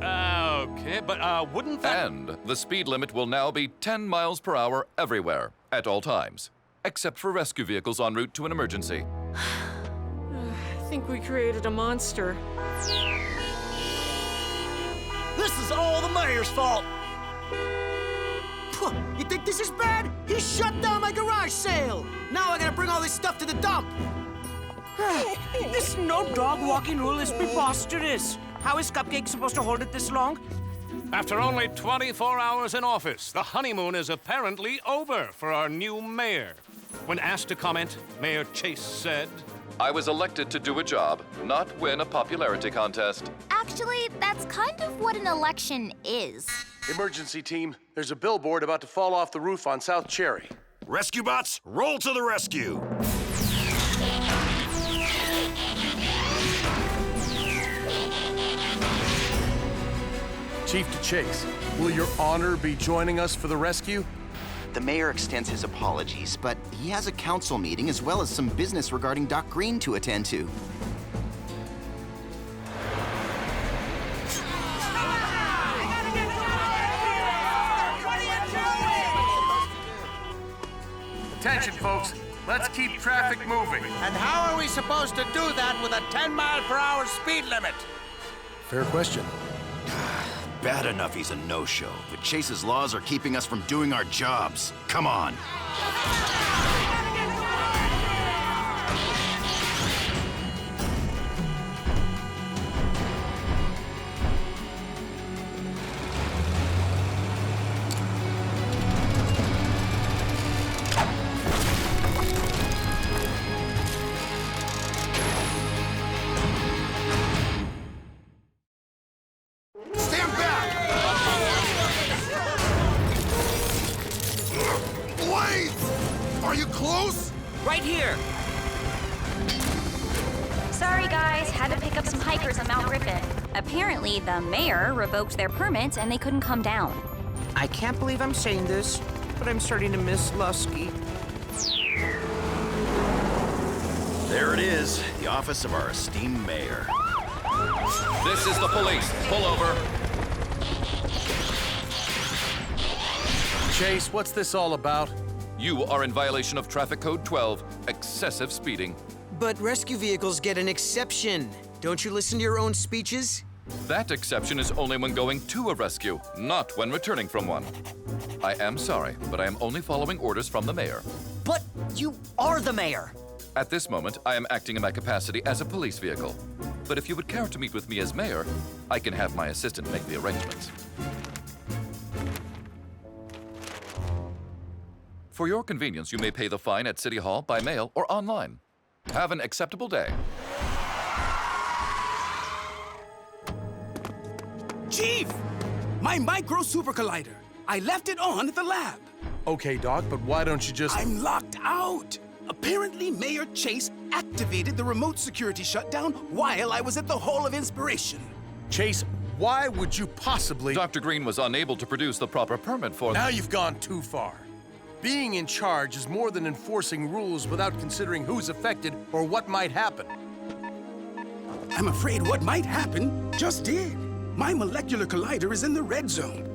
Okay, but wouldn't that... And the speed limit will now be 10 miles per hour everywhere, at all times, except for rescue vehicles en route to an emergency. I think we created a monster. This is all the mayor's fault! You think this is bad? He shut down my garage sale! Now I gotta bring all this stuff to the dump! This no dog walking rule is preposterous. How is Cupcake supposed to hold it this long? After only 24 hours in office, the honeymoon is apparently over for our new mayor. When asked to comment, Mayor Chase said, I was elected to do a job, not win a popularity contest. Actually, that's kind of what an election is. Emergency team, there's a billboard about to fall off the roof on South Cherry. Rescue bots, roll to the rescue! Chief to Chase, will your honor be joining us for the rescue? The mayor extends his apologies, but he has a council meeting as well as some business regarding Doc Green to attend to. Attention, folks. Let's keep traffic moving. And how are we supposed to do that with a 10-mile-per-hour speed limit? Fair question. Bad enough he's a no-show, but Chase's laws are keeping us from doing our jobs. Come on. Are you close? Right here. Sorry, guys. Had to pick up some hikers on Mount Griffin. Apparently, the mayor revoked their permits and they couldn't come down. I can't believe I'm saying this, but I'm starting to miss Lusky. There it is, the office of our esteemed mayor. This is the police. Pull over. Chase, what's this all about? You are in violation of Traffic Code 12, excessive speeding. But rescue vehicles get an exception. Don't you listen to your own speeches? That exception is only when going to a rescue, not when returning from one. I am sorry, but I am only following orders from the mayor. But you are the mayor. At this moment, I am acting in my capacity as a police vehicle. But if you would care to meet with me as mayor, I can have my assistant make the arrangements. For your convenience, you may pay the fine at City Hall, by mail, or online. Have an acceptable day. Chief! My micro super collider. I left it on at the lab. Okay, Doc, but why don't you just... I'm locked out. Apparently, Mayor Chase activated the remote security shutdown while I was at the Hall of Inspiration. Chase, why would you possibly... Dr. Green was unable to produce the proper permit for... Now you've gone too far. Being in charge is more than enforcing rules without considering who's affected or what might happen. I'm afraid what might happen just did. My molecular collider is in the red zone.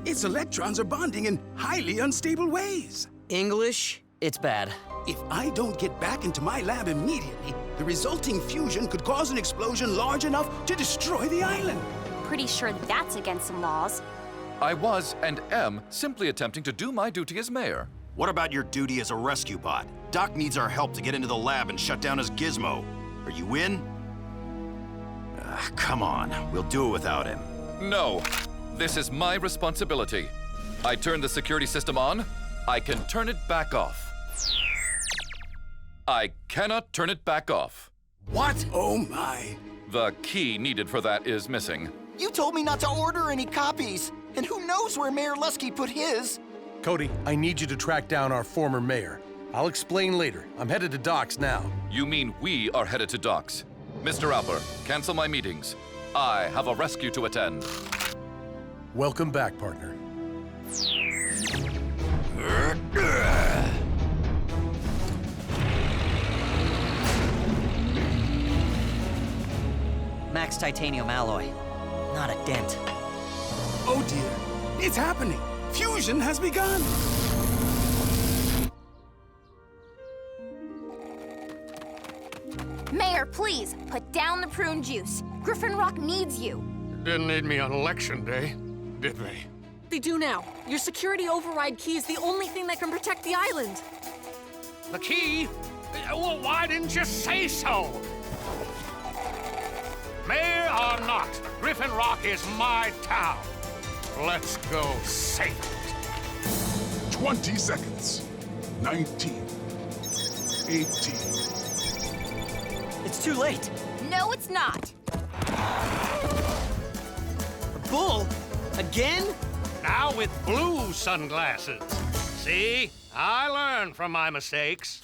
Its electrons are bonding in highly unstable ways. English? It's bad. If I don't get back into my lab immediately, the resulting fusion could cause an explosion large enough to destroy the island. Pretty sure that's against some laws. I was and am simply attempting to do my duty as mayor. What about your duty as a rescue bot? Doc needs our help to get into the lab and shut down his gizmo. Are you in? Come on, we'll do it without him. No, this is my responsibility. I turned the security system on. I can turn it back off. I cannot turn it back off. What? Oh my. The key needed for that is missing. You told me not to order any copies. And who knows where Mayor Lusky put his? Cody, I need you to track down our former mayor. I'll explain later. I'm headed to Doc's now. You mean we are headed to Doc's? Mr. Alper, cancel my meetings. I have a rescue to attend. Welcome back, partner. Max titanium alloy. Not a dent. Oh dear, it's happening. Fusion has begun. Mayor, please, put down the prune juice. Griffin Rock needs you. Didn't need me on election day, did they? They do now. Your security override key is the only thing that can protect the island. The key? Well, why didn't you say so? Mayor or not, Griffin Rock is my town. Let's go save it. 20 seconds. 19. 18. It's too late. No, it's not. A bull? Again? Now with blue sunglasses. See? I learn from my mistakes.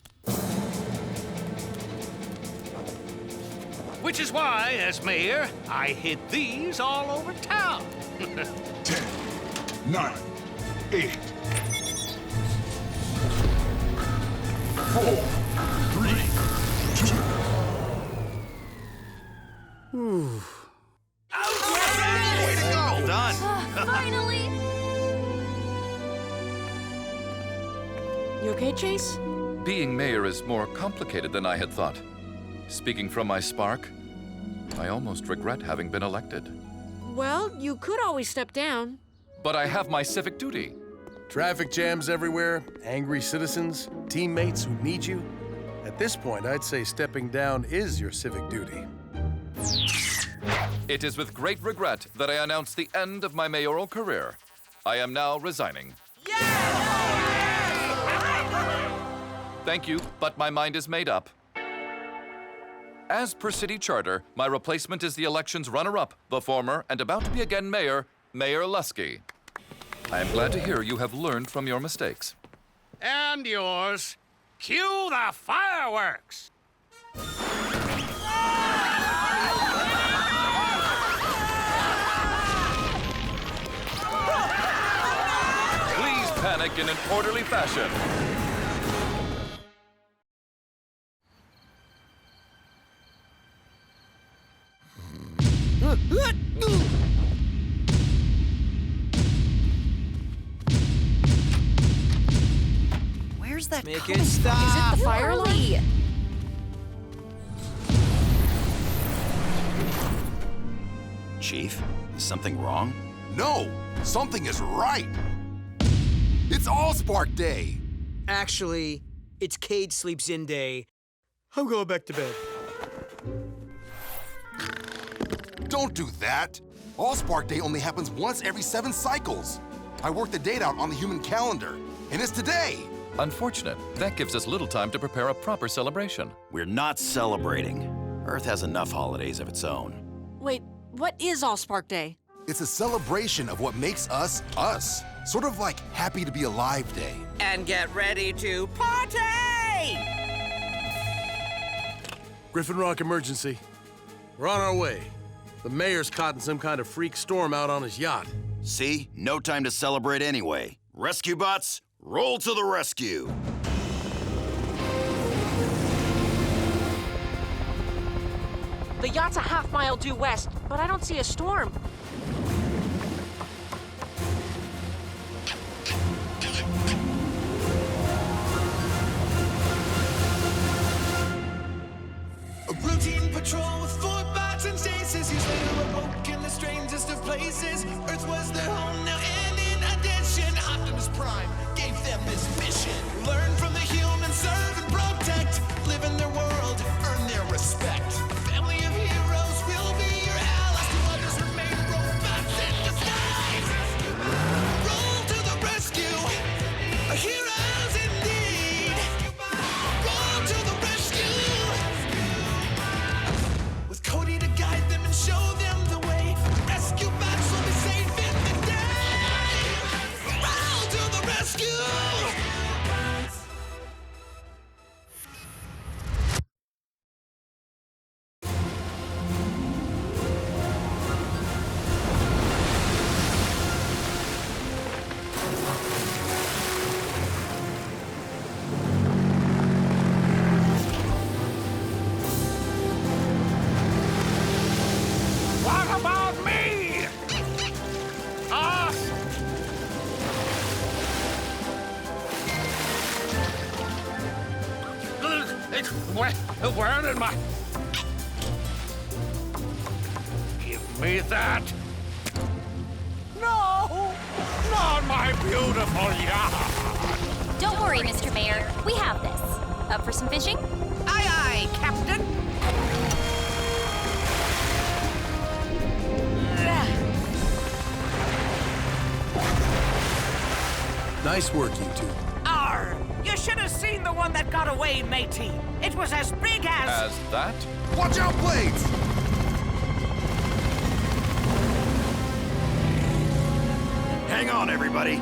Which is why, as mayor, I hid these all over town. 10, 9, 8, 4, 3, 2. Way to go! Well done. Finally! You okay, Chase? Being mayor is more complicated than I had thought. Speaking from my spark, I almost regret having been elected. Well, you could always step down. But I have my civic duty. Traffic jams everywhere, angry citizens, teammates who need you. At this point, I'd say stepping down is your civic duty. It is with great regret that I announce the end of my mayoral career. I am now resigning. Thank you, but my mind is made up. As per city charter, my replacement is the election's runner-up, the former and about to be again mayor, Mayor Lusky. I am glad to hear you have learned from your mistakes. And yours. Cue the fireworks! Please panic in an orderly fashion. Where's that Make coming it from? stop. Is it the fire alarm? Chief, is something wrong? No, something is right. It's Allspark Day. Actually, it's Cade Sleeps In Day. I'm going back to bed. Don't do that. Allspark Day only happens once every 7 cycles. I worked the date out on the human calendar, and it's today. Unfortunate. That gives us little time to prepare a proper celebration. We're not celebrating. Earth has enough holidays of its own. Wait, what is Allspark Day? It's a celebration of what makes us, us. Sort of like Happy to Be Alive Day. And get ready to party! Griffin Rock emergency. We're on our way. The mayor's caught in some kind of freak storm out on his yacht. See? No time to celebrate anyway. Rescue bots, roll to the rescue! The yacht's a half-mile due west, but I don't see a storm. A routine patrol with 4 bots and stasis. Years later awoke in the strangest of places. Earth was their home now, and in addition, Optimus Prime gave them this mission. Learn from the humans, serve and protect. Live in their world, earn their respect. A family of heroes will be your allies. To others remain robots in disguise. Roll to the rescue. Heroes indeed. Roll to the rescue. With Cody to guide them and show them the way. Rescue bots will be safe in the day. Roll to the rescue. What about me? Where did my... Give me that. No! Not my beautiful yacht! Don't worry, Mr. Mayor. We have this. Up for some fishing? Aye, aye, Captain. Nice work, you two. Arr! You should have seen the one that got away, matey. It was as big as... As that? Watch out, blades! Hang on, everybody.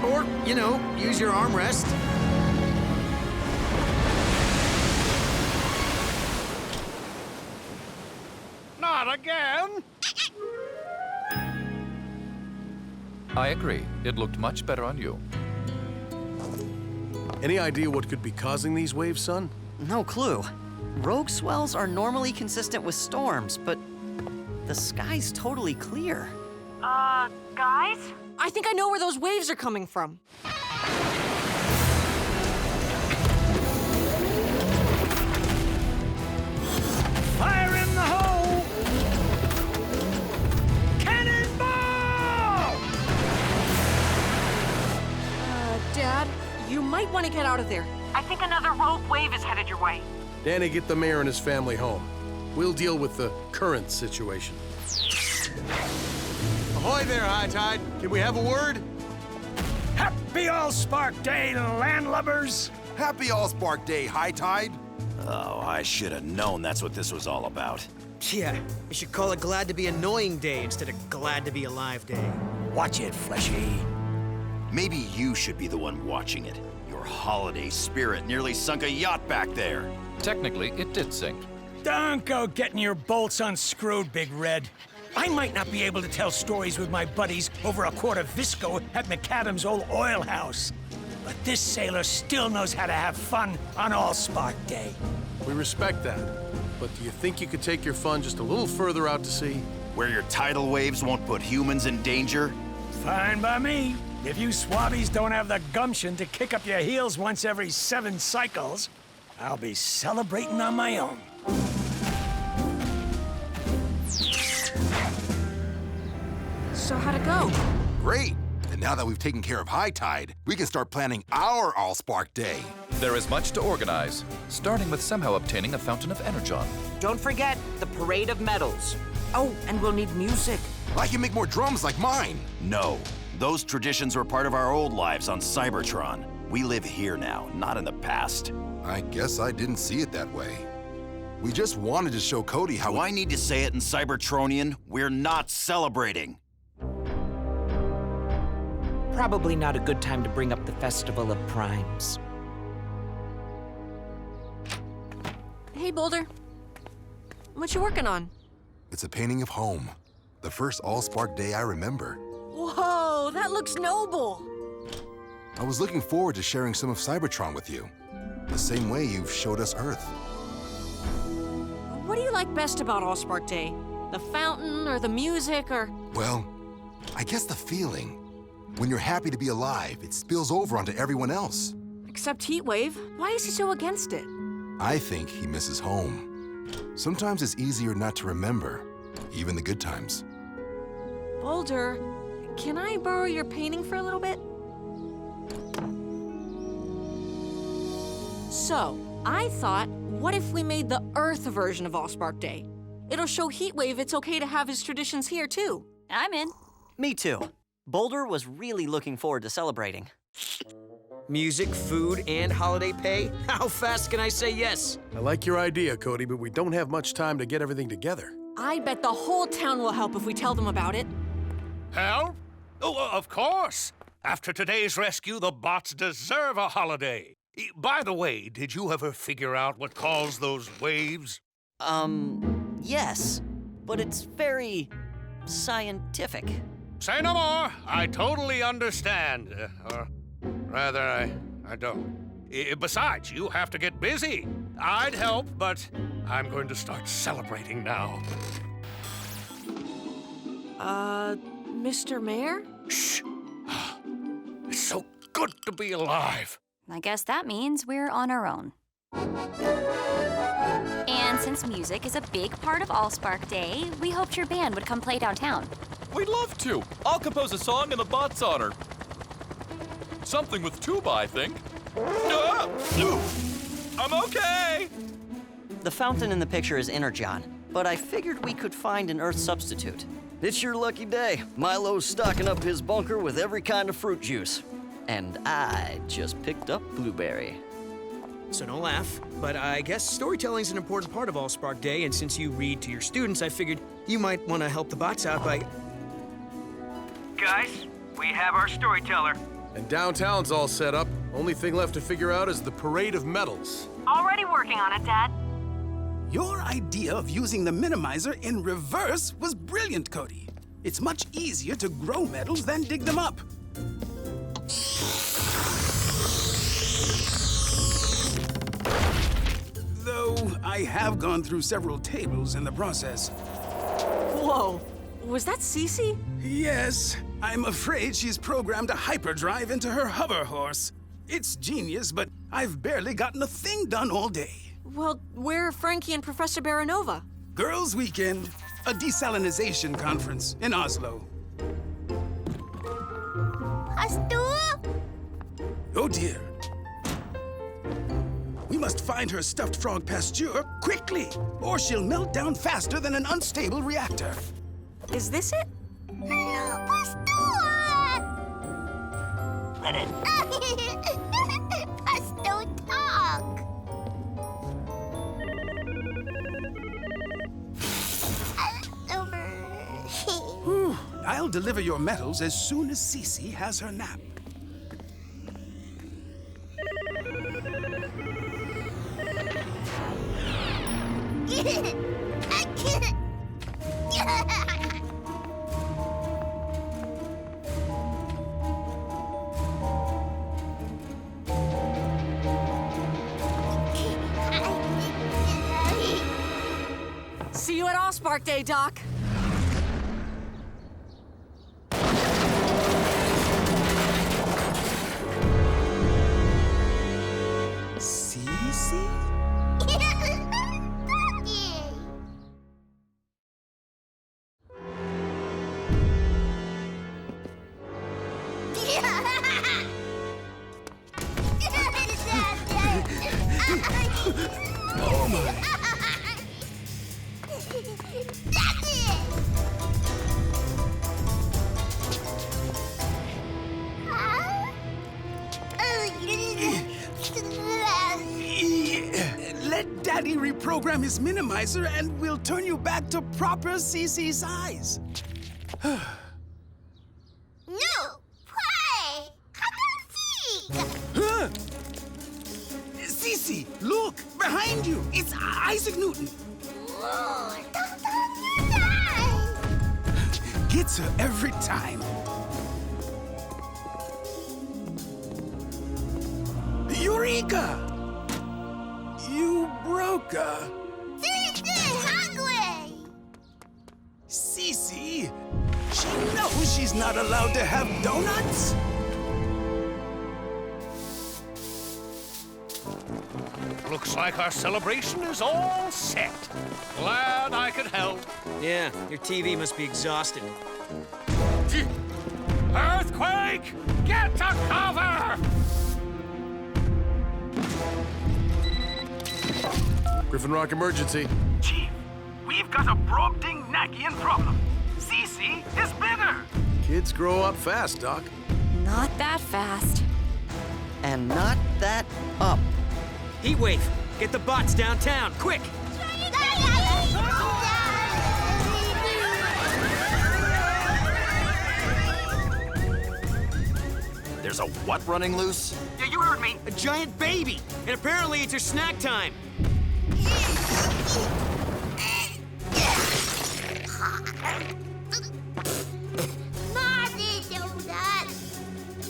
Or, you know, use your armrest. Not again! I agree. It looked much better on you. Any idea what could be causing these waves, son? No clue. Rogue swells are normally consistent with storms, but the sky's totally clear. Guys? I think I know where those waves are coming from. Fire in the hole! Cannonball! Dad, you might want to get out of there. I think another rogue wave is headed your way. Danny, get the mayor and his family home. We'll deal with the current situation. Ahoy there, High Tide. Can we have a word? Happy All-Spark Day, landlubbers! Happy All-Spark Day, High Tide! Oh, I should have known that's what this was all about. Yeah, you should call it Glad to Be Annoying Day instead of Glad to Be Alive Day. Watch it, Fleshy. Maybe you should be the one watching it. Your holiday spirit nearly sunk a yacht back there. Technically, it did sink. Don't go getting your bolts unscrewed, Big Red. I might not be able to tell stories with my buddies over a quart of Visco at McAdam's old oil house. But this sailor still knows how to have fun on All-Spark Day. We respect that. But do you think you could take your fun just a little further out to sea? Where your tidal waves won't put humans in danger? Fine by me. If you swabbies don't have the gumption to kick up your heels once every 7 cycles, I'll be celebrating on my own. So how'd it go? Great. And now that we've taken care of High Tide, we can start planning our All-Spark Day. There is much to organize, starting with somehow obtaining a fountain of energon. Don't forget the Parade of Medals. Oh, and we'll need music. I can make more drums like mine. No. Those traditions were part of our old lives on Cybertron. We live here now, not in the past. I guess I didn't see it that way. We just wanted to show Cody how— Do I need to say it in Cybertronian? We're not celebrating. Probably not a good time to bring up the Festival of Primes. Hey, Boulder. What you working on? It's a painting of home. The first All-Spark day I remember. Whoa, that looks noble. I was looking forward to sharing some of Cybertron with you. The same way you've showed us Earth. What do you like best about All-Spark Day? The fountain, or the music, or... Well, I guess the feeling. When you're happy to be alive, it spills over onto everyone else. Except Heatwave. Why is he so against it? I think he misses home. Sometimes it's easier not to remember, even the good times. Boulder, can I borrow your painting for a little bit? So, I thought, what if we made the Earth version of All-Spark Day? It'll show Heatwave it's okay to have his traditions here, too. I'm in. Me too. Boulder was really looking forward to celebrating. Music, food, and holiday pay? How fast can I say yes? I like your idea, Cody, but we don't have much time to get everything together. I bet the whole town will help if we tell them about it. Help? Oh, of course. After today's rescue, the bots deserve a holiday. By the way, did you ever figure out what caused those waves? Yes. But it's very scientific. Say no more. I totally understand. Or rather, I don't. Besides, you have to get busy. I'd help, but I'm going to start celebrating now. Mr. Mayor? Shh. It's so good to be alive. I guess that means we're on our own. And since music is a big part of All-Spark Day, we hoped your band would come play downtown. We'd love to. I'll compose a song in the bot's honor. Something with tuba, I think. I'm okay! The fountain in the picture is Energon, but I figured we could find an Earth substitute. It's your lucky day. Milo's stocking up his bunker with every kind of fruit juice. And I just picked up blueberry. So don't laugh, but I guess storytelling's an important part of All-Spark Day, and since you read to your students, I figured you might want to help the bots out by... Guys, we have our storyteller. And downtown's all set up. Only thing left to figure out is the parade of medals. Already working on it, Dad. Your idea of using the minimizer in reverse was brilliant, Cody. It's much easier to grow medals than dig them up. Though I have gone through several tables in the process. Whoa, was that Cece? Yes, I'm afraid she's programmed a hyperdrive into her hover horse. It's genius, but I've barely gotten a thing done all day. Well, where are Frankie and Professor Baranova? Girls' Weekend, a desalinization conference in Oslo. Oh dear. We must find her stuffed frog Pasteur quickly, or she'll melt down faster than an unstable reactor. Is this it? Hello, Pasteur, talk. I'll deliver your medals as soon as Cece has her nap. See you at All-Spark Day, Doc. Oh my. reprogram his minimizer and we'll turn you back to proper CC size. No! Play! Huh? CC, look! Behind you! It's Isaac Newton! Gets her every time. Eureka! You broke her. Cece, she knows she's not allowed to have donuts. Looks like our celebration is all set. Glad I could help. Yeah, your TV must be exhausted. Earthquake! Get to cover! Griffin Rock emergency. Chief, we've got a Brobdingnagian problem. Cece is bigger. Kids grow up fast, Doc. Not that fast. And not that up. Heatwave, get the bots downtown, quick! There's a what running loose? Yeah, you heard me. A giant baby! And apparently it's her snack time.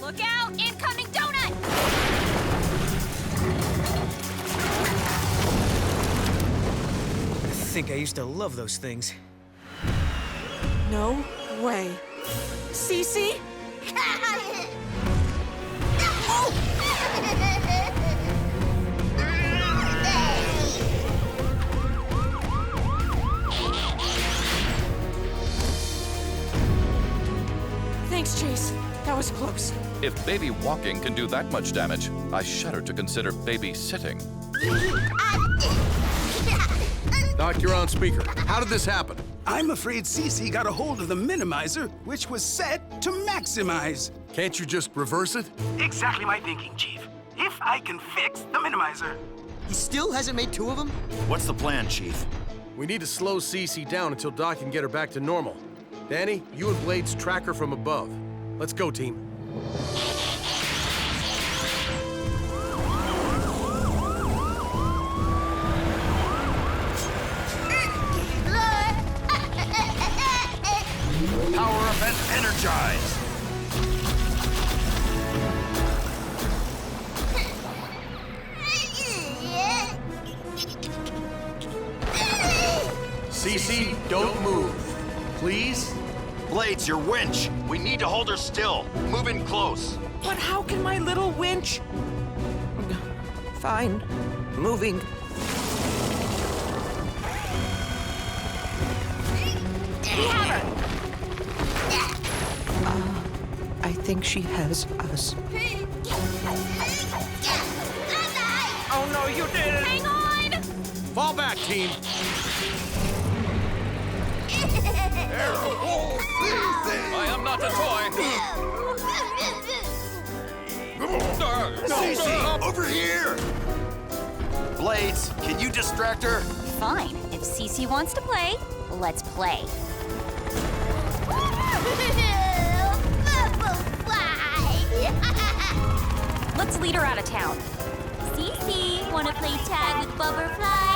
Look out! Incoming donut! I think I used to love those things. No way. Cece? Thanks, Chase. That was close. If baby walking can do that much damage, I shudder to consider baby sitting. Doc, you're on speaker. How did this happen? I'm afraid Cece got a hold of the minimizer, which was set to maximize. Can't you just reverse it? Exactly my thinking, Chief. If I can fix the minimizer. He still hasn't made two of them? What's the plan, Chief? We need to slow Cece down until Doc can get her back to normal. Danny, you and Blades track her from above. Let's go, team. Power event energized! Cece, don't move. Please? Blades, your winch! We need to hold her still. Move in close. But how can my little winch... Fine. Moving. We have her! I think she has us. Oh no, you didn't! Hang on! Fall back, team. I am not a toy. Cece, over here! Blades, can you distract her? Fine. If Cece wants to play, let's play. Let's lead her out of town. Cece, wanna play tag with Bubberfly?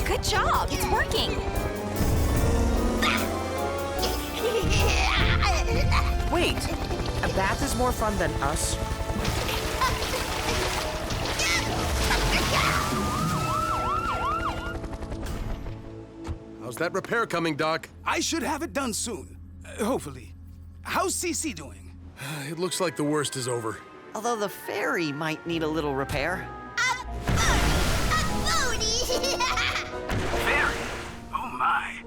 Good job, it's working. Wait, a bath is more fun than us? How's that repair coming, Doc? I should have it done soon. Hopefully. How's Cece doing? It looks like the worst is over. Although the ferry might need a little repair. Very. Oh my.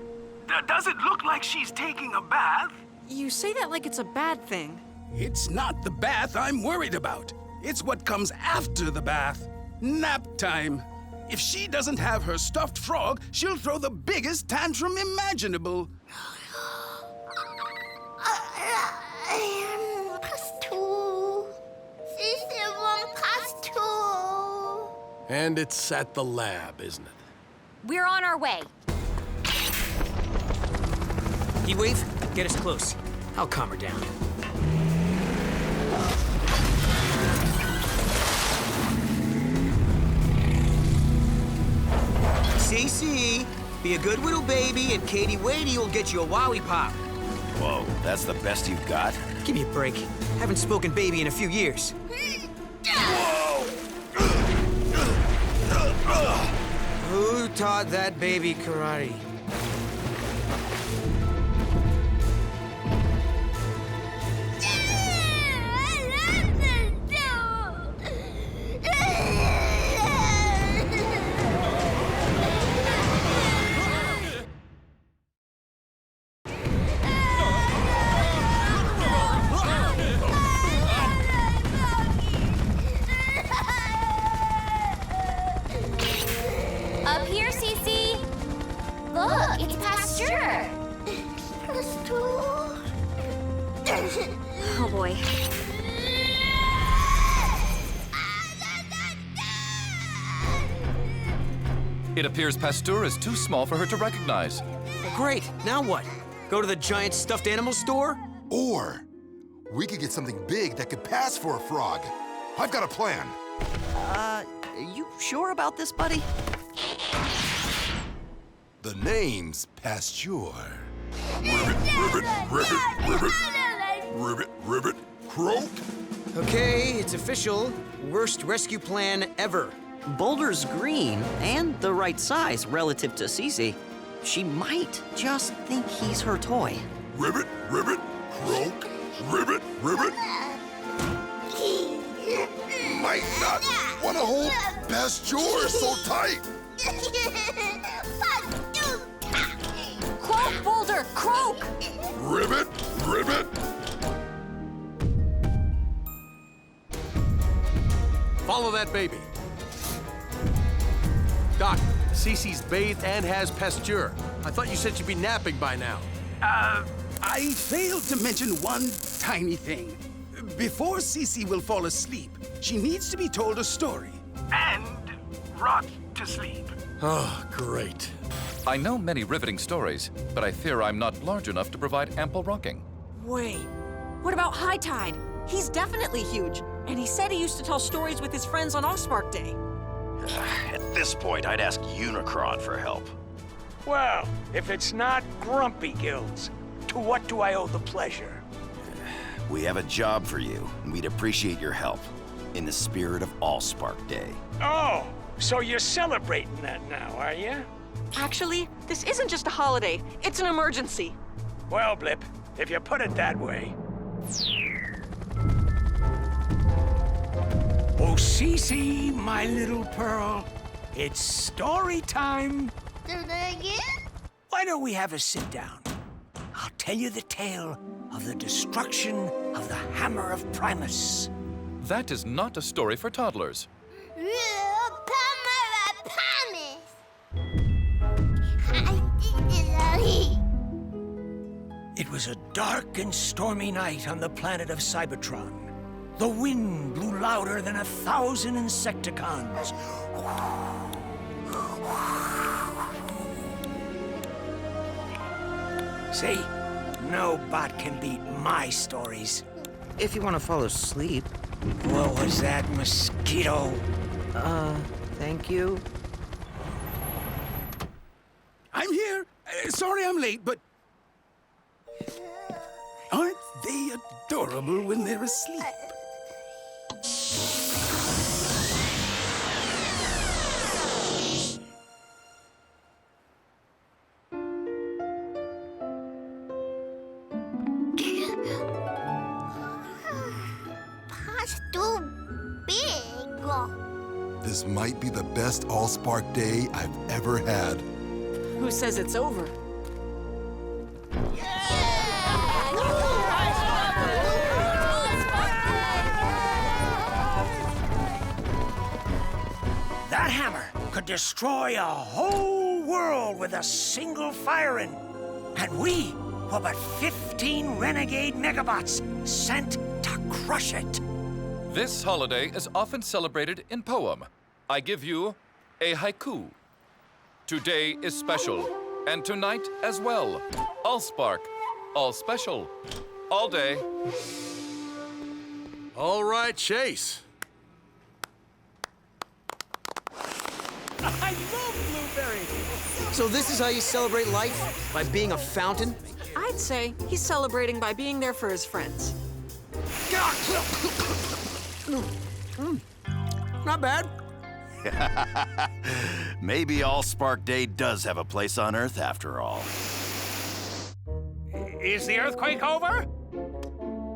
Does it look like she's taking a bath? You say that like it's a bad thing. It's not the bath I'm worried about. It's what comes after the bath. Nap time. If she doesn't have her stuffed frog, she'll throw the biggest tantrum imaginable. +2. Sister And it's at the lab, isn't it? We're on our way. Heatwave, get us close. I'll calm her down. Cece, be a good little baby, and Katie Wadey will get you a Wowie Pop. Whoa, that's the best you've got? Give me a break. Haven't spoken baby in a few years. Who taught that baby karate? Up here, Cece. Look, it's Pasteur. Oh boy. It appears Pasteur is too small for her to recognize. Great, now what? Go to the giant stuffed animal store? Or we could get something big that could pass for a frog. I've got a plan. You sure about this, buddy? The name's Pasteur. Ribbit, croak. Okay, it's official. Worst rescue plan ever. Boulder's green and the right size relative to Cece. She might just think he's her toy. Ribbit, croak. Ribbit. Might not want to hold Pasteur so tight. Croak, Boulder, croak! Ribbit. Follow that baby. Doc, Cece's bathed and has Pasteur. I thought you said she'd be napping by now. I failed to mention one tiny thing. Before Cece will fall asleep, she needs to be told a story. And rock to sleep. Oh, great. I know many riveting stories, but I fear I'm not large enough to provide ample rocking. Wait, what about High Tide? He's definitely huge, and he said he used to tell stories with his friends on Allspark Day. At this point, I'd ask Unicron for help. Well, if it's not Grumpy Gills, to what do I owe the pleasure? We have a job for you, and we'd appreciate your help. In the spirit of Allspark Day. Oh, so you're celebrating that now, are you? Actually, this isn't just a holiday, it's an emergency. Well, Blip, if you put it that way. Oh, Cece, my little pearl, it's story time. Why don't we have a sit down? I'll tell you the tale of the destruction of the Hammer of Primus. That is not a story for toddlers. It was a dark and stormy night on the planet of Cybertron. The wind blew louder than 1,000 Decepticons. See? No bot can beat my stories. If you want to fall asleep. What was that, mosquito? Thank you. I'm here. Sorry I'm late, but... Aren't they adorable when they're asleep? That's too big. This might be the best Allspark Day I've ever had. Who says it's over? That hammer could destroy a whole world with a single firing. And we were but 15 renegade Megabots sent to crush it. This holiday is often celebrated in poem. I give you a haiku. Today is special, and tonight as well. All spark, all special, all day. All right, Chase. I love blueberries. So this is how you celebrate life? By being a fountain? I'd say he's celebrating by being there for his friends. Not bad. Maybe All-Spark Day does have a place on Earth after all. Is the earthquake over?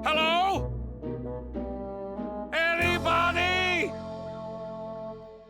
Hello?